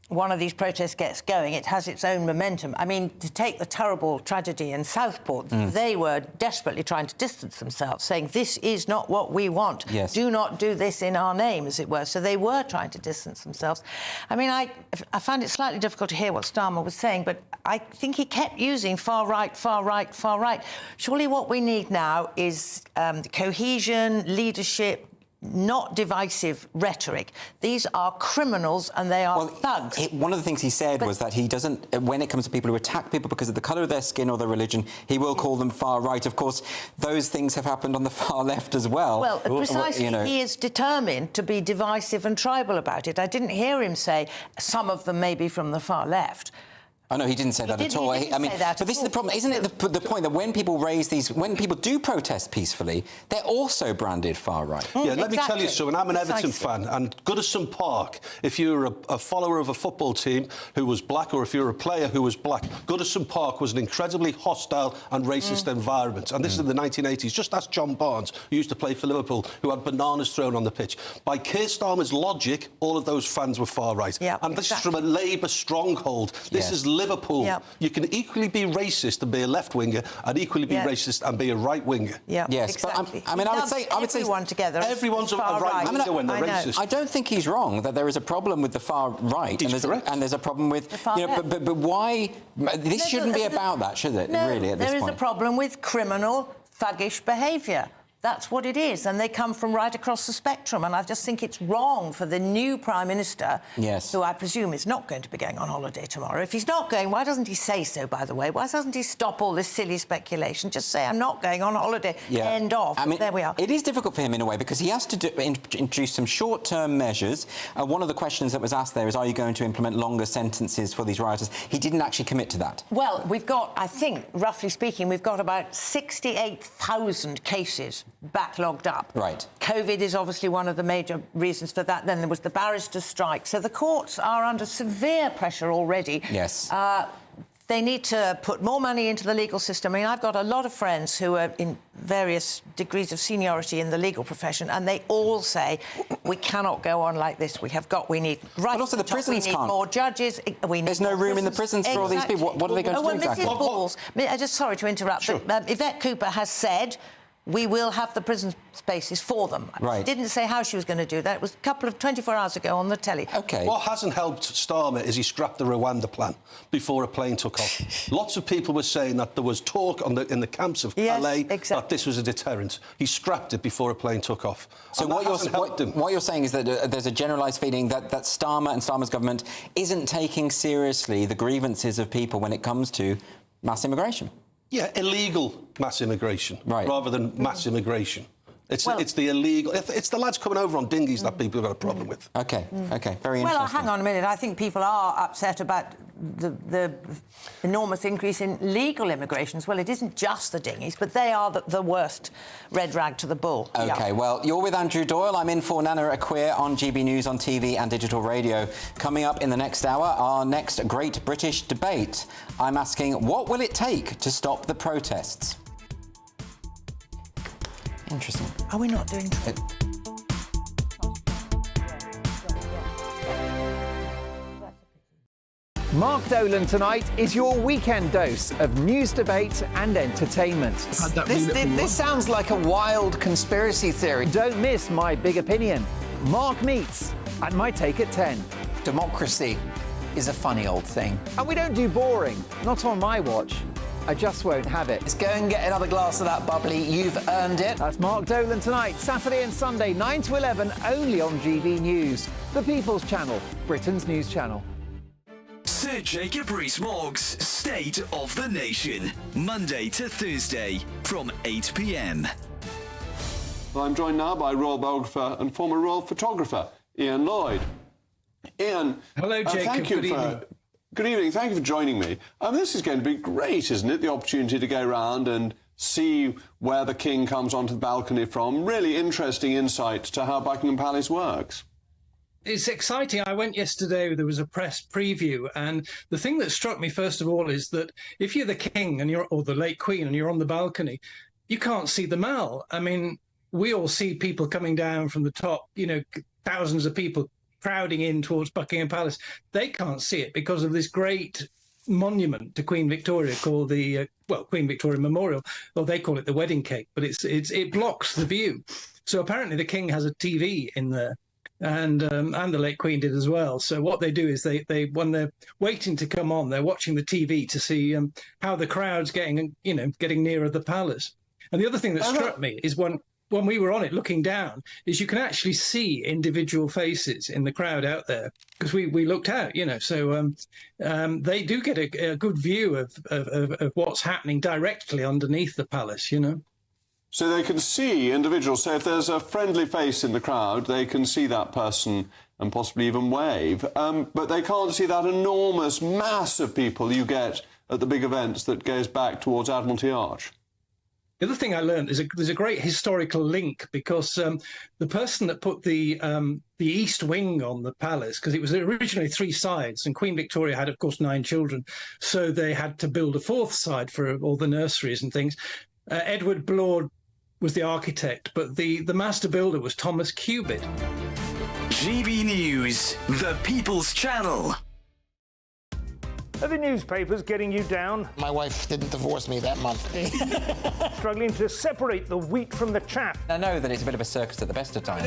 one of these protests gets going, it has its own momentum. I mean, to take the terrible tragedy in Southport, they were desperately trying to distance themselves, saying, this is not what we want. Yes. Do not do this in our name, as it were. So they were trying to distance themselves. I mean, I found it slightly difficult to hear what Starmer was saying, but I think he kept using far right, far right, far right. Surely what we need now is cohesion, leadership, not divisive rhetoric. These are criminals and they are thugs. One of the things he said was that he doesn't, when it comes to people who attack people because of the colour of their skin or their religion, he will call them far right. Of course, those things have happened on the far left as well. Well, precisely, he is determined to be divisive and tribal about it. I didn't hear him say some of them may be from the far left. Oh, no, he didn't say that at all. I mean, but this is the problem, isn't it? The point that when people raise these, when people do protest peacefully, they're also branded far right. Yeah, let me tell you something. I'm an Everton fan, and Goodison Park, if you're a follower of a football team who was black, or if you're a player who was black, Goodison Park was an incredibly hostile and racist environment. And this is in the 1980s. Just ask John Barnes, who used to play for Liverpool, who had bananas thrown on the pitch. By Keir Starmer's logic, all of those fans were far right. Yeah, and this is from a Labour stronghold. This is Liverpool. Yep. You can equally be racist and be a left-winger, and equally be racist and be a right-winger. Yeah, yes, exactly. But I mean, I would say everyone together. Everyone's a right-winger when they're racist. I don't think he's wrong that there is a problem with the far right, and there's a problem with but why? This shouldn't be about that, should it? No, really, at this point, there is a problem with criminal, thuggish behaviour. That's what it is, and they come from right across the spectrum. And I just think it's wrong for the new Prime Minister, who I presume is not going to be going on holiday tomorrow. If he's not going, why doesn't he say so, by the way? Why doesn't he stop all this silly speculation? Just say, I'm not going on holiday. Yeah. End of. I mean, there we are. It is difficult for him in a way because he has to introduce some short-term measures. One of the questions that was asked there is, are you going to implement longer sentences for these rioters? He didn't actually commit to that. Well, we've got, I think, roughly speaking, we've got about 68,000 cases backlogged up. Right. COVID is obviously one of the major reasons for that. Then there was the barristers' strike. So the courts are under severe pressure already. Yes. They need to put more money into the legal system. I mean, I've got a lot of friends who are in various degrees of seniority in the legal profession, and they all say, we cannot go on like this. We need... Right, but also the prisons we need more judges. There's no room in the prisons for all these people. What are they going to do exactly? Mrs. Balls, just sorry to interrupt, but Yvette Cooper has said we will have the prison spaces for them. Right. She didn't say how she was going to do that. It was a couple of 24 hours ago on the telly. OK. What hasn't helped Starmer is he scrapped the Rwanda plan before a plane took off. Lots of people were saying that there was talk in the camps of Calais that this was a deterrent. He scrapped it before a plane took off. So what you're saying is that there's a generalised feeling that Starmer and Starmer's government isn't taking seriously the grievances of people when it comes to mass immigration. Yeah, illegal mass immigration, rather than mass immigration. It's the illegal... It's the lads coming over on dinghies that people have got a problem with. OK, OK, very interesting. Well, hang on a minute. I think people are upset about the enormous increase in legal immigration as well. It isn't just the dinghies, but they are the worst red rag to the bull. OK, well, you're with Andrew Doyle. I'm in for Nana Akua on GB News on TV and digital radio. Coming up in the next hour, our next Great British Debate. I'm asking, what will it take to stop the protests? Interesting. Are we not doing... Mark Dolan tonight is your weekend dose of news, debate and entertainment. This sounds like a wild conspiracy theory. Don't miss My Big Opinion. Mark meets at My Take at 10. Democracy is a funny old thing. And we don't do boring. Not on my watch. I just won't have it. Let's go and get another glass of that bubbly. You've earned it. That's Mark Dolan tonight, Saturday and Sunday, 9 to 11, only on GB News, the People's Channel, Britain's news channel. Sir Jacob Rees-Mogg's State of the Nation, Monday to Thursday from 8 p.m. Well, I'm joined now by royal biographer and former royal photographer, Ian Lloyd. Ian, hello, Jacob. Thank you Good evening. Thank you for joining me. This is going to be great, isn't it? The opportunity to go around and see where the King comes onto the balcony from. Really interesting insight to how Buckingham Palace works. It's exciting. I went yesterday, there was a press preview, and the thing that struck me first of all is that if you're the King and or the late Queen and you're on the balcony, you can't see the Mall. I mean, we all see people coming down from the top, thousands of people crowding in towards Buckingham Palace. They can't see it because of this great monument to Queen Victoria called the Queen Victoria Memorial, or they call it the wedding cake, but it blocks the view. So apparently the king has a TV in there, and the late Queen did as well. So what they do is they when they're waiting to come on, they're watching the TV to see how the crowd's getting nearer the palace. And the other thing that struck me is when we were on it looking down, is you can actually see individual faces in the crowd out there, because we looked out, so they do get a good view of what's happening directly underneath the palace, So they can see individuals. So if there's a friendly face in the crowd, they can see that person and possibly even wave. But they can't see that enormous mass of people you get at the big events that goes back towards Admiralty Arch. The other thing I learned is there's a great historical link, because the person that put the east wing on the palace, because it was originally 3 sides, and Queen Victoria had, of course, 9 children, so they had to build a 4th side for all the nurseries and things. Edward Blord was the architect, but the master builder was Thomas Cubitt. GB News, the People's Channel. Are the newspapers getting you down? My wife didn't divorce me that month. Struggling to separate the wheat from the chaff? I know that it's a bit of a circus at the best of times.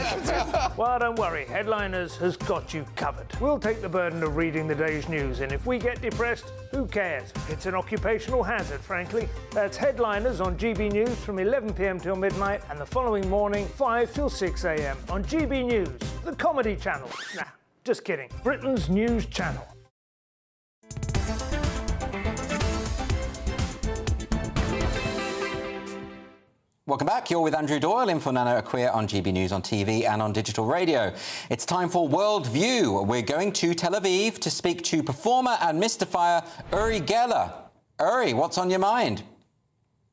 Well, don't worry, Headliners has got you covered. We'll take the burden of reading the day's news, and if we get depressed, who cares? It's an occupational hazard, frankly. That's Headliners on GB News from 11 p.m. till midnight, and the following morning, 5 till 6 a.m. on GB News, the comedy channel. Nah, just kidding. Britain's news channel. Welcome back. You're with Andrew Doyle in for Nana Akua on GB News on TV and on digital radio. It's time for World View. We're going to Tel Aviv to speak to performer and mystifier Uri Geller. Uri, what's on your mind?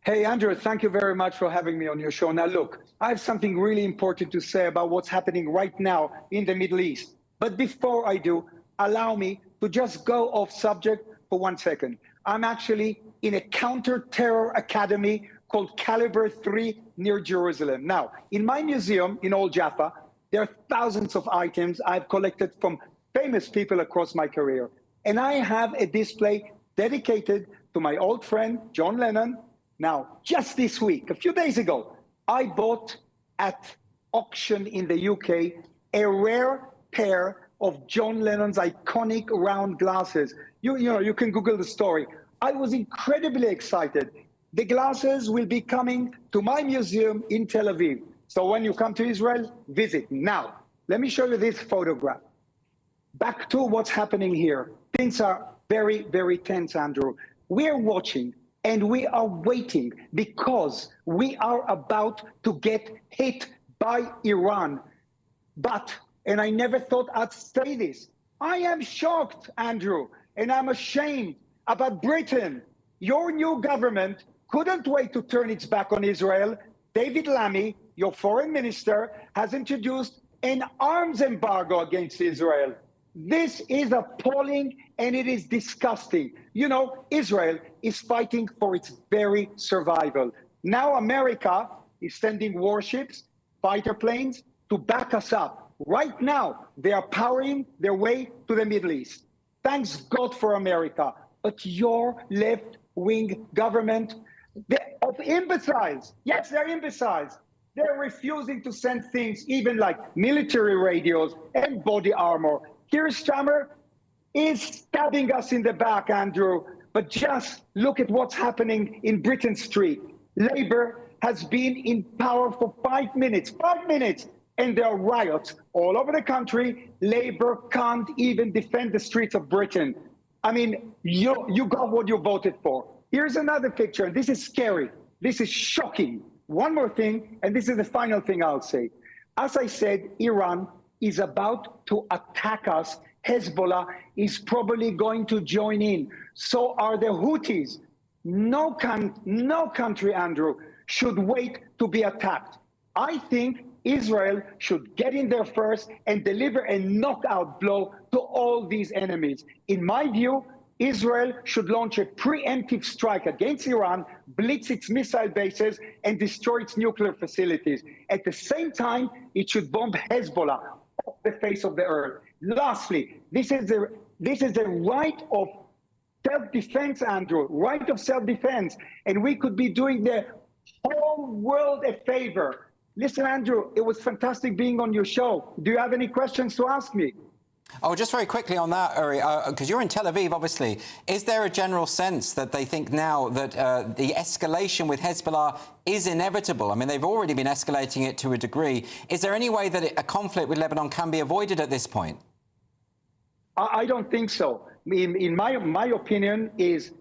Hey, Andrew, thank you very much for having me on your show. Now, look, I have something really important to say about what's happening right now in the Middle East. But before I do, allow me to just go off subject for 1 second. I'm actually in a counter-terror academy called Caliber 3 near Jerusalem. Now, in my museum in Old Jaffa, there are thousands of items I've collected from famous people across my career. And I have a display dedicated to my old friend, John Lennon. Now, just this week, a few days ago, I bought at auction in the UK a rare pair of John Lennon's iconic round glasses. You can Google the story. I was incredibly excited. The glasses will be coming to my museum in Tel Aviv. So when you come to Israel, visit. Now, let me show you this photograph. Back to what's happening here. Things are very, very tense, Andrew. We are watching and we are waiting because we are about to get hit by Iran. But, and I never thought I'd say this, I am shocked, Andrew, and I'm ashamed about Britain. Your new government couldn't wait to turn its back on Israel. David Lammy, your foreign minister, has introduced an arms embargo against Israel. This is appalling and it is disgusting. Israel is fighting for its very survival. Now America is sending warships, fighter planes, to back us up. Right now, they are powering their way to the Middle East. Thanks God for America. But your left-wing government, of imbeciles. Yes, they're imbeciles. They're refusing to send things, even like military radios and body armor. Keir Starmer is stabbing us in the back, Andrew. But just look at what's happening in Britain Street. Labour has been in power for 5 minutes, and there are riots all over the country. Labour can't even defend the streets of Britain. I mean, you got what you voted for. Here's another picture, and this is scary. This is shocking. One more thing, and this is the final thing I'll say. As I said, Iran is about to attack us. Hezbollah is probably going to join in. So are the Houthis. No country, Andrew, should wait to be attacked. I think Israel should get in there first and deliver a knockout blow to all these enemies. In my view, Israel should launch a preemptive strike against Iran, blitz its missile bases, and destroy its nuclear facilities. At the same time, it should bomb Hezbollah off the face of the earth. Lastly, this is the right of self-defense, Andrew, right of self-defense. And we could be doing the whole world a favor. Listen, Andrew, it was fantastic being on your show. Do you have any questions to ask me? Oh, just very quickly on that, Uri, because you're in Tel Aviv, obviously. Is there a general sense that they think now that the escalation with Hezbollah is inevitable? I mean, they've already been escalating it to a degree. Is there any way that a conflict with Lebanon can be avoided at this point? I don't think so. In my opinion is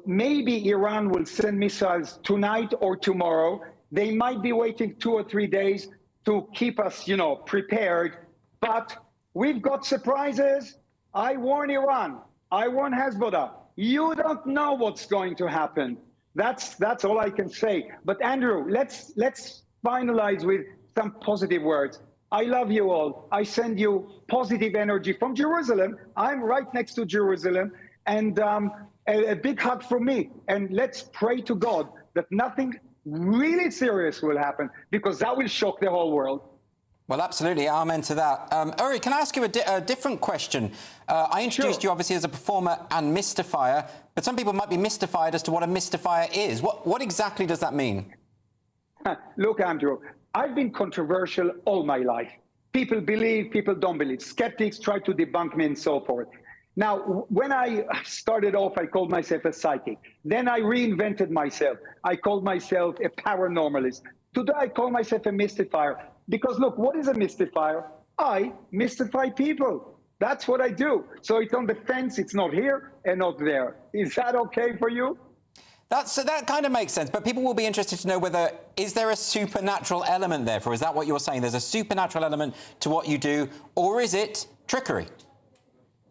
maybe Iran will send missiles tonight or tomorrow. They might be waiting 2 or 3 days to keep us, prepared. But we've got surprises. I warn Iran. I warn Hezbollah. You don't know what's going to happen. That's all I can say. But Andrew, let's finalize with some positive words. I love you all. I send you positive energy from Jerusalem. I'm right next to Jerusalem. And a big hug from me. And let's pray to God that nothing really serious will happen, because that will shock the whole world. Well, absolutely. Amen to that. Uri, can I ask you a different question? I introduced you, obviously, as a performer and mystifier, but some people might be mystified as to what a mystifier is. What exactly does that mean? Look, Andrew, I've been controversial all my life. People believe, people don't believe. Skeptics try to debunk me and so forth. Now, when I started off, I called myself a psychic. Then I reinvented myself. I called myself a paranormalist. Today, I call myself a mystifier. Because look, what is a mystifier? I mystify people. That's what I do. So it's on the fence. It's not here and not there. Is that okay for you? That kind of makes sense. But people will be interested to know whether, is there a supernatural element there? Or is that what you're saying? There's a supernatural element to what you do, or is it trickery?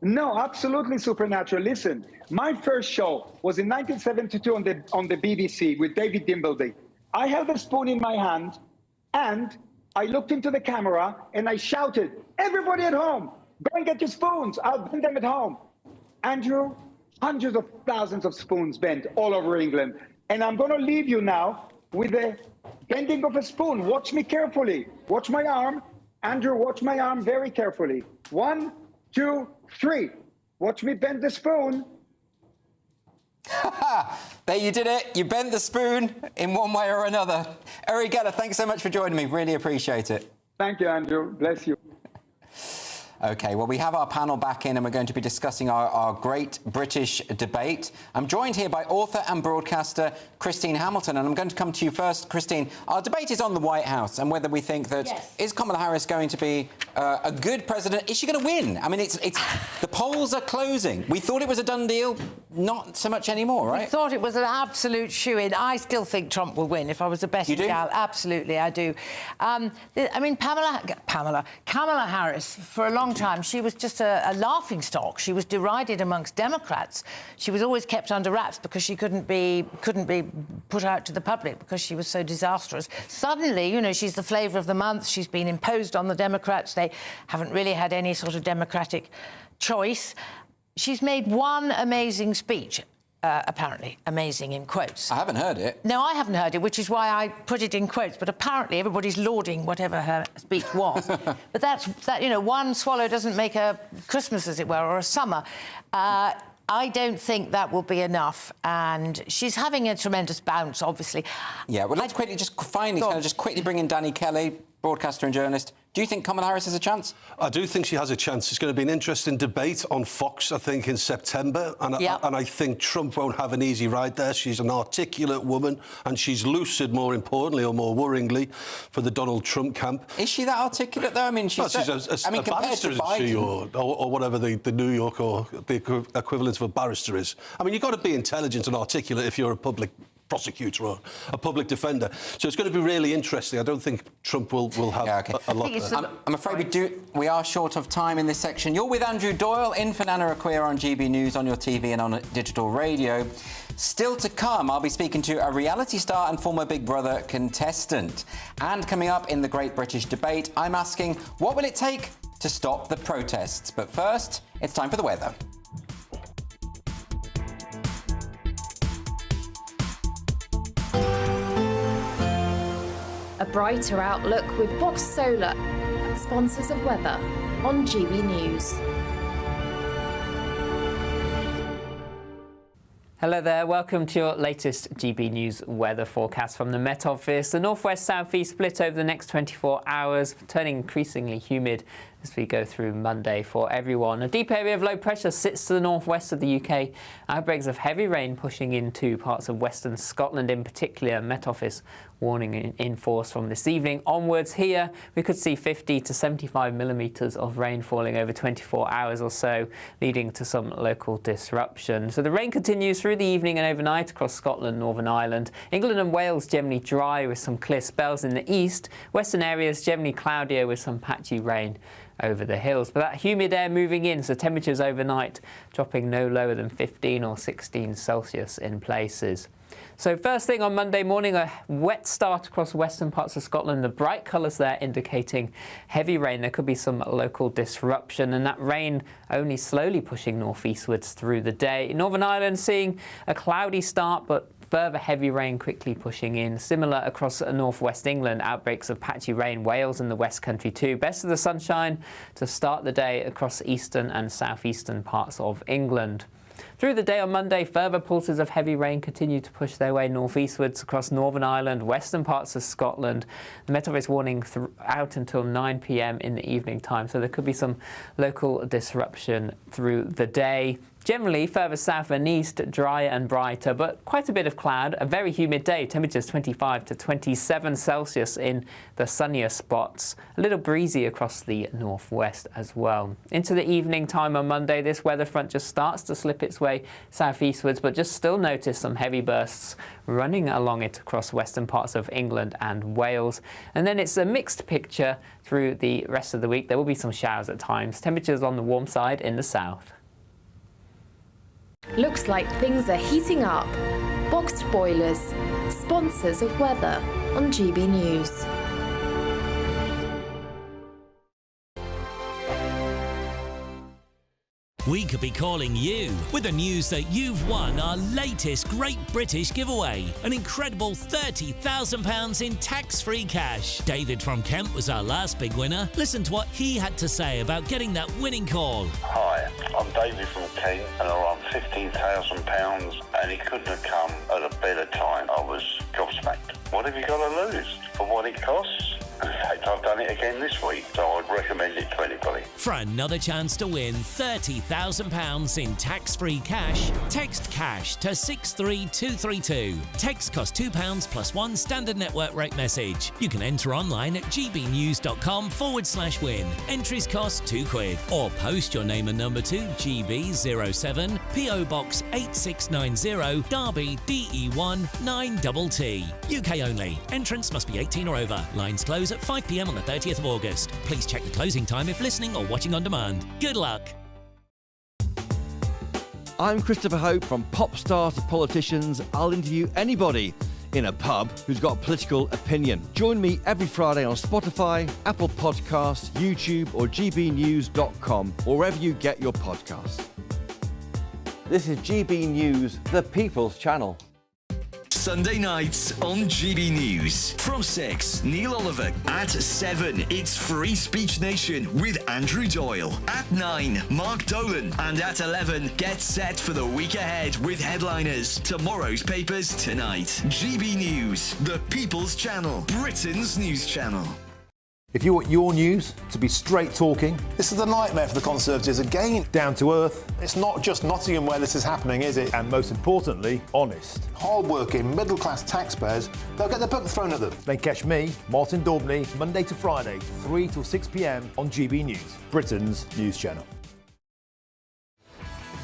No, absolutely supernatural. Listen, my first show was in 1972 on the BBC with David Dimbleby. I held a spoon in my hand and I looked into the camera and I shouted, "Everybody at home, go and get your spoons. I'll bring them at home." Andrew, hundreds of thousands of spoons bent all over England. And I'm going to leave you now with the bending of a spoon. Watch me carefully. Watch my arm. Andrew, watch my arm very carefully. 1, 2, 3. Watch me bend the spoon. There, you did it. You bent the spoon in one way or another. Uri Geller, thanks so much for joining me. Really appreciate it. Thank you, Andrew. Bless you. OK, well, we have our panel back in and we're going to be discussing our great British debate. I'm joined here by author and broadcaster Christine Hamilton, and I'm going to come to you first, Christine. Our debate is on the White House and whether we think that is Kamala Harris going to be a good president? Is she going to win? I mean, it's the polls are closing. We thought it was a done deal. Not so much anymore, right? I thought it was an absolute shoo-in. I still think Trump will win. If I was a betting gal, absolutely, I do. I mean, Kamala Harris, for a long time, she was just a laughing stock. She was derided amongst Democrats. She was always kept under wraps because she couldn't be put out to the public because she was so disastrous. Suddenly, you know, she's the flavour of the month. She's been imposed on the Democrats. They haven't really had any sort of democratic choice. She's made one amazing speech. Apparently amazing in quotes. I haven't heard it. No, I haven't heard it, which is why I put it in quotes. But apparently everybody's lauding whatever her speech was. But that, you know, one swallow doesn't make a Christmas, as it were, or a summer. I don't think that will be enough. And she's having a tremendous bounce, obviously. Yeah, well, let's quickly just quickly bring in Danny Kelly, broadcaster and journalist. Do you think Kamala Harris has a chance? I do think she has a chance. It's going to be an interesting debate on Fox, I think, in September. And I think Trump won't have an easy ride there. She's an articulate woman, and she's lucid, more importantly, or more worryingly, for the Donald Trump camp. Is she that articulate, though? I mean, she's a barrister, isn't she, or whatever the New York or the equivalent of a barrister is. I mean, you've got to be intelligent and articulate if you're a public prosecutor or a public defender. So it's going to be really interesting. I don't think Trump will have a lot there. I'm afraid we are short of time in this section. You're with Andrew Doyle, in for Nana Akua on GBNews, on your TV and on digital radio. Still to come, I'll be speaking to a reality star and former Big Brother contestant. And coming up in the Great British Debate, I'm asking, what will it take to stop the protests? But first, it's time for the weather. A brighter outlook with Box Solar, sponsors of weather. on GB News. Hello there, welcome to your latest GB News weather forecast from the Met Office. The northwest southeast split over the next 24 hours, turning increasingly humid as we go through Monday for everyone. A deep area of low pressure sits to the northwest of the UK. Outbreaks of heavy rain pushing into parts of western Scotland in particular. Met Office warning in force from this evening onwards. Here we could see 50 to 75 millimetres of rain falling over 24 hours or so, leading to some local disruption. So the rain continues through the evening and overnight across Scotland, Northern Ireland. England and Wales generally dry with some clear spells in the east. Western areas generally cloudier with some patchy rain over the hills. But that humid air moving in, so temperatures overnight dropping no lower than 15 or 16 Celsius in places. So first thing on Monday morning, a wet start across western parts of Scotland. The bright colours there indicating heavy rain. There could be some local disruption, and that rain only slowly pushing northeastwards through the day. Northern Ireland seeing a cloudy start, but further heavy rain quickly pushing in. Similar across northwest England, outbreaks of patchy rain. Wales and the West Country too. Best of the sunshine to start the day across eastern and southeastern parts of England. Through the day on Monday, further pulses of heavy rain continue to push their way northeastwards across Northern Ireland, western parts of Scotland. The Met Office warning out until 9 p.m. in the evening time, so there could be some local disruption through the day. Generally, further south and east, drier and brighter, but quite a bit of cloud. A very humid day, temperatures 25 to 27 Celsius in the sunnier spots. A little breezy across the northwest as well. Into the evening time on Monday, this weather front just starts to slip its way southeastwards, but just still notice some heavy bursts running along it across western parts of England and Wales. And then it's a mixed picture through the rest of the week. There will be some showers at times. Temperatures on the warm side in the south. Looks like things are heating up. Boxed Boilers, sponsors of weather on GB News. We could be calling you with the news that you've won our latest Great British giveaway. An incredible £30,000 in tax-free cash. David from Kent was our last big winner. Listen to what he had to say about getting that winning call. Hi, I'm David from Kent and I won £15,000 and it couldn't have come at a better time. I was gobsmacked. What have you got to lose for what it costs? In fact, I've done it again this week, so I'd recommend it to anybody. For another chance to win £30,000 in tax-free cash, text cash to 63232. Text costs £2 plus one standard network rate message. You can enter online at gbnews.com/win. Entries cost £2. Or post your name and number to GB07 PO Box 8690 Derby DE1 9TT. UK only. Entrance must be 18 or over. Lines close at 5 p.m. on the 30th of August. Please check the closing time if listening or watching on demand. Good luck. I'm Christopher Hope. From pop stars to politicians, I'll interview anybody in a pub who's got a political opinion. Join me every Friday on Spotify, Apple Podcasts, YouTube or gbnews.com, or wherever you get your podcasts. This is GB News, the People's Channel. Sunday nights on GB News. From 6, Neil Oliver. At 7, it's Free Speech Nation with Andrew Doyle. At 9, Mark Dolan. And at 11, get set for the week ahead with headliners. Tomorrow's papers tonight. GB News, the People's Channel, Britain's news channel. If you want your news to be straight talking... This is the nightmare for the Conservatives again. Down to earth. It's not just Nottingham where this is happening, is it? And most importantly, honest. Hard-working, middle-class taxpayers, they'll get their book thrown at them. They catch me, Martin Daubney, Monday to Friday, 3 till 6 p.m. on GB News, Britain's news channel.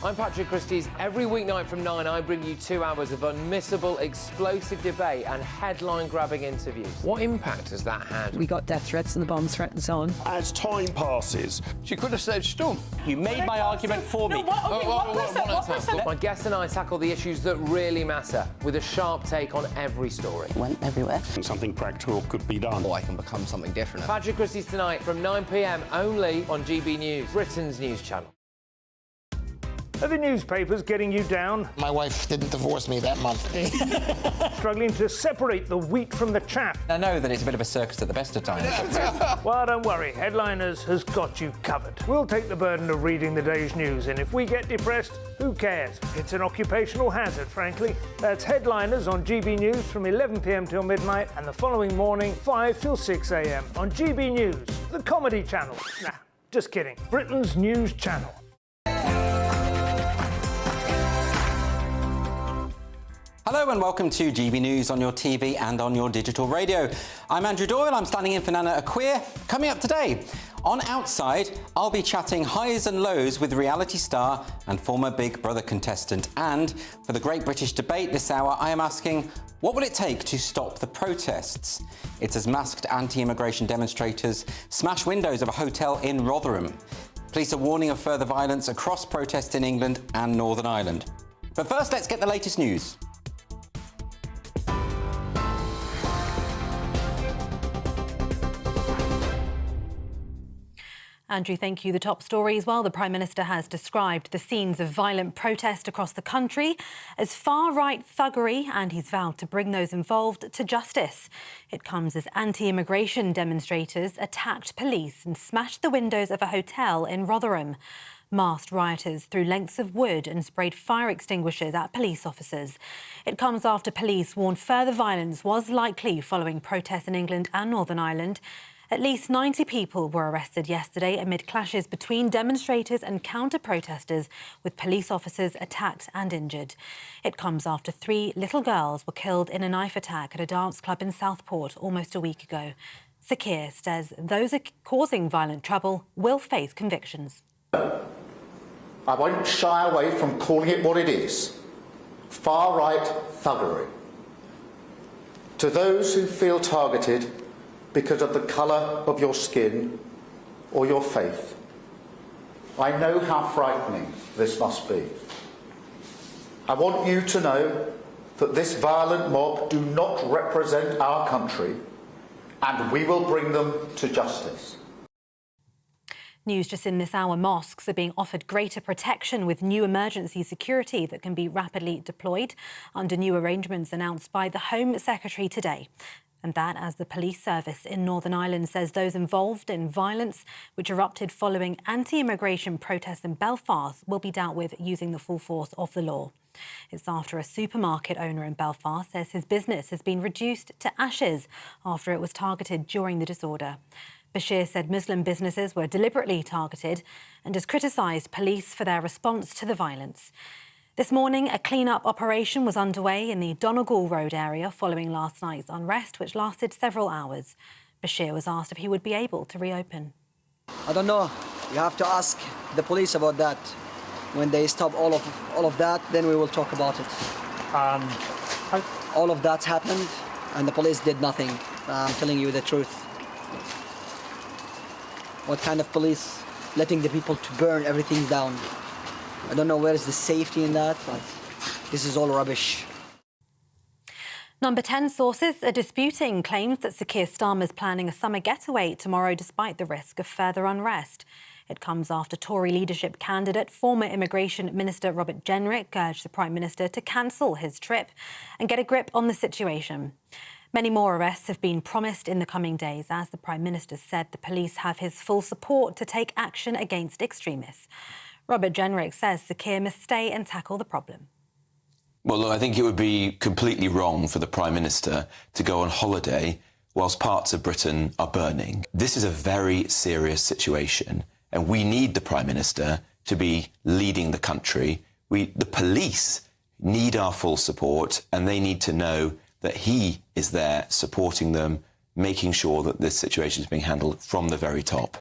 I'm Patrick Christys. Every weeknight from 9, I bring you 2 hours of unmissable, explosive debate and headline-grabbing interviews. What impact has that had? We got death threats and the bomb threats on. As time passes... She could have said Storm. You made my argument for me. My guest and I tackle the issues that really matter, with a sharp take on every story. Went everywhere. Something practical could be done. Or I can become something different. Patrick Christys tonight from 9 p.m. only on GB News, Britain's news channel. Are the newspapers getting you down? My wife didn't divorce me that month. Struggling to separate the wheat from the chaff? I know that it's a bit of a circus at the best of times. Well, don't worry, Headliners has got you covered. We'll take the burden of reading the day's news, and if we get depressed, who cares? It's an occupational hazard, frankly. That's Headliners on GB News from 11 p.m. till midnight, and the following morning, 5 till 6 a.m. on GB News, the comedy channel. Nah, just kidding. Britain's news channel. Hello and welcome to GB News on your TV and on your digital radio. I'm Andrew Doyle, I'm standing in for Nana Akua. Coming up today, on Outside, I'll be chatting highs and lows with reality star and former Big Brother contestant. And for the Great British Debate this hour, I am asking, what will it take to stop the protests? It's as masked anti-immigration demonstrators smash windows of a hotel in Rotherham. Police are warning of further violence across protests in England and Northern Ireland. But first, let's get the latest news. Andrew, thank you. The top stories. Well, the Prime Minister has described the scenes of violent protest across the country as far-right thuggery, and he's vowed to bring those involved to justice. It comes as anti-immigration demonstrators attacked police and smashed the windows of a hotel in Rotherham. Masked rioters threw lengths of wood and sprayed fire extinguishers at police officers. It comes after police warned further violence was likely following protests in England and Northern Ireland. At least 90 people were arrested yesterday amid clashes between demonstrators and counter-protesters, with police officers attacked and injured. It comes after 3 little girls were killed in a knife attack at a dance club in Southport almost a week ago. Sir Keir says those causing violent trouble will face convictions. I won't shy away from calling it what it is: far-right thuggery. To those who feel targeted because of the colour of your skin or your faith, I know how frightening this must be. I want you to know that this violent mob do not represent our country, and we will bring them to justice. News just in this hour, mosques are being offered greater protection with new emergency security that can be rapidly deployed under new arrangements announced by the Home Secretary today. And that as the police service in Northern Ireland says those involved in violence which erupted following anti-immigration protests in Belfast will be dealt with using the full force of the law. It's after a supermarket owner in Belfast says his business has been reduced to ashes after it was targeted during the disorder. Bashir said Muslim businesses were deliberately targeted and has criticised police for their response to the violence. This morning, a clean-up operation was underway in the Donegal Road area following last night's unrest, which lasted several hours. Bashir was asked if he would be able to reopen. I don't know. You have to ask the police about that. When they stop all of that, then we will talk about it. All of that's happened, and the police did nothing. I'm telling you the truth. What kind of police? Letting the people to burn everything down. I don't know where is the safety in that, but this is all rubbish. Number 10 sources are disputing claims that Sir Keir Starmer is planning a summer getaway tomorrow despite the risk of further unrest. It comes after Tory leadership candidate, former Immigration Minister Robert Jenrick, urged the Prime Minister to cancel his trip and get a grip on the situation. Many more arrests have been promised in the coming days as the Prime Minister said the police have his full support to take action against extremists. Robert Jenrick says Sir Keir must stay and tackle the problem. Well, look, I think it would be completely wrong for the Prime Minister to go on holiday whilst parts of Britain are burning. This is a very serious situation, and we need the Prime Minister to be leading the country. The police need our full support, and they need to know that he is there supporting them, making sure that this situation is being handled from the very top.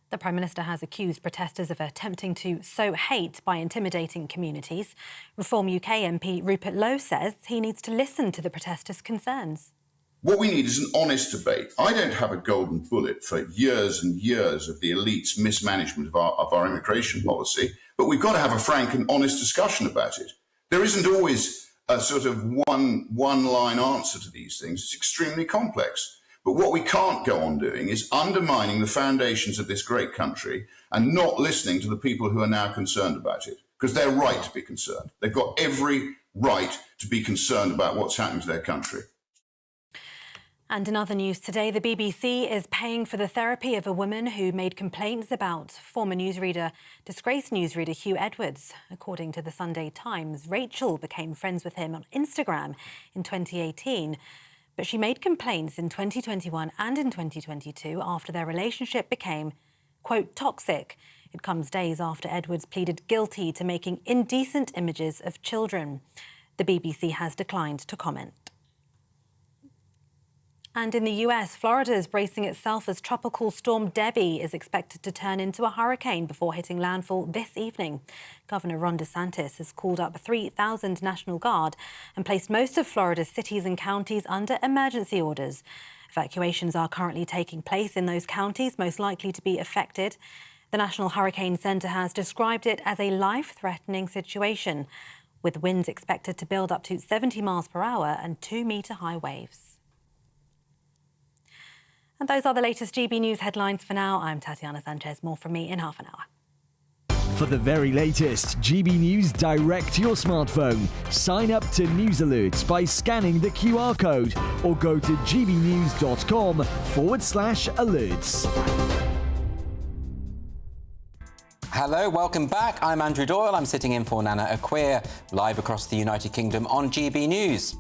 The Prime Minister has accused protesters of attempting to sow hate by intimidating communities. Reform UK MP Rupert Lowe says he needs to listen to the protesters' concerns. What we need is an honest debate. I don't have a golden bullet for years and years of the elite's mismanagement of our immigration policy, but we've got to have a frank and honest discussion about it. There isn't always a sort of one-line answer to these things. It's extremely complex. But what we can't go on doing is undermining the foundations of this great country and not listening to the people who are now concerned about it, because they're right to be concerned. They've got every right to be concerned about what's happening to their country. And in other news today, the BBC is paying for the therapy of a woman who made complaints about former disgraced newsreader Hugh Edwards. According to the Sunday Times, Rachel became friends with him on Instagram in 2018. But she made complaints in 2021 and in 2022 after their relationship became, quote, toxic. It comes days after Edwards pleaded guilty to making indecent images of children. The BBC has declined to comment. And in the US, Florida is bracing itself as Tropical Storm Debbie is expected to turn into a hurricane before hitting landfall this evening. Governor Ron DeSantis has called up 3,000 National Guard and placed most of Florida's cities and counties under emergency orders. Evacuations are currently taking place in those counties most likely to be affected. The National Hurricane Center has described it as a life-threatening situation, with winds expected to build up to 70 miles per hour and 2-metre-high waves. And those are the latest GB News headlines for now. I'm Tatiana Sanchez. More from me in half an hour. For the very latest GB News direct to your smartphone, sign up to News Alerts by scanning the QR code or go to gbnews.com/alerts. Hello, welcome back. I'm Andrew Doyle. I'm sitting in for Nana Akua, live across the United Kingdom on GB News.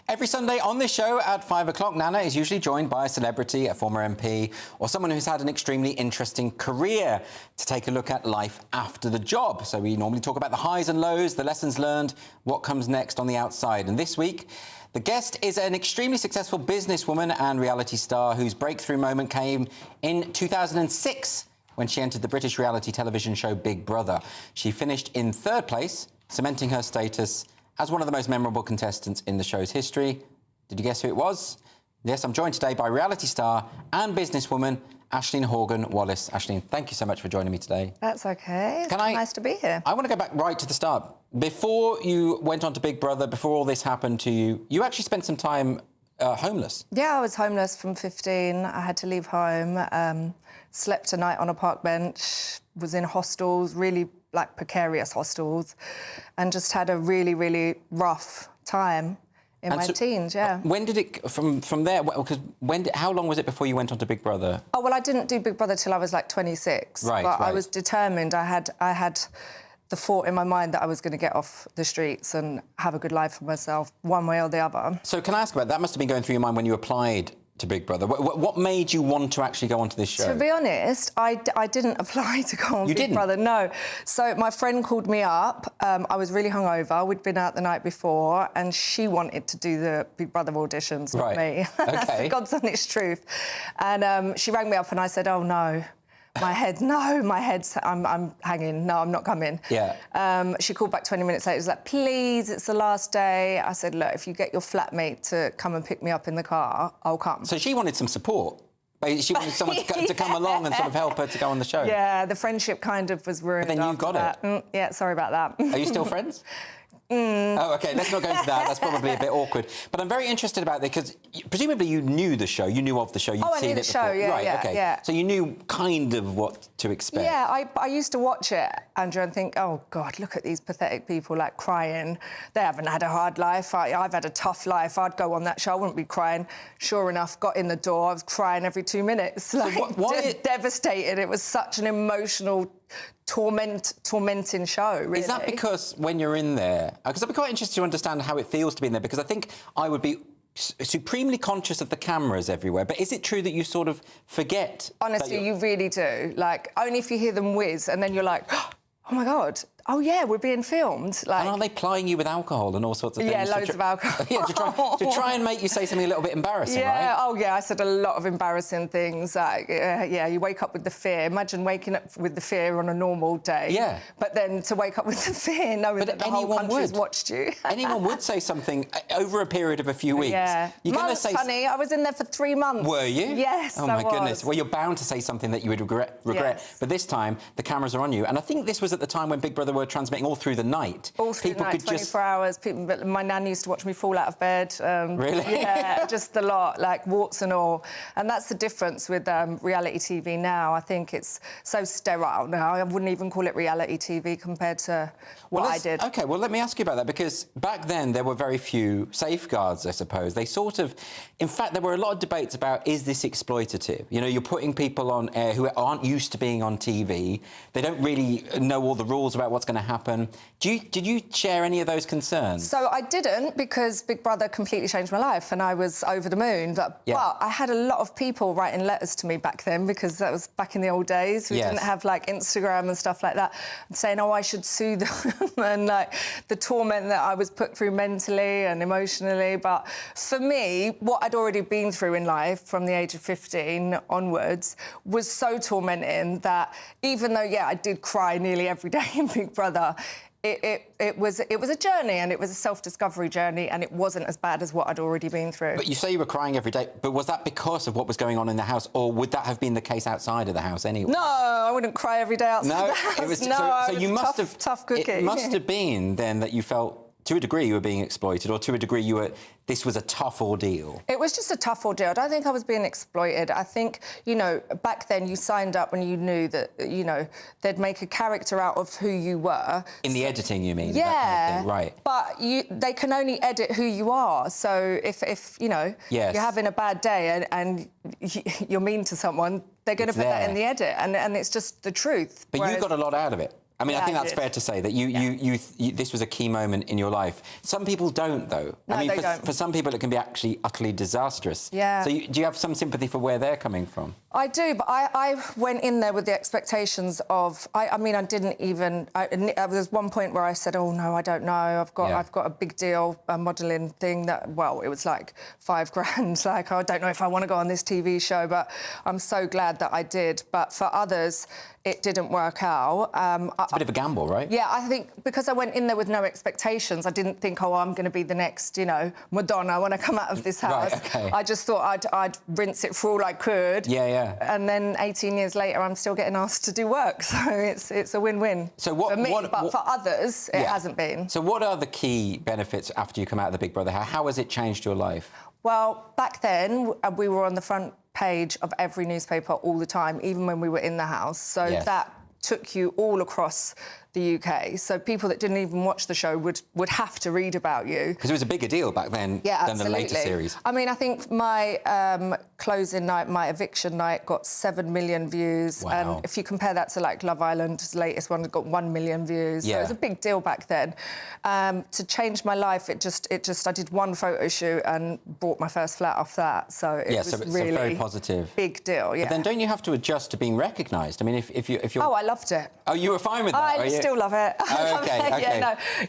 Every Sunday on this show at 5 o'clock, Nana is usually joined by a celebrity, a former MP, or someone who's had an extremely interesting career to take a look at life after the job. So we normally talk about the highs and lows, the lessons learned, what comes next on the outside. And this week, the guest is an extremely successful businesswoman and reality star whose breakthrough moment came in 2006 when she entered the British reality television show Big Brother. She finished in third place, cementing her status as one of the most memorable contestants in the show's history. Did you guess who it was? Yes, I'm joined today by reality star and businesswoman Aisleyne Hogan-Wallace. Aisleyne, thank you so much for joining me today. That's OK. It's nice to be here. I want to go back right to the start. Before you went on to Big Brother, before all this happened to you, you actually spent some time homeless. Yeah, I was homeless from 15. I had to leave home, slept a night on a park bench, was in hostels, really like precarious hostels, and just had a really, really rough time in my teens, yeah. When did it, from there, because how long was it before you went on to Big Brother? Oh, well, I didn't do Big Brother till I was like 26. Right, but I was determined. I had the thought in my mind that I was going to get off the streets and have a good life for myself, one way or the other. So can I ask about that? Must have been going through your mind when you applied to Big Brother. What made you want to actually go onto this show? To be honest, I didn't apply to go on Big Brother, no. So my friend called me up. I was really hungover. We'd been out the night before, and she wanted to do the Big Brother auditions with me. That's the God's honest truth. And she rang me up, and I said, oh, no. I'm hanging. No, I'm not coming. Yeah. She called back 20 minutes later. It was like, please, it's the last day. I said, look, if you get your flatmate to come and pick me up in the car, I'll come. So she wanted some support. She wanted someone to come along and sort of help her to go on the show. Yeah, the friendship kind of was ruined. But then you got it. Yeah, sorry about that. Are you still friends? Oh, OK, let's not go into that. That's probably a bit awkward. But I'm very interested about that because presumably you knew the show, you knew of the show, you'd seen it before. I knew the show, right, okay. yeah. So you knew kind of what to expect. Yeah, I used to watch it, Andrew, and think, oh, God, look at these pathetic people, like, crying. They haven't had a hard life. I've had a tough life. I'd go on that show, I wouldn't be crying. Sure enough, got in the door, I was crying every 2 minutes. Like, so devastated. It was such an emotional tormenting show, really. Is that because when you're in there... Because I'd be quite interested to understand how it feels to be in there, because I think I would be supremely conscious of the cameras everywhere, but is it true that you sort of forget? Honestly, you really do. Like, only if you hear them whiz, and then you're like, oh, my God, oh, yeah, we're being filmed. Like... And are they plying you with alcohol and all sorts of things? Yeah, loads of alcohol. Yeah, to try and make you say something a little bit embarrassing, right? Yeah, oh, yeah, I said a lot of embarrassing things. Like, yeah, you wake up with the fear. Imagine waking up with the fear on a normal day. Yeah. But then to wake up with the fear, knowing that the whole country's watched you. Anyone would say something over a period of a few weeks. Yeah. Months, honey. I was in there for 3 months. Were you? Yes, oh, my goodness. Well, you're bound to say something that you would regret. Yes. But this time, the cameras are on you. And I think this was at the time when Big Brother Brother were transmitting all through the night. All through the night, 24 hours. But my nan used to watch me fall out of bed. Really? Yeah, just a lot, like warts and all. And that's the difference with reality TV now. I think it's so sterile now. I wouldn't even call it reality TV compared to what I did. OK, well, let me ask you about that, because back then there were very few safeguards, I suppose. They sort of... In fact, there were a lot of debates about, is this exploitative? You know, you're putting people on air who aren't used to being on TV. They don't really know all the rules about what's going to happen. Did you share any of those concerns? So I didn't, because Big Brother completely changed my life and I was over the moon. But I had a lot of people writing letters to me back then, because that was back in the old days. We didn't have, like, Instagram and stuff like that, saying, oh, I should sue them and, like, the torment that I was put through mentally and emotionally. But for me, what I'd already been through in life from the age of 15 onwards was so tormenting that even though, I did cry nearly every day in Big Brother, it was a journey, and it was a self-discovery journey, and it wasn't as bad as what I'd already been through. But you say you were crying every day, but was that because of what was going on in the house, or would that have been the case outside of the house anyway? No, I wouldn't cry every day outside the house. It was, so you must have... Tough cookie. It must have been, then, that you felt, to a degree, you were being exploited, or to a degree this was a tough ordeal. It was just a tough ordeal. I don't think I was being exploited. I think, you know, back then you signed up when you knew that, you know, they'd make a character out of who you were. In the editing, you mean? Yeah. That kind of thing, right. But they can only edit who you are. So if you know, you're having a bad day and you're mean to someone, they're going to put that in the edit. And it's just the truth. But you got a lot out of it. I mean, I think that's fair to say, that you this was a key moment in your life. Some people don't, though. No, I mean, they don't. For some people, it can be actually utterly disastrous. Yeah. So do you have some sympathy for where they're coming from? I do, but I went in there with the expectations of... I mean, I didn't even... there was one point where I said, oh, no, I don't know. I've got a big deal, a modelling thing that... Well, it was like $5,000. Like, I don't know if I want to go on this TV show, but I'm so glad that I did. But for others, it didn't work out. It's a bit of a gamble, right? Yeah, I think because I went in there with no expectations, I didn't think, oh, I'm going to be the next, you know, Madonna when I come out of this house. Right, okay. I just thought I'd rinse it for all I could. Yeah. And then 18 years later, I'm still getting asked to do work. So it's a win-win for me, but for others, it hasn't been. So what are the key benefits after you come out of the Big Brother? How has it changed your life? Well, back then, we were on the front page of every newspaper all the time, even when we were in the house. So that took you all across the UK. So people that didn't even watch the show would have to read about you. Because it was a bigger deal back then than the later series. I mean, I think my closing night, my eviction night, got 7 million views. Wow. And if you compare that to, like, Love Island's latest one, it got 1 million views. So it was a big deal back then. To change my life, it just I did one photo shoot and bought my first flat off that. So it was really very positive. Big deal, But then don't you have to adjust to being recognised? I mean, if you're... Oh, I loved it. Oh, you were fine with that? I still love it. Okay.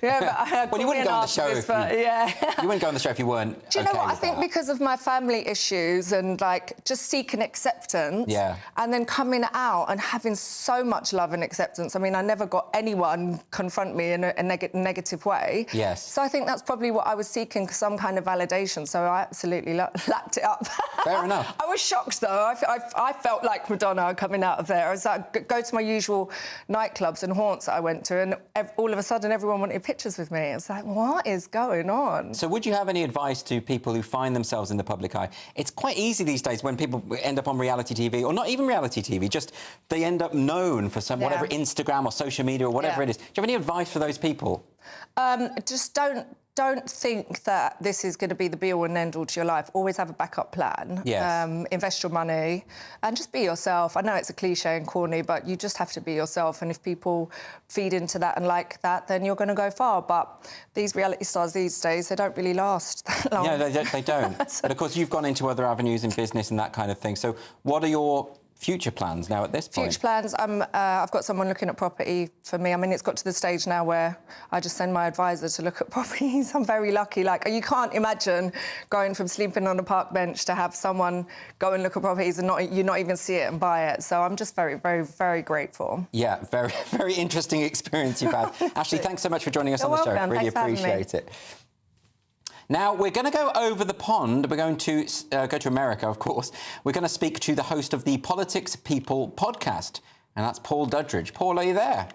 But well, you wouldn't go on the show if you wouldn't go on the show if you weren't. Do you know what? I think because of my family issues and, like, just seeking acceptance, and then coming out and having so much love and acceptance. I mean, I never got anyone confront me in a negative way. Yes. So I think that's probably what I was seeking, some kind of validation. So I absolutely lapped it up. Fair enough. I was shocked, though. I felt like Madonna coming out of there. I was like, go to my usual nightclubs and haunts that I went to, and all of a sudden everyone wanted pictures with me. It's like, what is going on? So would you have any advice to people who find themselves in the public eye? It's quite easy these days when people end up on reality TV, or not even reality TV, just they end up known for some whatever, Instagram or social media or whatever it is. Do you have any advice for those people? Just don't think that this is going to be the be-all and end-all to your life. Always have a backup plan. Yes. Invest your money and just be yourself. I know it's a cliche and corny, but you just have to be yourself. And if people feed into that and like that, then you're going to go far. But these reality stars these days, they don't really last that long. Yeah, they don't. But, of course, you've gone into other avenues in business and that kind of thing. So what are your future plans now at this point? Future plans, I've got someone looking at property for me. I mean, it's got to the stage now where I just send my advisor to look at properties. I'm very lucky. Like, you can't imagine going from sleeping on a park bench to have someone go and look at properties and you not even see it and buy it. So I'm just very, very, very grateful. Yeah, very, very interesting experience you've had. Ashley, thanks so much for joining us on the show. Really appreciate it. Now, we're going to go over the pond. We're going to go to America, of course. We're going to speak to the host of the Politics People podcast, and that's Paul Dudridge. Paul, are you there?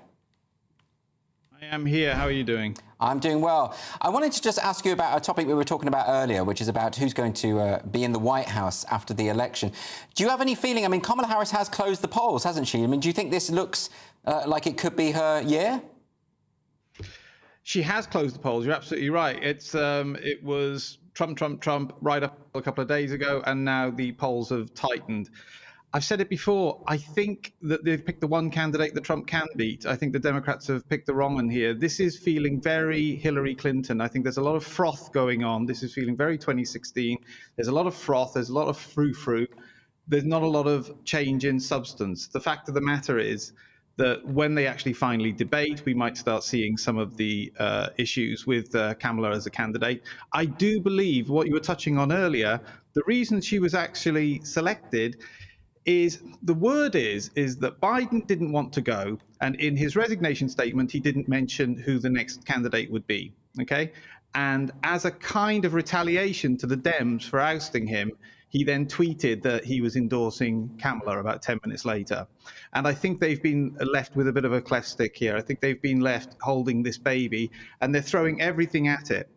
I am here. How are you doing? I'm doing well. I wanted to just ask you about a topic we were talking about earlier, which is about who's going to be in the White House after the election. Do you have any feeling? I mean, Kamala Harris has closed the polls, hasn't she? I mean, do you think this looks like it could be her year? She has closed the polls. You're absolutely right. It was Trump right up a couple of days ago, and now the polls have tightened. I've said it before. I think that they've picked the one candidate that Trump can beat. I think the Democrats have picked the wrong one here. This is feeling very Hillary Clinton. I think there's a lot of froth going on. This is feeling very 2016. There's a lot of froth. There's a lot of frou-frou. There's not a lot of change in substance. The fact of the matter is that when they actually finally debate, we might start seeing some of the issues with Kamala as a candidate. I do believe what you were touching on earlier, the reason she was actually selected is the word is that Biden didn't want to go, and in his resignation statement, he didn't mention who the next candidate would be, okay? And as a kind of retaliation to the Dems for ousting him, he then tweeted that he was endorsing Kamala about 10 minutes later. And I think they've been left with a bit of a cleft stick here. I think they've been left holding this baby, and they're throwing everything at it.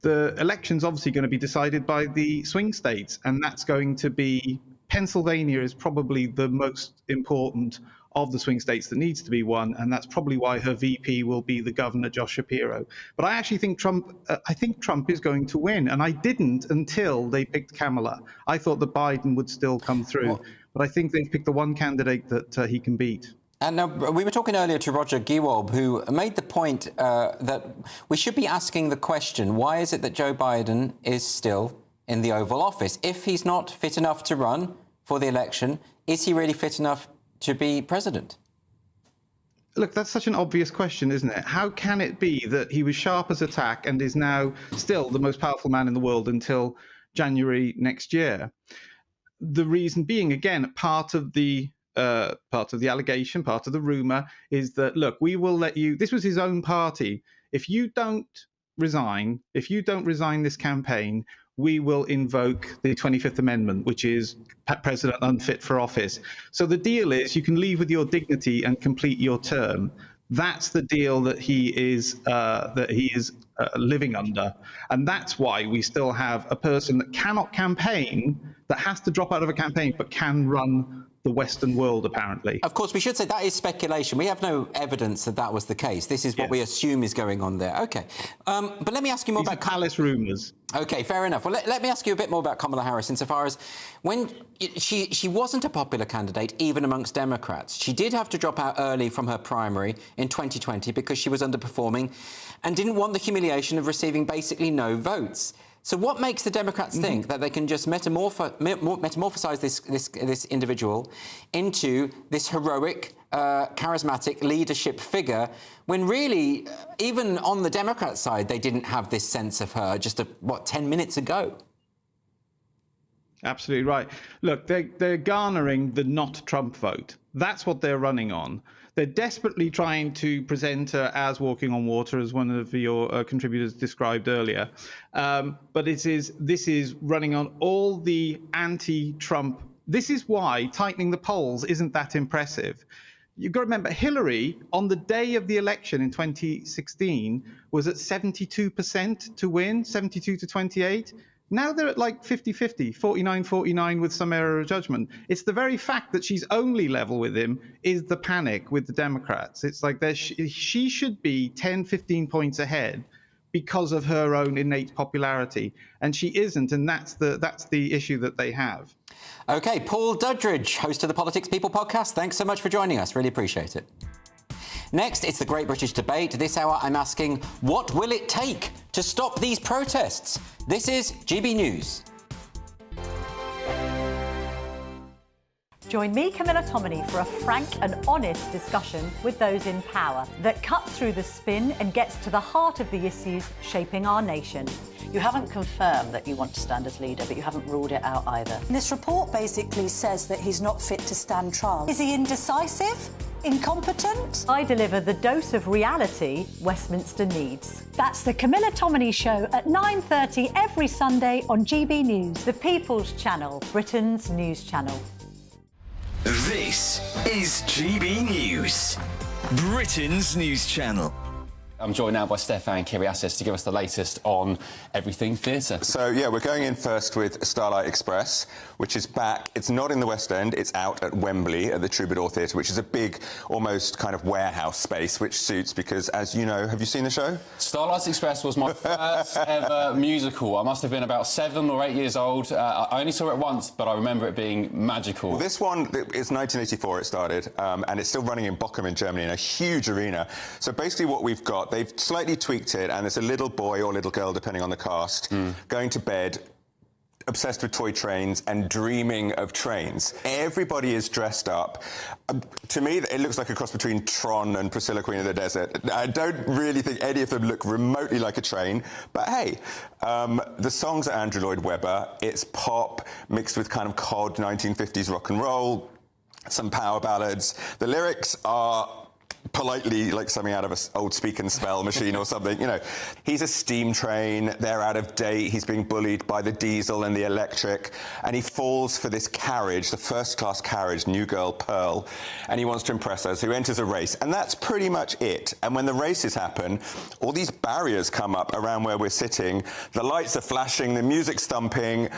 The election's obviously going to be decided by the swing states, and that's going to be Pennsylvania is probably the most important of the swing states that needs to be won, and that's probably why her VP will be the governor, Josh Shapiro. But I actually think Trump is going to win, and I didn't until they picked Kamala. I thought that Biden would still come through, but I think they've picked the one candidate that he can beat. And we were talking earlier to Roger Gewolb, who made the point that we should be asking the question, why is it that Joe Biden is still in the Oval Office? If he's not fit enough to run for the election, is he really fit enough to be president? Look, that's such an obvious question, isn't it? How can it be that he was sharp as a tack and is now still the most powerful man in the world until January next year? The reason being, again, part of the allegation, part of the rumor is that, look, we will let you, this was his own party, if you don't resign this campaign, we will invoke the 25th Amendment, which is president unfit for office. So the deal is you can leave with your dignity and complete your term. That's the deal that he is living under. And that's why we still have a person that cannot campaign, that has to drop out of a campaign, but can run the Western world, apparently. Of course, we should say that is speculation. We have no evidence that that was the case. This is what we assume is going on there. OK. But let me ask you more about palace rumours. OK, fair enough. Well, let me ask you a bit more about Kamala Harris insofar as when she wasn't a popular candidate, even amongst Democrats. She did have to drop out early from her primary in 2020 because she was underperforming and didn't want the humiliation of receiving basically no votes. So what makes the Democrats think that they can just metamorphosize this individual into this heroic, charismatic leadership figure when really, even on the Democrat side, they didn't have this sense of her just, 10 minutes ago? Absolutely right. Look, they're garnering the not Trump vote. That's what they're running on. They're desperately trying to present her as walking on water, as one of your contributors described earlier. But this is running on all the anti-Trump. This is why tightening the polls isn't that impressive. You've got to remember, Hillary, on the day of the election in 2016, was at 72% to win, 72 to 28. Now they're at like 50-50, 49-49 with some error of judgment. It's the very fact that she's only level with him is the panic with the Democrats. It's like she should be 10, 15 points ahead because of her own innate popularity. And she isn't, and that's the issue that they have. OK, Paul Duddridge, host of the Politics People podcast. Thanks so much for joining us. Really appreciate it. Next, it's the Great British Debate. This hour, I'm asking, what will it take to stop these protests? This is GB News. Join me, Camilla Tominey, for a frank and honest discussion with those in power that cuts through the spin and gets to the heart of the issues shaping our nation. You haven't confirmed that you want to stand as leader, but you haven't ruled it out either. This report basically says that he's not fit to stand trial. Is he indecisive? Incompetent? I deliver the dose of reality Westminster needs. That's the Camilla Tominey Show at 9:30 every Sunday on GB News, the People's Channel, Britain's news channel. This is GB News, Britain's news channel. I'm joined now by Stefan Kyriasis to give us the latest on everything theatre. So, yeah, we're going in first with Starlight Express, which is back. It's not in the West End, it's out at Wembley at the Troubadour Theatre, which is a big, almost kind of warehouse space, which suits because, as you know, have you seen the show? Starlight Express was my first ever musical. I must have been about 7 or 8 years old. I only saw it once, but I remember it being magical. Well, this one, it's 1984 it started, and it's still running in Bochum in Germany in a huge arena. So basically what we've got, they've slightly tweaked it, and there's a little boy or little girl, depending on the cast, going to bed, obsessed with toy trains and dreaming of trains. Everybody is dressed up. To me, it looks like a cross between Tron and Priscilla, Queen of the Desert. I don't really think any of them look remotely like a train, but hey, the songs are Andrew Lloyd Webber. It's pop mixed with kind of cod 1950s rock and roll, some power ballads. The lyrics are politely like something out of an old speak and spell machine or something, you know. He's a steam train, they're out of date, he's being bullied by the diesel and the electric, and he falls for this carriage, the first-class carriage, new girl Pearl, and he wants to impress her, so he enters a race, and that's pretty much it. And when the races happen, all these barriers come up around where we're sitting, the lights are flashing, the music's thumping.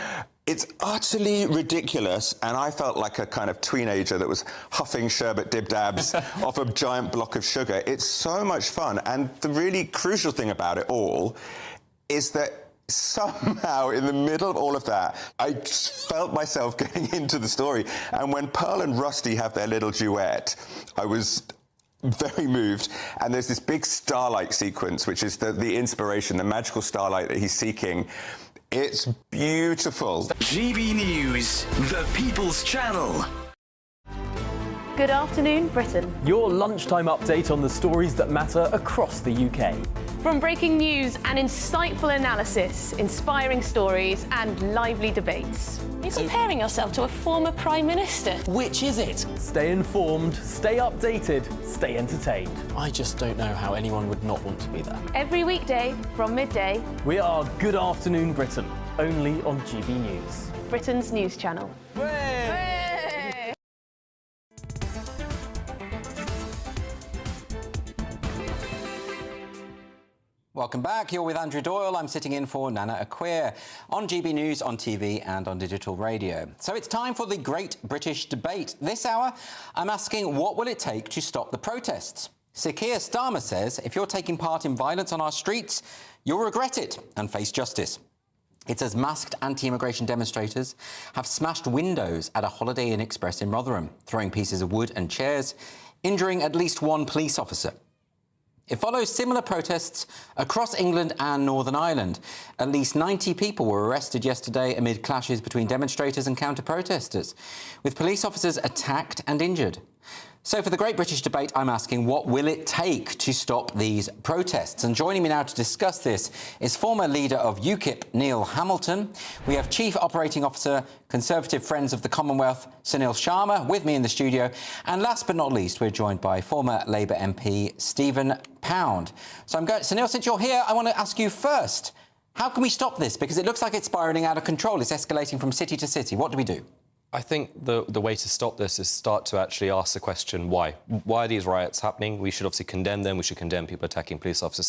It's utterly ridiculous, and I felt like a kind of teenager that was huffing sherbet dib-dabs off a giant block of sugar. It's so much fun, and the really crucial thing about it all is that somehow, in the middle of all of that, I just felt myself getting into the story. And when Pearl and Rusty have their little duet, I was very moved, and there's this big starlight sequence, which is the inspiration, the magical starlight that he's seeking. It's beautiful. GB News, the People's Channel. Good afternoon, Britain. Your lunchtime update on the stories that matter across the UK. From breaking news and insightful analysis, inspiring stories and lively debates. You're comparing yourself to a former Prime Minister. Which is it? Stay informed, stay updated, stay entertained. I just don't know how anyone would not want to be there. Every weekday from midday. We are Good Afternoon Britain, only on GB News. Britain's news channel. Welcome back. You're with Andrew Doyle. I'm sitting in for Nana Akua on GB News, on TV and on digital radio. So it's time for the Great British Debate. This hour, I'm asking, what will it take to stop the protests? Sir Keir Starmer says if you're taking part in violence on our streets, you'll regret it and face justice. It says masked anti-immigration demonstrators have smashed windows at a Holiday Inn Express in Rotherham, throwing pieces of wood and chairs, injuring at least one police officer. It follows similar protests across England and Northern Ireland. At least 90 people were arrested yesterday amid clashes between demonstrators and counter-protesters, with police officers attacked and injured. So for the Great British Debate, I'm asking, what will it take to stop these protests? And joining me now to discuss this is former leader of UKIP, Neil Hamilton. We have Chief Operating Officer, Conservative Friends of the Commonwealth, Sunil Sharma, with me in the studio. And last but not least, we're joined by former Labour MP, Stephen Pound. So Sunil, since you're here, I want to ask you first, how can we stop this? Because it looks like it's spiralling out of control. It's escalating from city to city. What do we do? I think the way to stop this is start to actually ask the question, why? Why are these riots happening? We should obviously condemn them. We should condemn people attacking police officers,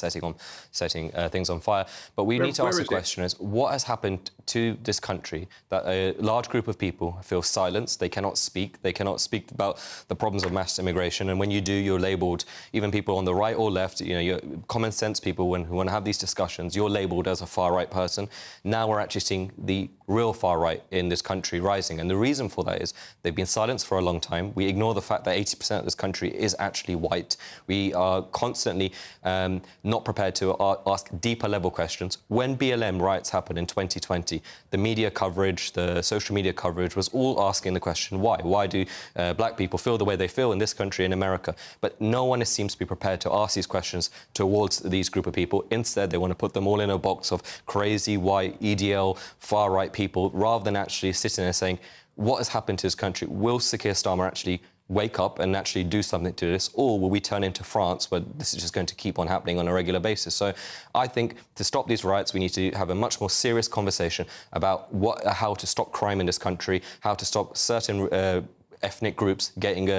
setting things on fire. But we need to ask the question is, what has happened to this country that a large group of people feel silenced? They cannot speak. They cannot speak about the problems of mass immigration. And when you do, you're labelled, even people on the right or left, you know, you're common sense people who want to have these discussions, you're labelled as a far-right person. Now we're actually seeing the real far-right in this country rising. And the reason for that is they've been silenced for a long time. We ignore the fact that 80% of this country is actually white. We are constantly not prepared to ask deeper level questions. When BLM riots happened in 2020, the media coverage, the social media coverage was all asking the question, why? Why do black people feel the way they feel in this country, in America? But no one seems to be prepared to ask these questions towards these group of people. Instead, they want to put them all in a box of crazy white, EDL, far-right people, rather than actually sitting there saying, what has happened to this country? Will Sir Keir Starmer actually wake up and actually do something to this, or will we turn into France, where this is just going to keep on happening on a regular basis? So I think to stop these riots, we need to have a much more serious conversation about how to stop crime in this country, how to stop certain ethnic groups getting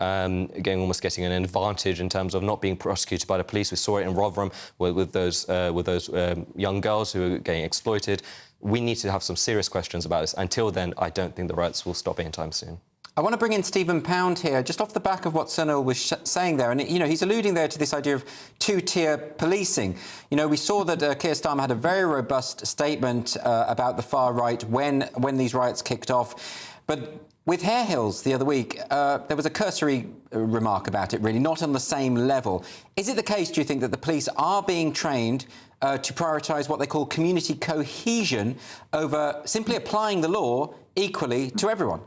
almost getting an advantage in terms of not being prosecuted by the police. We saw it in Rotherham with those young girls who are getting exploited. We need to have some serious questions about this. Until then, I don't think the riots will stop anytime soon. I want to bring in Stephen Pound here, just off the back of what Sunil was saying there. And, you know, he's alluding there to this idea of two-tier policing. You know, we saw that Keir Starmer had a very robust statement about the far right when these riots kicked off. But with Hare Hills the other week, there was a cursory remark about it, really, not on the same level. Is it the case, do you think, that the police are being trained to prioritise what they call community cohesion over simply applying the law equally to everyone?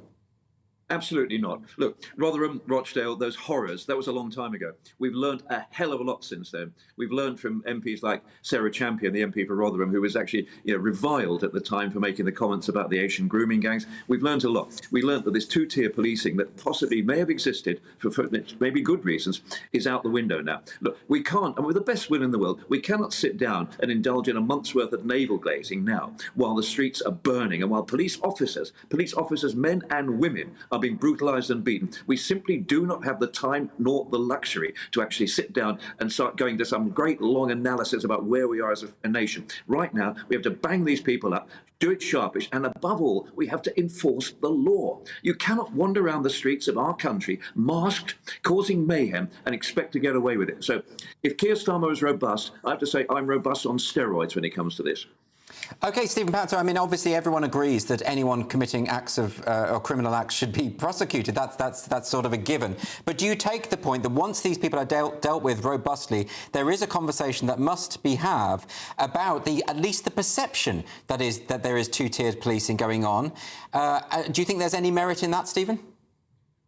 Absolutely not. Look, Rotherham, Rochdale, those horrors, that was a long time ago. We've learned a hell of a lot since then. We've learned from MPs like Sarah Champion, the MP for Rotherham, who was actually reviled at the time for making the comments about the Asian grooming gangs. We've learned a lot. We learned that this two-tier policing that possibly may have existed for maybe good reasons is out the window now. Look, we can't, and with the best will in the world, we cannot sit down and indulge in a month's worth of navel glazing now while the streets are burning and while police officers, men and women, are being brutalised and beaten. We simply do not have the time nor the luxury to actually sit down and start going to some great long analysis about where we are as a nation. Right now, we have to bang these people up, do it sharpish, and above all, we have to enforce the law. You cannot wander around the streets of our country masked, causing mayhem, and expect to get away with it. So if Keir Starmer is robust, I have to say I'm robust on steroids when it comes to this. OK, Stephen Pound, so I mean, obviously everyone agrees that anyone committing acts of or criminal acts should be prosecuted. That's sort of a given. But do you take the point that once these people are dealt with robustly, there is a conversation that must be had about at least the perception that there is two-tiered policing going on? Do you think there's any merit in that, Stephen?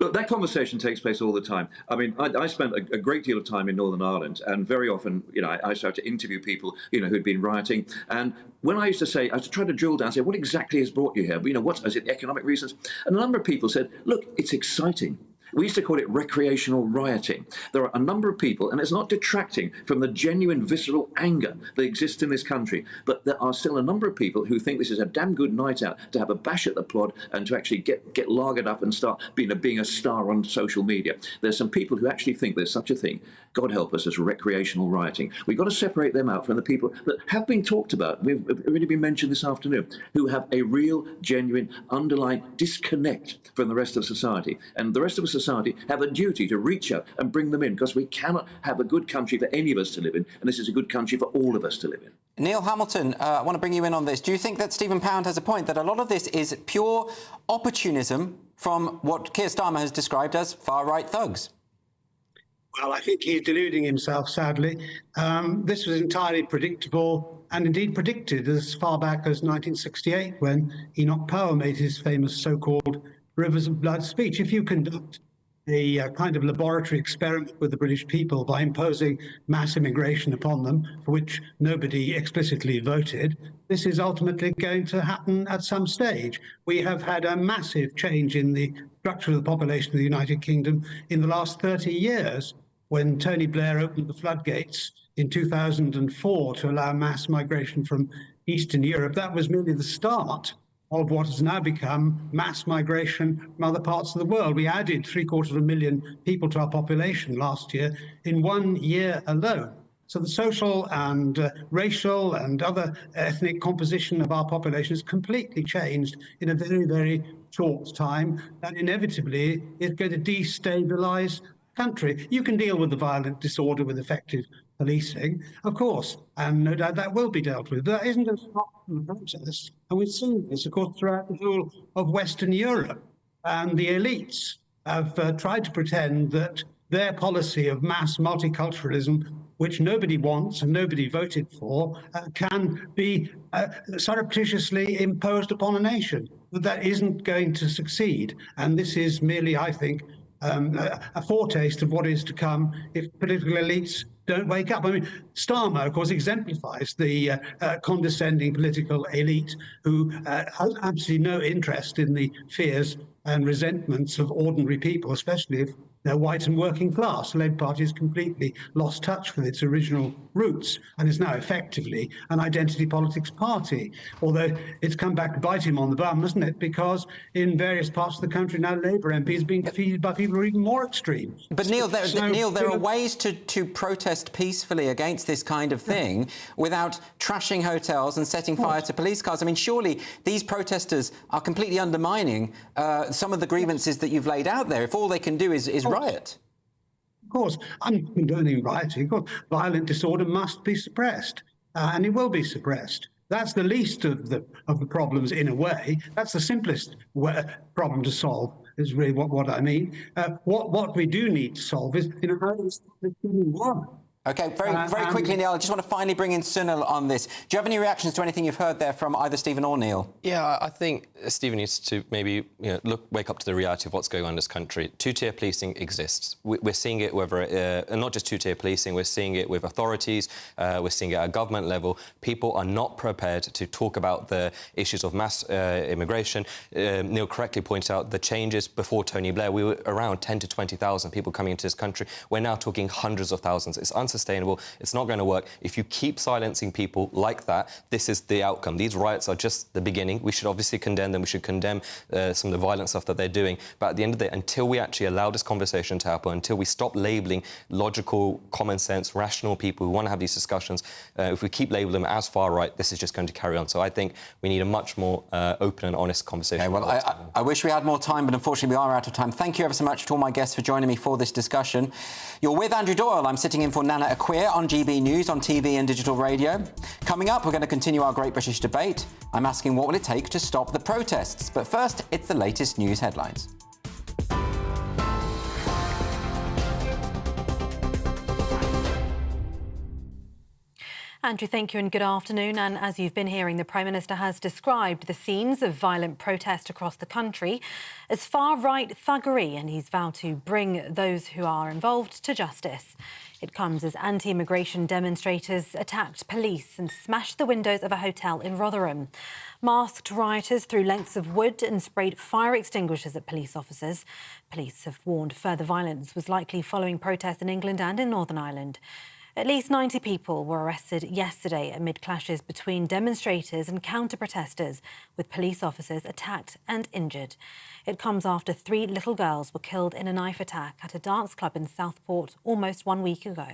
Look, that conversation takes place all the time. I mean, I spent a great deal of time in Northern Ireland, and very often, I started to interview people, who'd been rioting. And when I used to try to drill down, say, what exactly has brought you here? But, what is it, economic reasons? And a number of people said, look, it's exciting. We used to call it recreational rioting. There are a number of people, and it's not detracting from the genuine visceral anger that exists in this country, but there are still a number of people who think this is a damn good night out to have a bash at the plod and to actually get lagered up and start being a star on social media. There's some people who actually think there's such a thing, God help us, as recreational rioting. We've got to separate them out from the people that have been talked about, we've already been mentioned this afternoon, who have a real, genuine, underlying disconnect from the rest of society. And the rest of society have a duty to reach out and bring them in, because we cannot have a good country for any of us to live in, and this is a good country for all of us to live in. Neil Hamilton, I want to bring you in on this. Do you think that Stephen Pound has a point, that a lot of this is pure opportunism from what Keir Starmer has described as far-right thugs? Well, I think he's deluding himself, sadly. This was entirely predictable and indeed predicted as far back as 1968, when Enoch Powell made his famous so-called Rivers of Blood speech. If you conduct a kind of laboratory experiment with the British people by imposing mass immigration upon them, for which nobody explicitly voted, this is ultimately going to happen at some stage. We have had a massive change in the structure of the population of the United Kingdom in the last 30 years. When Tony Blair opened the floodgates in 2004 to allow mass migration from Eastern Europe, that was merely the start of what has now become mass migration from other parts of the world. We added 750,000 people to our population last year in 1 year alone. So the social and racial and other ethnic composition of our population has completely changed in a very, very short time. That inevitably is going to destabilise the country. You can deal with the violent disorder with effective policing, of course, and no doubt that will be dealt with. But that isn't a stop in the process. And we've seen this, of course, throughout the whole of Western Europe. And the elites have tried to pretend that their policy of mass multiculturalism, which nobody wants and nobody voted for, can be surreptitiously imposed upon a nation. But that isn't going to succeed. And this is merely, I think, a foretaste of what is to come if political elites don't wake up. I mean, Starmer, of course, exemplifies the condescending political elite who has absolutely no interest in the fears and resentments of ordinary people, especially if They're white and working class. The Labour Party has completely lost touch with its original roots and is now effectively an identity politics party. Although it's come back to bite him on the bum, hasn't it? Because in various parts of the country now, Labour MPs are being defeated by people who are even more extreme. But Neil, there are ways to protest peacefully against this kind of thing without trashing hotels and setting fire to police cars. I mean, surely these protesters are completely undermining some of the grievances that you've laid out there. If all they can do is riot. Of course, I'm condoning rioting. Of course, violent disorder must be suppressed, and it will be suppressed. That's the least of the problems in a way. That's the simplest problem to solve. Is really what I mean. What we do need to solve is, how do we stop this getting on? Okay, very quickly, Neil, I just want to finally bring in Sunil on this. Do you have any reactions to anything you've heard there from either Stephen or Neil? Yeah, I think Stephen needs to maybe wake up to the reality of what's going on in this country. Two-tier policing exists. We're seeing it and not just two-tier policing, we're seeing it with authorities, we're seeing it at government level. People are not prepared to talk about the issues of mass immigration. Neil correctly pointed out the changes before Tony Blair. We were around 10 to 20,000 people coming into this country. We're now talking hundreds of thousands. It's unsustainable. It's not going to work. If you keep silencing people like that, this is the outcome. These riots are just the beginning. We should obviously condemn them. We should condemn some of the violent stuff that they're doing. But at the end of the day, until we actually allow this conversation to happen, until we stop labelling logical, common sense, rational people who want to have these discussions, if we keep labeling them as far right, this is just going to carry on. So I think we need a much more open and honest conversation. Okay, well, I wish we had more time, but unfortunately we are out of time. Thank you ever so much to all my guests for joining me for this discussion. You're with Andrew Doyle. I'm sitting in for Nana Akua on GB News, on TV and digital radio. Coming up, we're going to continue our Great British Debate. I'm asking what will it take to stop the protests. But first, it's the latest news headlines. Andrew, thank you and good afternoon. And as you've been hearing, the Prime Minister has described the scenes of violent protest across the country as far-right thuggery, and he's vowed to bring those who are involved to justice. It comes as anti-immigration demonstrators attacked police and smashed the windows of a hotel in Rotherham. Masked rioters threw lengths of wood and sprayed fire extinguishers at police officers. Police have warned further violence was likely following protests in England and in Northern Ireland. At least 90 people were arrested yesterday amid clashes between demonstrators and counter-protesters, with police officers attacked and injured. It comes after 3 little girls were killed in a knife attack at a dance club in Southport almost 1 week ago.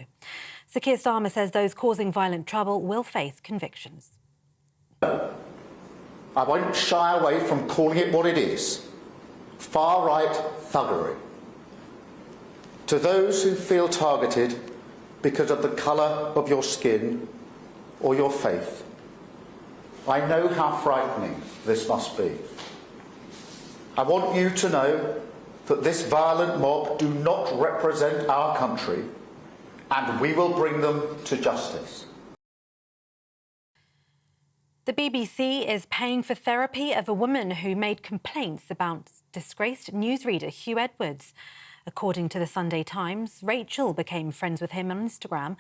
Sir Keir Starmer says those causing violent trouble will face convictions. I won't shy away from calling it what it is: far-right thuggery. To those who feel targeted because of the colour of your skin or your faith, I know how frightening this must be. I want you to know that this violent mob do not represent our country, and we will bring them to justice. The BBC is paying for therapy of a woman who made complaints about disgraced newsreader Hugh Edwards. According to the Sunday Times, Rachel became friends with him on Instagram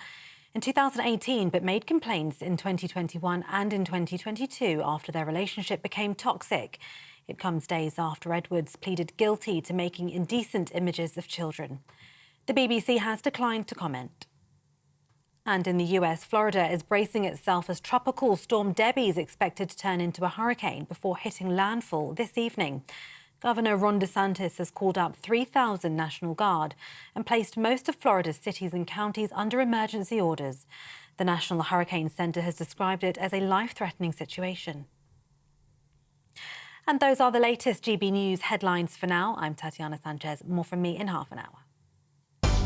in 2018, but made complaints in 2021 and in 2022 after their relationship became toxic. It comes days after Edwards pleaded guilty to making indecent images of children. The BBC has declined to comment. And in the US, Florida is bracing itself as Tropical Storm Debbie is expected to turn into a hurricane before hitting landfall this evening. Governor Ron DeSantis has called up 3,000 National Guard and placed most of Florida's cities and counties under emergency orders. The National Hurricane Center has described it as a life-threatening situation. And those are the latest GB News headlines for now. I'm Tatiana Sanchez. More from me in half an hour.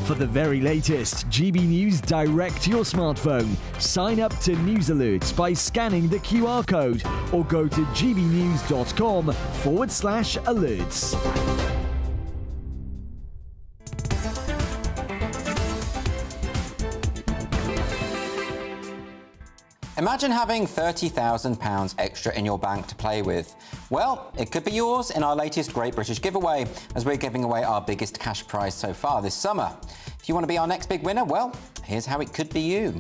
For the very latest GB News direct to your smartphone, sign up to News Alerts by scanning the QR code or go to gbnews.com/alerts. Imagine having £30,000 extra in your bank to play with. Well, it could be yours in our latest Great British Giveaway, as we're giving away our biggest cash prize so far this summer. If you want to be our next big winner, well, here's how it could be you.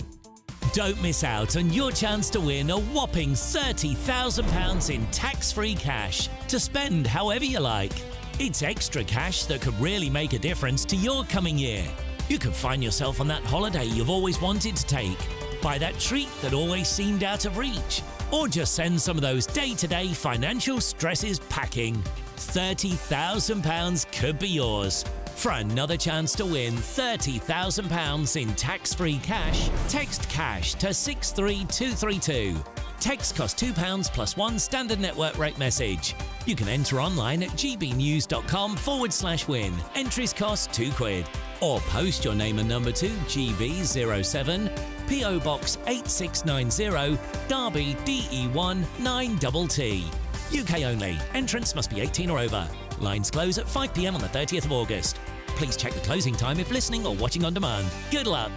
Don't miss out on your chance to win a whopping £30,000 in tax-free cash to spend however you like. It's extra cash that could really make a difference to your coming year. You could find yourself on that holiday you've always wanted to take, buy that treat that always seemed out of reach, or just send some of those day-to-day financial stresses packing. £30,000 could be yours. For another chance to win £30,000 in tax-free cash, text CASH to 63232. Text costs £2 plus one standard network rate message. You can enter online at gbnews.com/win. Entries cost £2. Or post your name and number to GB07, PO Box 8690, Derby DE1 9TT. UK only. Entrance must be 18 or over. Lines close at 5 p.m. on the 30th of August. Please check the closing time if listening or watching on demand. Good luck.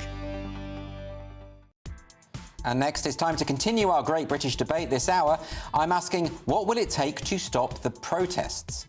And next, it's time to continue our great British debate this hour. I'm asking, what will it take to stop the protests?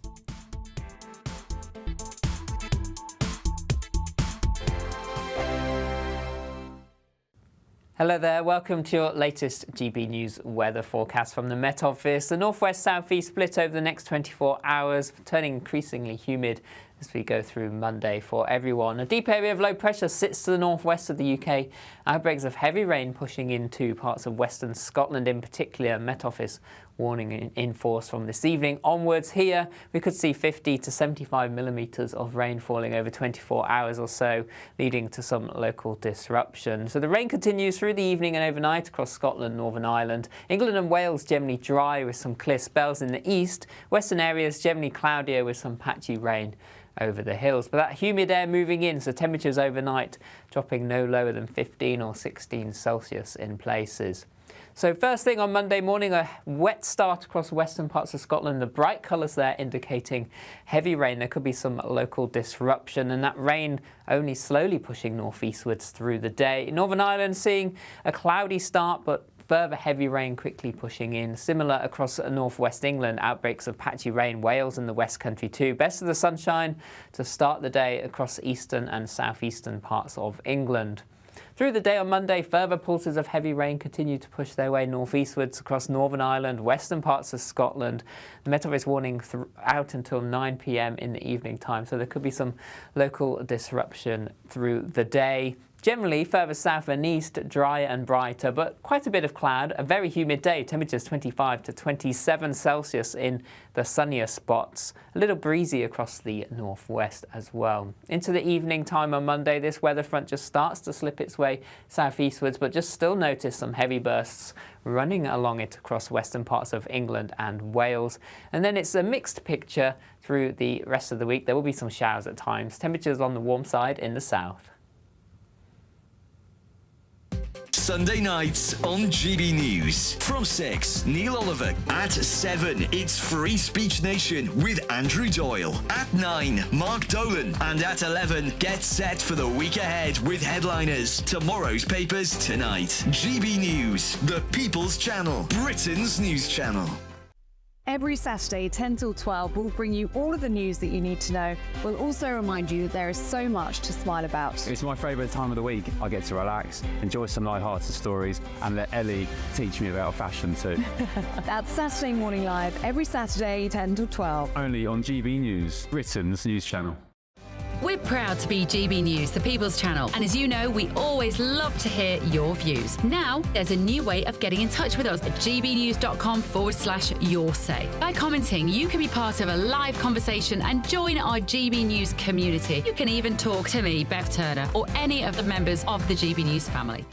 Hello there, welcome to your latest GB News weather forecast from the Met Office. The northwest-southeast split over the next 24 hours, turning increasingly humid as we go through Monday for everyone. A deep area of low pressure sits to the northwest of the UK. Outbreaks of heavy rain pushing into parts of western Scotland in particular. Met Office warning in force from this evening onwards. Here we could see 50 to 75 millimetres of rain falling over 24 hours or so, leading to some local disruption. So the rain continues through the evening and overnight across Scotland, Northern Ireland. England and Wales generally dry with some clear spells in the east. Western areas generally cloudier with some patchy rain over the hills. But that humid air moving in, so temperatures overnight dropping no lower than 15 or 16 Celsius in places. So first thing on Monday morning, a wet start across western parts of Scotland. The bright colours there indicating heavy rain. There could be some local disruption, and that rain only slowly pushing northeastwards through the day. Northern Ireland seeing a cloudy start, but further heavy rain quickly pushing in. Similar across northwest England, outbreaks of patchy rain. Wales and the West Country too. Best of the sunshine to start the day across eastern and southeastern parts of England. Through the day on Monday, further pulses of heavy rain continue to push their way northeastwards across Northern Ireland, western parts of Scotland. The Met Office warning out until 9 p.m. in the evening time, so there could be some local disruption through the day. Generally, further south and east, drier and brighter, but quite a bit of cloud. A very humid day, temperatures 25 to 27 Celsius in the sunnier spots. A little breezy across the northwest as well. Into the evening time on Monday, this weather front just starts to slip its way southeastwards, but just still notice some heavy bursts running along it across western parts of England and Wales. And then it's a mixed picture through the rest of the week. There will be some showers at times. Temperatures on the warm side in the south. Sunday nights on GB News. From 6, Neil Oliver. At 7, it's Free Speech Nation with Andrew Doyle. At 9, Mark Dolan. And at 11, get set for the week ahead with headliners. Tomorrow's papers tonight. GB News, the People's Channel, Britain's news channel. Every Saturday, 10 till 12, we'll bring you all of the news that you need to know. We'll also remind you that there is so much to smile about. It's my favourite time of the week. I get to relax, enjoy some light-hearted stories, and let Ellie teach me about fashion too. That's Saturday Morning Live, every Saturday, 10 till 12. Only on GB News, Britain's news channel. We're proud to be GB News, the People's Channel. And as you know, we always love to hear your views. Now, there's a new way of getting in touch with us at gbnews.com/your say. By commenting, you can be part of a live conversation and join our GB News community. You can even talk to me, Bev Turner, or any of the members of the GB News family.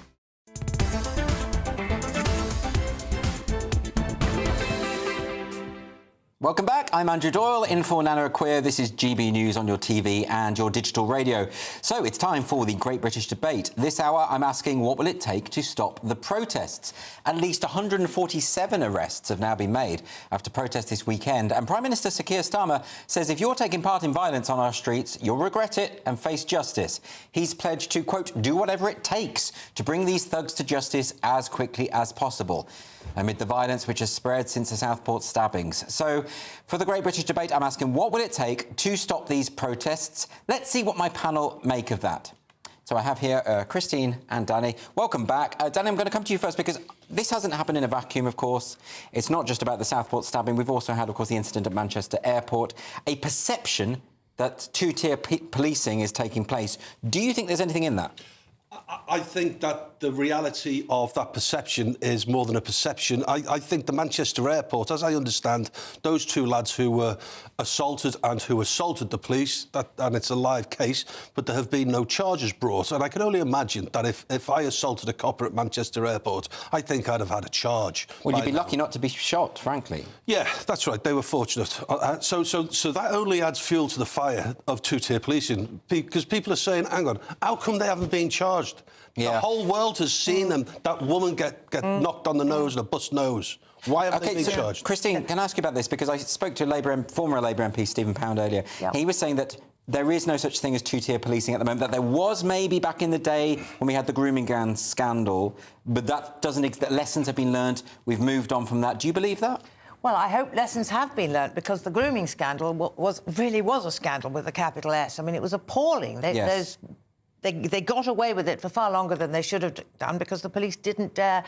Welcome back. I'm Andrew Doyle, in for Nana Akua. This is GB News on your TV and your digital radio. So it's time for the Great British Debate. This hour, I'm asking, what will it take to stop the protests? At least 147 arrests have now been made after protests this weekend. And Prime Minister Sir Keir Starmer says if you're taking part in violence on our streets, you'll regret it and face justice. He's pledged to, quote, do whatever it takes to bring these thugs to justice as quickly as possible, amid the violence which has spread since the Southport stabbings. So, for the Great British Debate, I'm asking, what will it take to stop these protests? Let's see what my panel make of that. So I have here Christine and Danny. Welcome back. Danny, I'm going to come to you first because this hasn't happened in a vacuum, of course. It's not just about the Southport stabbing. We've also had, of course, the incident at Manchester Airport. A perception that two-tier policing is taking place. Do you think there's anything in that? I think that the reality of that perception is more than a perception. I think the Manchester Airport, as I understand, those two lads who were assaulted and who assaulted the police, and it's a live case, but there have been no charges brought. And I can only imagine that if I assaulted a copper at Manchester Airport, I think I'd have had a charge. Well, you'd be lucky not to be shot, frankly. Yeah, that's right. They were fortunate. So that only adds fuel to the fire of two-tier policing, because people are saying, hang on, how come they haven't been charged? Yeah. The whole world has seen them, that woman get knocked on the nose and a bust nose. Why haven't they been charged? Christine, can I ask you about this? Because I spoke to former Labour MP Stephen Pound earlier. Yep. He was saying that there is no such thing as two-tier policing at the moment, that there was maybe back in the day when we had the grooming gang scandal, but that doesn't exist. That lessons have been learned. We've moved on from that. Do you believe that? Well, I hope lessons have been learnt, because the grooming scandal really was a scandal with a capital S. I mean, it was appalling. They got away with it for far longer than they should have done, because the police didn't dare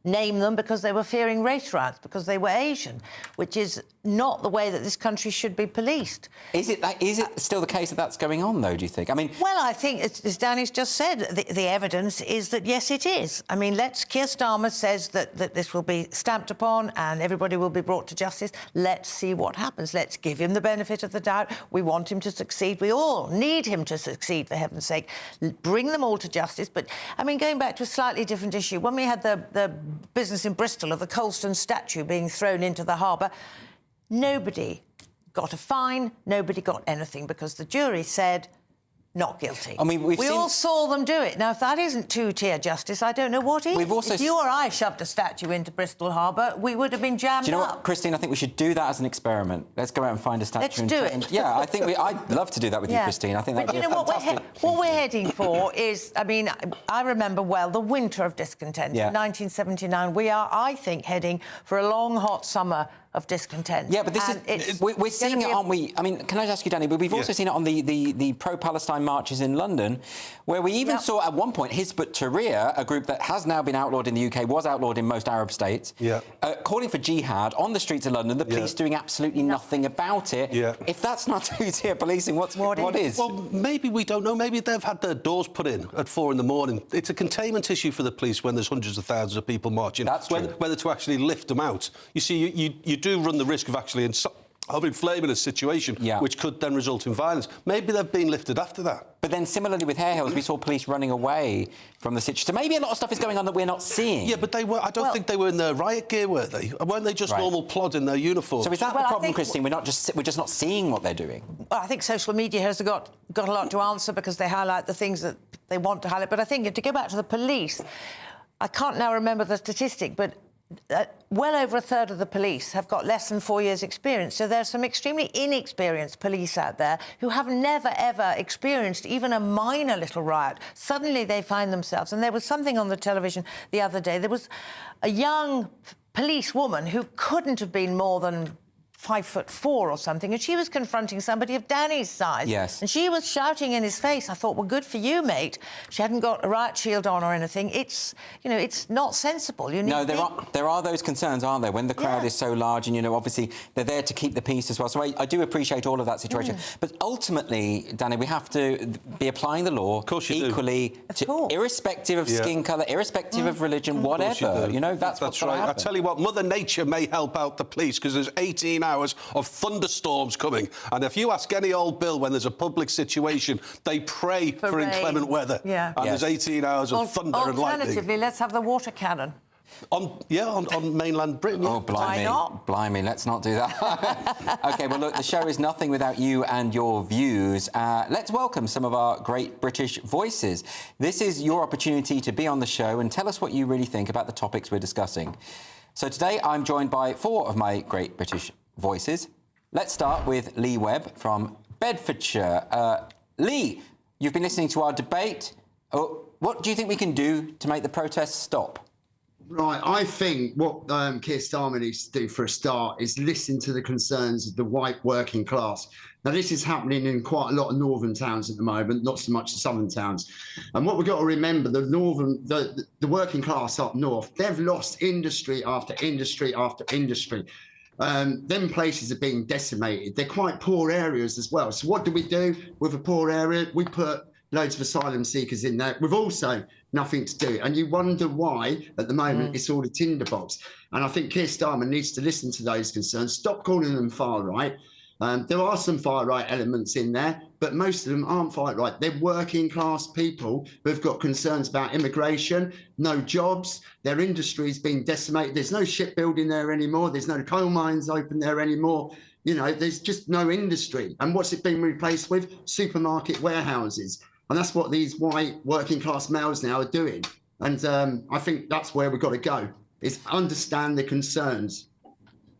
name them because they were fearing race riots because they were Asian, which is not the way that this country should be policed. Is it still the case that that's going on, though, do you think? I mean... Well, I think, as Danny's just said, the evidence is that, yes, it is. I mean, Keir Starmer says that this will be stamped upon and everybody will be brought to justice. Let's see what happens. Let's give him the benefit of the doubt. We want him to succeed. We all need him to succeed, for heaven's sake. Bring them all to justice. But, I mean, going back to a slightly different issue, when we had the business in Bristol of the Colston statue being thrown into the harbour, nobody got a fine, nobody got anything, because the jury said not guilty. I mean, we all saw them do it. Now, if that isn't two-tier justice, I don't know what is. If you or I shoved a statue into Bristol Harbour, we would have been jammed up. Do you know what, Christine? I think we should do that as an experiment. Let's go out and find a statue. Let's do it. Yeah, I think I'd love to do that with you, Christine. I think that would be fantastic. What we're heading for is, I mean, I remember well the winter of discontent in 1979. We are, I think, heading for a long, hot summer of discontent. Yeah, but we're seeing it, aren't we? I mean, can I ask you, Danny, but we've also seen it on the pro-Palestine marches in London, where we even saw at one point Hizb ut-Tahrir, a group that has now been outlawed in the UK, was outlawed in most Arab states, calling for jihad on the streets of London, the police doing absolutely nothing about it. If that's not two-tier policing, what is? Well, maybe we don't know. Maybe they've had their doors put in at 4 in the morning. It's a containment issue for the police when there's hundreds of thousands of people marching. That's true. Whether to actually lift them out. You see, you do run the risk of actually inflaming a situation, which could then result in violence. Maybe they've been lifted after that. But then, similarly with Hare Hills, we saw police running away from the situation. So maybe a lot of stuff is going on that we're not seeing. Yeah, but they were. I don't think they were in their riot gear, were they? Weren't they just normal plod in their uniforms? So is that the problem, Christine? We're just not seeing what they're doing. Well, I think social media has got a lot to answer, because they highlight the things that they want to highlight. But I think, to go back to the police, I can't now remember the statistic, but well over a third of the police have got less than 4 years' experience. So there's some extremely inexperienced police out there who have never, ever experienced even a minor little riot. Suddenly they find themselves... And there was something on the television the other day. There was a young police woman who couldn't have been more than 5'4" or something, and she was confronting somebody of Danny's size. Yes. And she was shouting in his face. I thought, well, good for you, mate. She hadn't got a riot shield on or anything. It's, it's not sensible. There are those concerns, aren't there, when the crowd is so large, and, obviously they're there to keep the peace as well. So I do appreciate all of that situation. But ultimately, Danny, we have to be applying the law equally, irrespective of skin colour, irrespective of religion, whatever. That's what's right. happen. I tell you what, Mother Nature may help out the police, because there's 18 hours of thunderstorms coming, and if you ask any old Bill when there's a public situation, they pray for inclement weather. And there's 18 hours of thunder and lightning. Alternatively, let's have the water cannon. On mainland Britain. Oh, blimey. Why not? Blimey, let's not do that. OK, well, look, the show is nothing without you and your views. Let's welcome some of our great British voices. This is your opportunity to be on the show and tell us what you really think about the topics we're discussing. So today I'm joined by 4 of my great British voices. Let's start with Lee Webb from Bedfordshire. Lee, you've been listening to our debate. What do you think we can do to make the protests stop? Right, I think what Keir Starmer needs to do for a start is listen to the concerns of the white working class. Now, this is happening in quite a lot of northern towns at the moment, not so much the southern towns. And what we've got to remember, the working class up north, they've lost industry after industry after industry. Them places are being decimated. They're quite poor areas as well. So what do we do with a poor area? We put loads of asylum seekers in there with also nothing to do. And you wonder why, at the moment, it's all a tinderbox. And I think Keir Starmer needs to listen to those concerns, stop calling them far-right. There are some far-right elements in there, but most of them aren't far-right. They're working-class people who've got concerns about immigration, no jobs, their industry's been decimated. There's no shipbuilding there anymore. There's no coal mines open there anymore. You know, there's just no industry. And what's it been replaced with? Supermarket warehouses. And that's what these white working class males now are doing. And I think that's where we've got to go, is understand the concerns.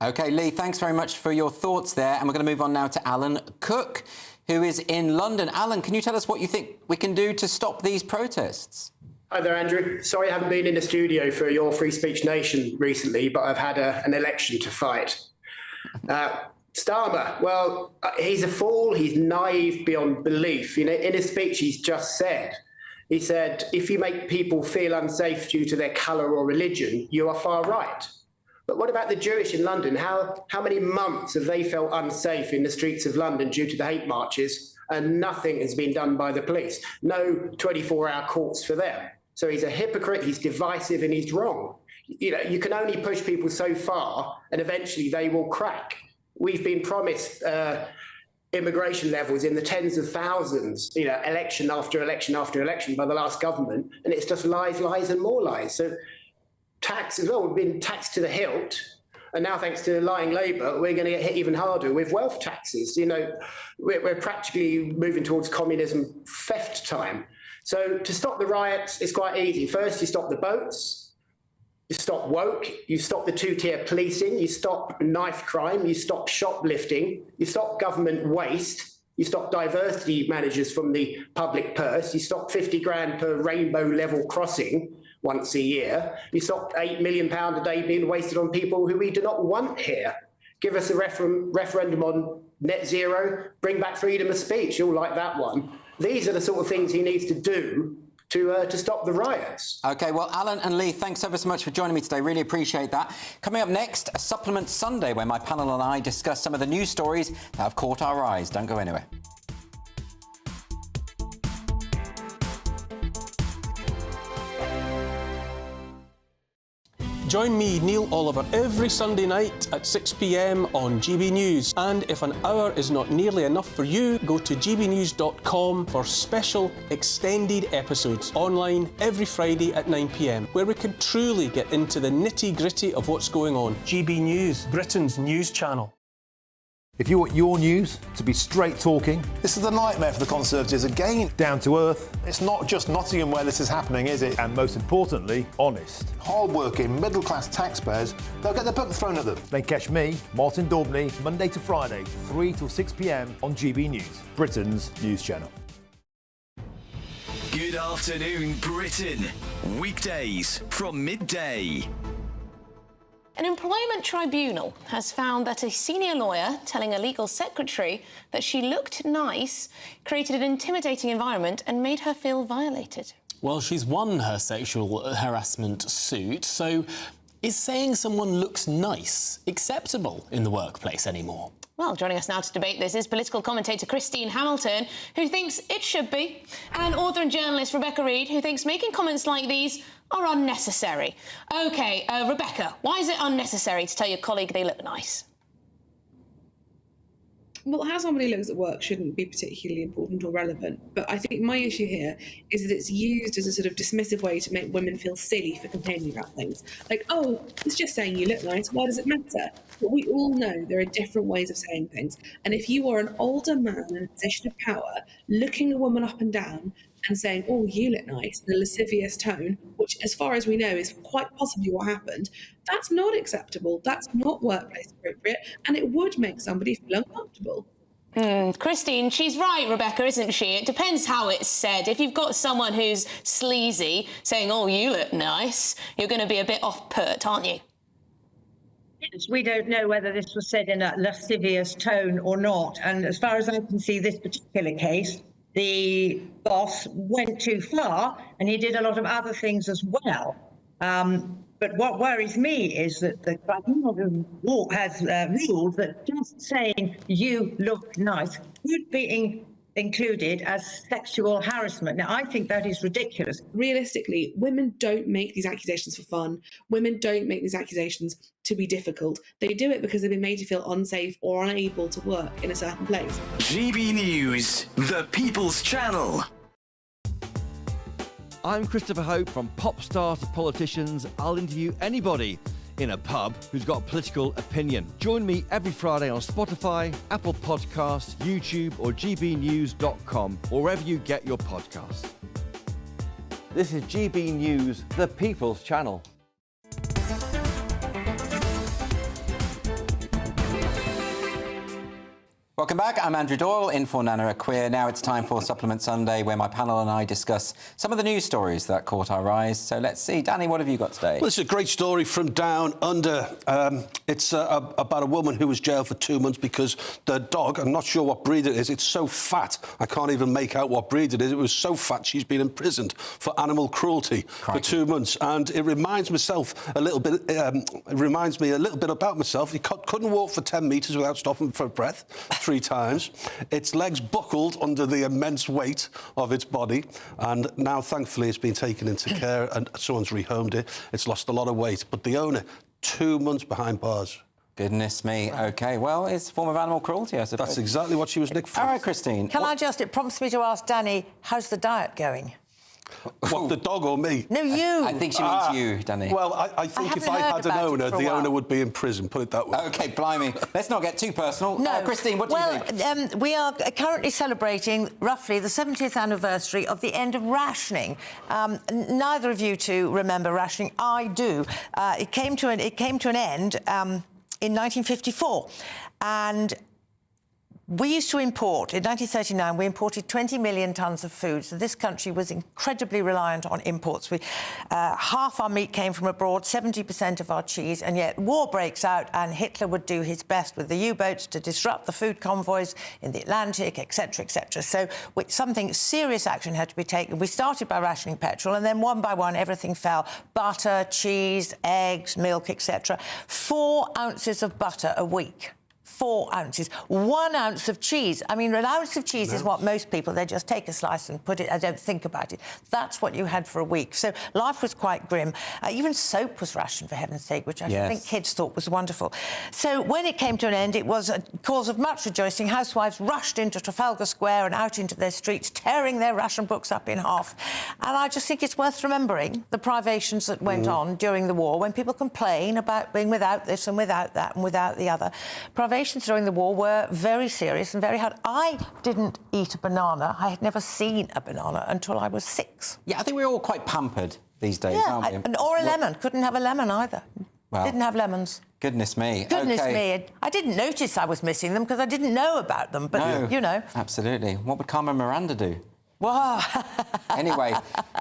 OK, Lee, thanks very much for your thoughts there. And we're going to move on now to Alan Cook, who is in London. Alan, can you tell us what you think we can do to stop these protests? Hi there, Andrew. Sorry I haven't been in the studio for your Free Speech Nation recently, but I've had an election to fight. Starmer, well, he's a fool. He's naive beyond belief. You know, in his speech, he said, if you make people feel unsafe due to their colour or religion, you are far right. But what about the Jewish in London? How many months have they felt unsafe in the streets of London due to the hate marches, and nothing has been done by the police? No 24-hour courts for them. So he's a hypocrite, he's divisive, and he's wrong. You know, you can only push people so far, and eventually they will crack. We've been promised immigration levels in the tens of thousands, you know, election after election after election by the last government, and it's just lies, lies, and more lies. So tax as well, we've been taxed to the hilt, and now thanks to lying Labour, we're going to get hit even harder with wealth taxes. You know, we're practically moving towards communism theft time. So to stop the riots, it's quite easy. First, you stop the boats. You stop woke, you stop the two-tier policing, you stop knife crime, you stop shoplifting, you stop government waste, you stop diversity managers from the public purse, you stop 50 grand per rainbow level crossing once a year, you stop £8 million a day being wasted on people who we do not want here. Give us a referendum on net zero, bring back freedom of speech, you'll like that one. These are the sort of things he needs to do to stop the riots. OK, well, Alan and Lee, thanks ever so much for joining me today. Really appreciate that. Coming up next, a Supplement Sunday, where my panel and I discuss some of the news stories that have caught our eyes. Don't go anywhere. Join me, Neil Oliver, every Sunday night at 6 p.m. on GB News. And if an hour is not nearly enough for you, go to gbnews.com for special extended episodes online every Friday at 9 p.m, where we can truly get into the nitty-gritty of what's going on. GB News, Britain's news channel. If you want your news to be straight talking... This is a nightmare for the Conservatives again. Down to earth. It's not just Nottingham where this is happening, is it? And most importantly, honest. Hard-working, middle-class taxpayers, they'll get their book thrown at them. Then catch me, Martin Daubney, Monday to Friday, 3 till 6 p.m. on GB News, Britain's news channel. Good afternoon, Britain. Weekdays from midday. An employment tribunal has found that a senior lawyer telling a legal secretary that she looked nice created an intimidating environment and made her feel violated. Well, she's won her sexual harassment suit, so is saying someone looks nice acceptable in the workplace anymore? Well, joining us now to debate this is political commentator Christine Hamilton, who thinks it should be, and author and journalist Rebecca Reid, who thinks making comments like these are unnecessary. OK, Rebecca, why is it unnecessary to tell your colleague they look nice? Well, how somebody looks at work shouldn't be particularly important or relevant, but I think my issue here is that it's used as a sort of dismissive way to make women feel silly for complaining about things. Like, oh, it's just saying you look nice, why does it matter? But we all know there are different ways of saying things, and if you are an older man in a position of power, looking a woman up and down and saying, oh, you look nice, in a lascivious tone, which, as far as we know, is quite possibly what happened, that's not acceptable, that's not workplace appropriate, and it would make somebody feel uncomfortable. Christine, she's right, Rebecca, isn't she? It depends how it's said. If you've got someone who's sleazy saying, oh, you look nice, you're going to be a bit off-put, aren't you? Yes, we don't know whether this was said in a lascivious tone or not. And as far as I can see, this particular case, the boss went too far and he did a lot of other things as well. But what worries me is that the Tribunal has ruled that just saying you look nice could be included as sexual harassment. Now, I think that is ridiculous. Realistically, women don't make these accusations for fun. Women don't make these accusations to be difficult. They do it because they've been made to feel unsafe or unable to work in a certain place. GB News, the People's Channel. I'm Christopher Hope. From pop stars to politicians, I'll interview anybody in a pub who's got a political opinion. Join me every Friday on Spotify, Apple Podcasts, YouTube or gbnews.com, or wherever you get your podcasts. This is GB News, the People's Channel. Welcome back. I'm Andrew Doyle, in for Nana Akua. Now it's time for Supplement Sunday, where my panel and I discuss some of the news stories that caught our eyes. So let's see. Danny, what have you got today? Well, it's a great story from Down Under. It's about a woman who was jailed for 2 months because the dog, I'm not sure what breed it is, it's so fat, I can't even make out what breed it is. It was so fat she's been imprisoned for animal cruelty for 2 months. And it reminds me a little bit about myself. He couldn't walk for 10 metres without stopping for breath 3 times. Its legs buckled under the immense weight of its body, and now thankfully it's been taken into care and someone's rehomed it. It's lost a lot of weight, but the owner, 2 months behind bars. Goodness me. OK, well, it's a form of animal cruelty, I suppose. That's exactly what she was nicked for. All right, Christine. It prompts me to ask Danny, how's the diet going? What, the dog or me? No, you. I think she means you, Danny. Well, I think if I had an owner, the owner would be in prison, put it that way. OK, blimey. Let's not get too personal. No. Christine, what do you think? We are currently celebrating roughly the 70th anniversary of the end of rationing. Neither of you two remember rationing. I do. It came to an end in 1954. And we used to import, in 1939, we imported 20 million tonnes of food. So this country was incredibly reliant on imports. Half our meat came from abroad, 70% of our cheese, and yet war breaks out and Hitler would do his best with the U-boats to disrupt the food convoys in the Atlantic, etc., etc. So something serious action had to be taken. We started by rationing petrol, and then one by one everything fell. Butter, cheese, eggs, milk, etc. 4 ounces of butter a week. 4 ounces. 1 ounce of cheese. I mean, an ounce of cheese is what most people, they just take a slice and put it, I don't think about it. That's what you had for a week. So life was quite grim. Even soap was rationed, for heaven's sake, which I think kids thought was wonderful. So when it came to an end, it was a cause of much rejoicing. Housewives rushed into Trafalgar Square and out into their streets, tearing their ration books up in half. And I just think it's worth remembering the privations that went on during the war, when people complain about being without this and without that and without the other. Privations during the war were very serious and very hard. I didn't eat a banana. I had never seen a banana until I was 6. Yeah, I think we're all quite pampered these days, aren't we? Or a lemon. Couldn't have a lemon either. Well, didn't have lemons. Goodness me. Goodness me. I didn't notice I was missing them because I didn't know about them, but, you know. Absolutely. What would Carmen Miranda do? Wow. Anyway,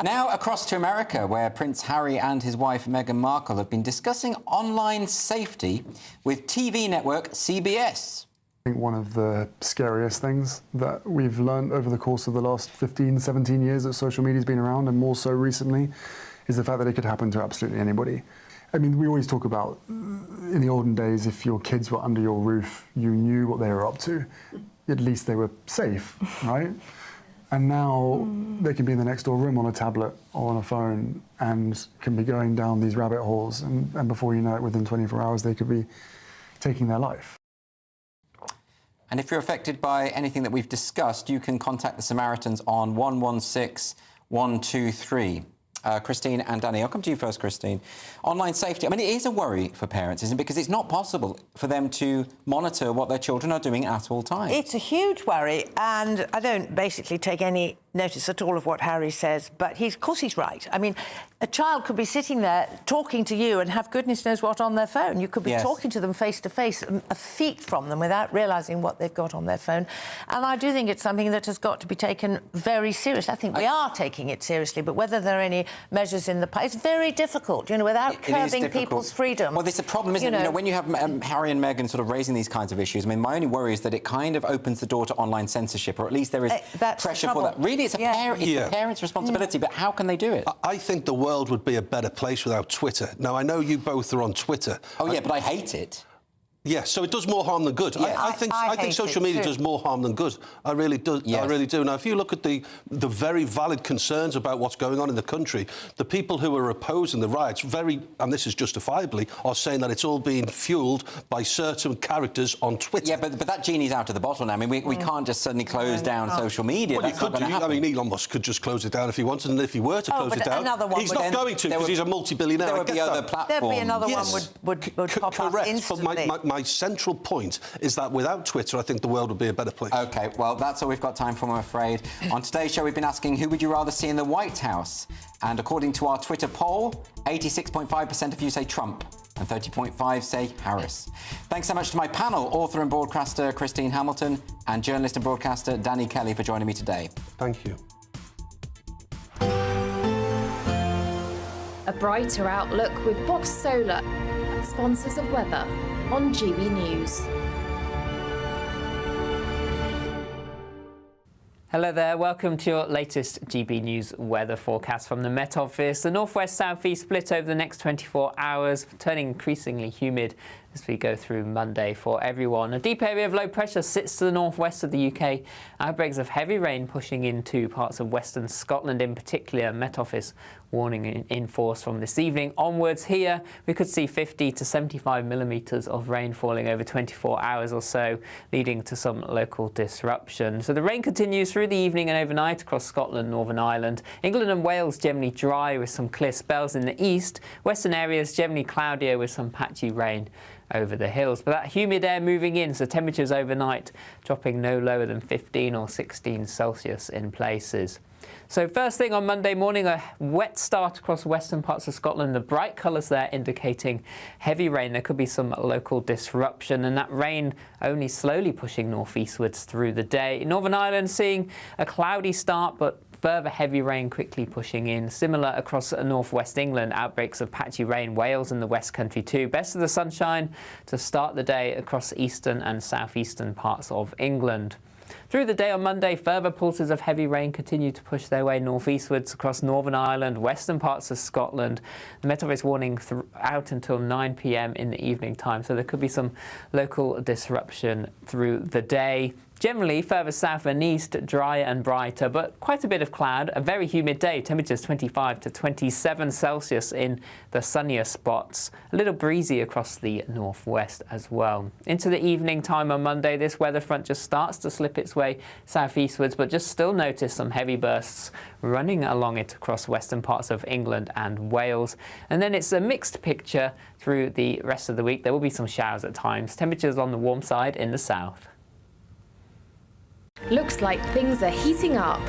now across to America, where Prince Harry and his wife Meghan Markle have been discussing online safety with TV network CBS. I think one of the scariest things that we've learned over the course of the last 15, 17 years that social media's been around, and more so recently, is the fact that it could happen to absolutely anybody. I mean, we always talk about, in the olden days, if your kids were under your roof, you knew what they were up to. At least they were safe, right? And now they can be in the next door room on a tablet or on a phone and can be going down these rabbit holes. And before you know it, within 24 hours, they could be taking their life. And if you're affected by anything that we've discussed, you can contact the Samaritans on 116 123. Christine and Danny, I'll come to you first, Christine. Online safety, I mean, it is a worry for parents, isn't it? Because it's not possible for them to monitor what their children are doing at all times. It's a huge worry, and I don't basically take any notice at all of what Harry says, but of course he's right. I mean, a child could be sitting there talking to you and have goodness knows what on their phone. You could be talking to them face to face, a feet from them, without realising what they've got on their phone. And I do think it's something that has got to be taken very seriously. I think we are taking it seriously, but whether there are any measures in the pipe, it's very difficult, without curbing people's freedom. Well, there's a problem, isn't it? When you have Harry and Meghan sort of raising these kinds of issues, I mean, my only worry is that it kind of opens the door to online censorship, or at least there is pressure for that. Really, it's the parents' responsibility, but how can they do it? I think the world would be a better place without Twitter. Now, I know you both are on Twitter. Oh, yeah, but I hate it. Yeah, so it does more harm than good. Yeah. I think social media does more harm than good. I really do. Yes. I really do. Now, if you look at the very valid concerns about what's going on in the country, the people who are opposing the riots, and this is justifiably, are saying that it's all being fuelled by certain characters on Twitter. Yeah, but that genie's out of the bottle now. I mean, we can't just suddenly close down social media. Well, you could do. I mean, Elon Musk could just close it down if he wanted, and if he were to close it down, he's not going to because he's a multi-billionaire. There would be other platforms. There'd be another one would pop up instantly. But my central point is that without Twitter, I think the world would be a better place. OK, well, that's all we've got time for, I'm afraid. On today's show, we've been asking who would you rather see in the White House? And according to our Twitter poll, 86.5% of you say Trump and 30.5% say Harris. Thanks so much to my panel, author and broadcaster Christine Hamilton and journalist and broadcaster Danny Kelly for joining me today. Thank you. A brighter outlook with Box Solar, sponsors of weather on GB News. Hello there, welcome to your latest GB News weather forecast from the Met Office. The northwest-southeast split over the next 24 hours, turning increasingly humid as we go through Monday for everyone. A deep area of low pressure sits to the northwest of the UK. Outbreaks of heavy rain pushing into parts of western Scotland in particular. Met Office warning in force from this evening onwards. Here we could see 50 to 75 millimetres of rain falling over 24 hours or so, leading to some local disruption. So the rain continues through the evening and overnight across Scotland, Northern Ireland. England and Wales generally dry with some clear spells in the east. Western areas generally cloudier with some patchy rain over the hills. But that humid air moving in, so temperatures overnight dropping no lower than 15 or 16 Celsius in places. So first thing on Monday morning, a wet start across western parts of Scotland. The bright colours there indicating heavy rain. There could be some local disruption, and that rain only slowly pushing northeastwards through the day. Northern Ireland seeing a cloudy start, but further heavy rain quickly pushing in. Similar across northwest England, outbreaks of patchy rain. Wales and the West Country too. Best of the sunshine to start the day across eastern and southeastern parts of England. Through the day on Monday, further pulses of heavy rain continue to push their way northeastwards across Northern Ireland, western parts of Scotland. The Met Office warning out until 9 p.m. in the evening time, so there could be some local disruption through the day. Generally, further south and east, drier and brighter, but quite a bit of cloud. A very humid day, temperatures 25 to 27 Celsius in the sunnier spots. A little breezy across the northwest as well. Into the evening time on Monday, this weather front just starts to slip its way southeastwards, but just still notice some heavy bursts running along it across western parts of England and Wales. And then it's a mixed picture through the rest of the week. There will be some showers at times. Temperatures on the warm side in the south. Looks like things are heating up.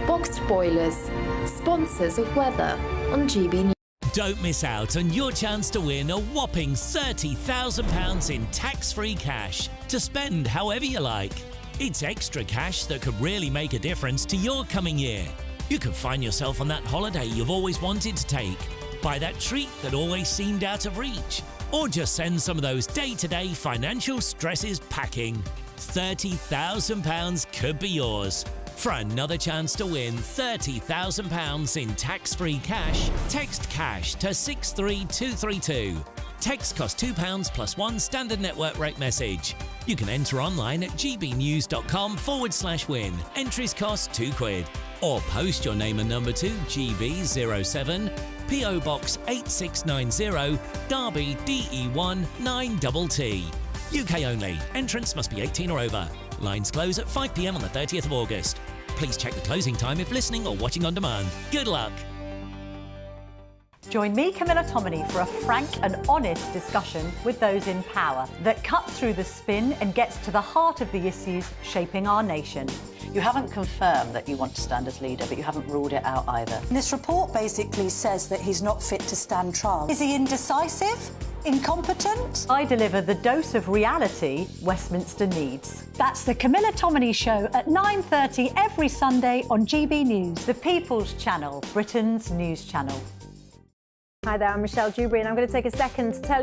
Boxed Boilers, sponsors of weather on GB News. Don't miss out on your chance to win a whopping £30,000 in tax-free cash to spend however you like. It's extra cash that could really make a difference to your coming year. You could find yourself on that holiday you've always wanted to take, buy that treat that always seemed out of reach, or just send some of those day-to-day financial stresses packing. £30,000 could be yours. For another chance to win £30,000 in tax-free cash, text CASH to 63232. Text costs £2 plus one standard network rate message. You can enter online at gbnews.com/win. Entries cost £2. Or post your name and number to GB07, PO Box 8690, Derby DE1 9TT. UK only. Entrance must be 18 or over. Lines close at 5 p.m. on the 30th of August. Please check the closing time if listening or watching on demand. Good luck. Join me, Camilla Tominey, for a frank and honest discussion with those in power that cuts through the spin and gets to the heart of the issues shaping our nation. You haven't confirmed that you want to stand as leader, but you haven't ruled it out either. This report basically says that he's not fit to stand trial. Is he indecisive? Incompetent? I deliver the dose of reality Westminster needs. That's the Camilla Tominey Show at 9:30 every Sunday on GB News. The People's Channel, Britain's news channel. Hi there, I'm Michelle Dewberry, and I'm going to take a second to tell you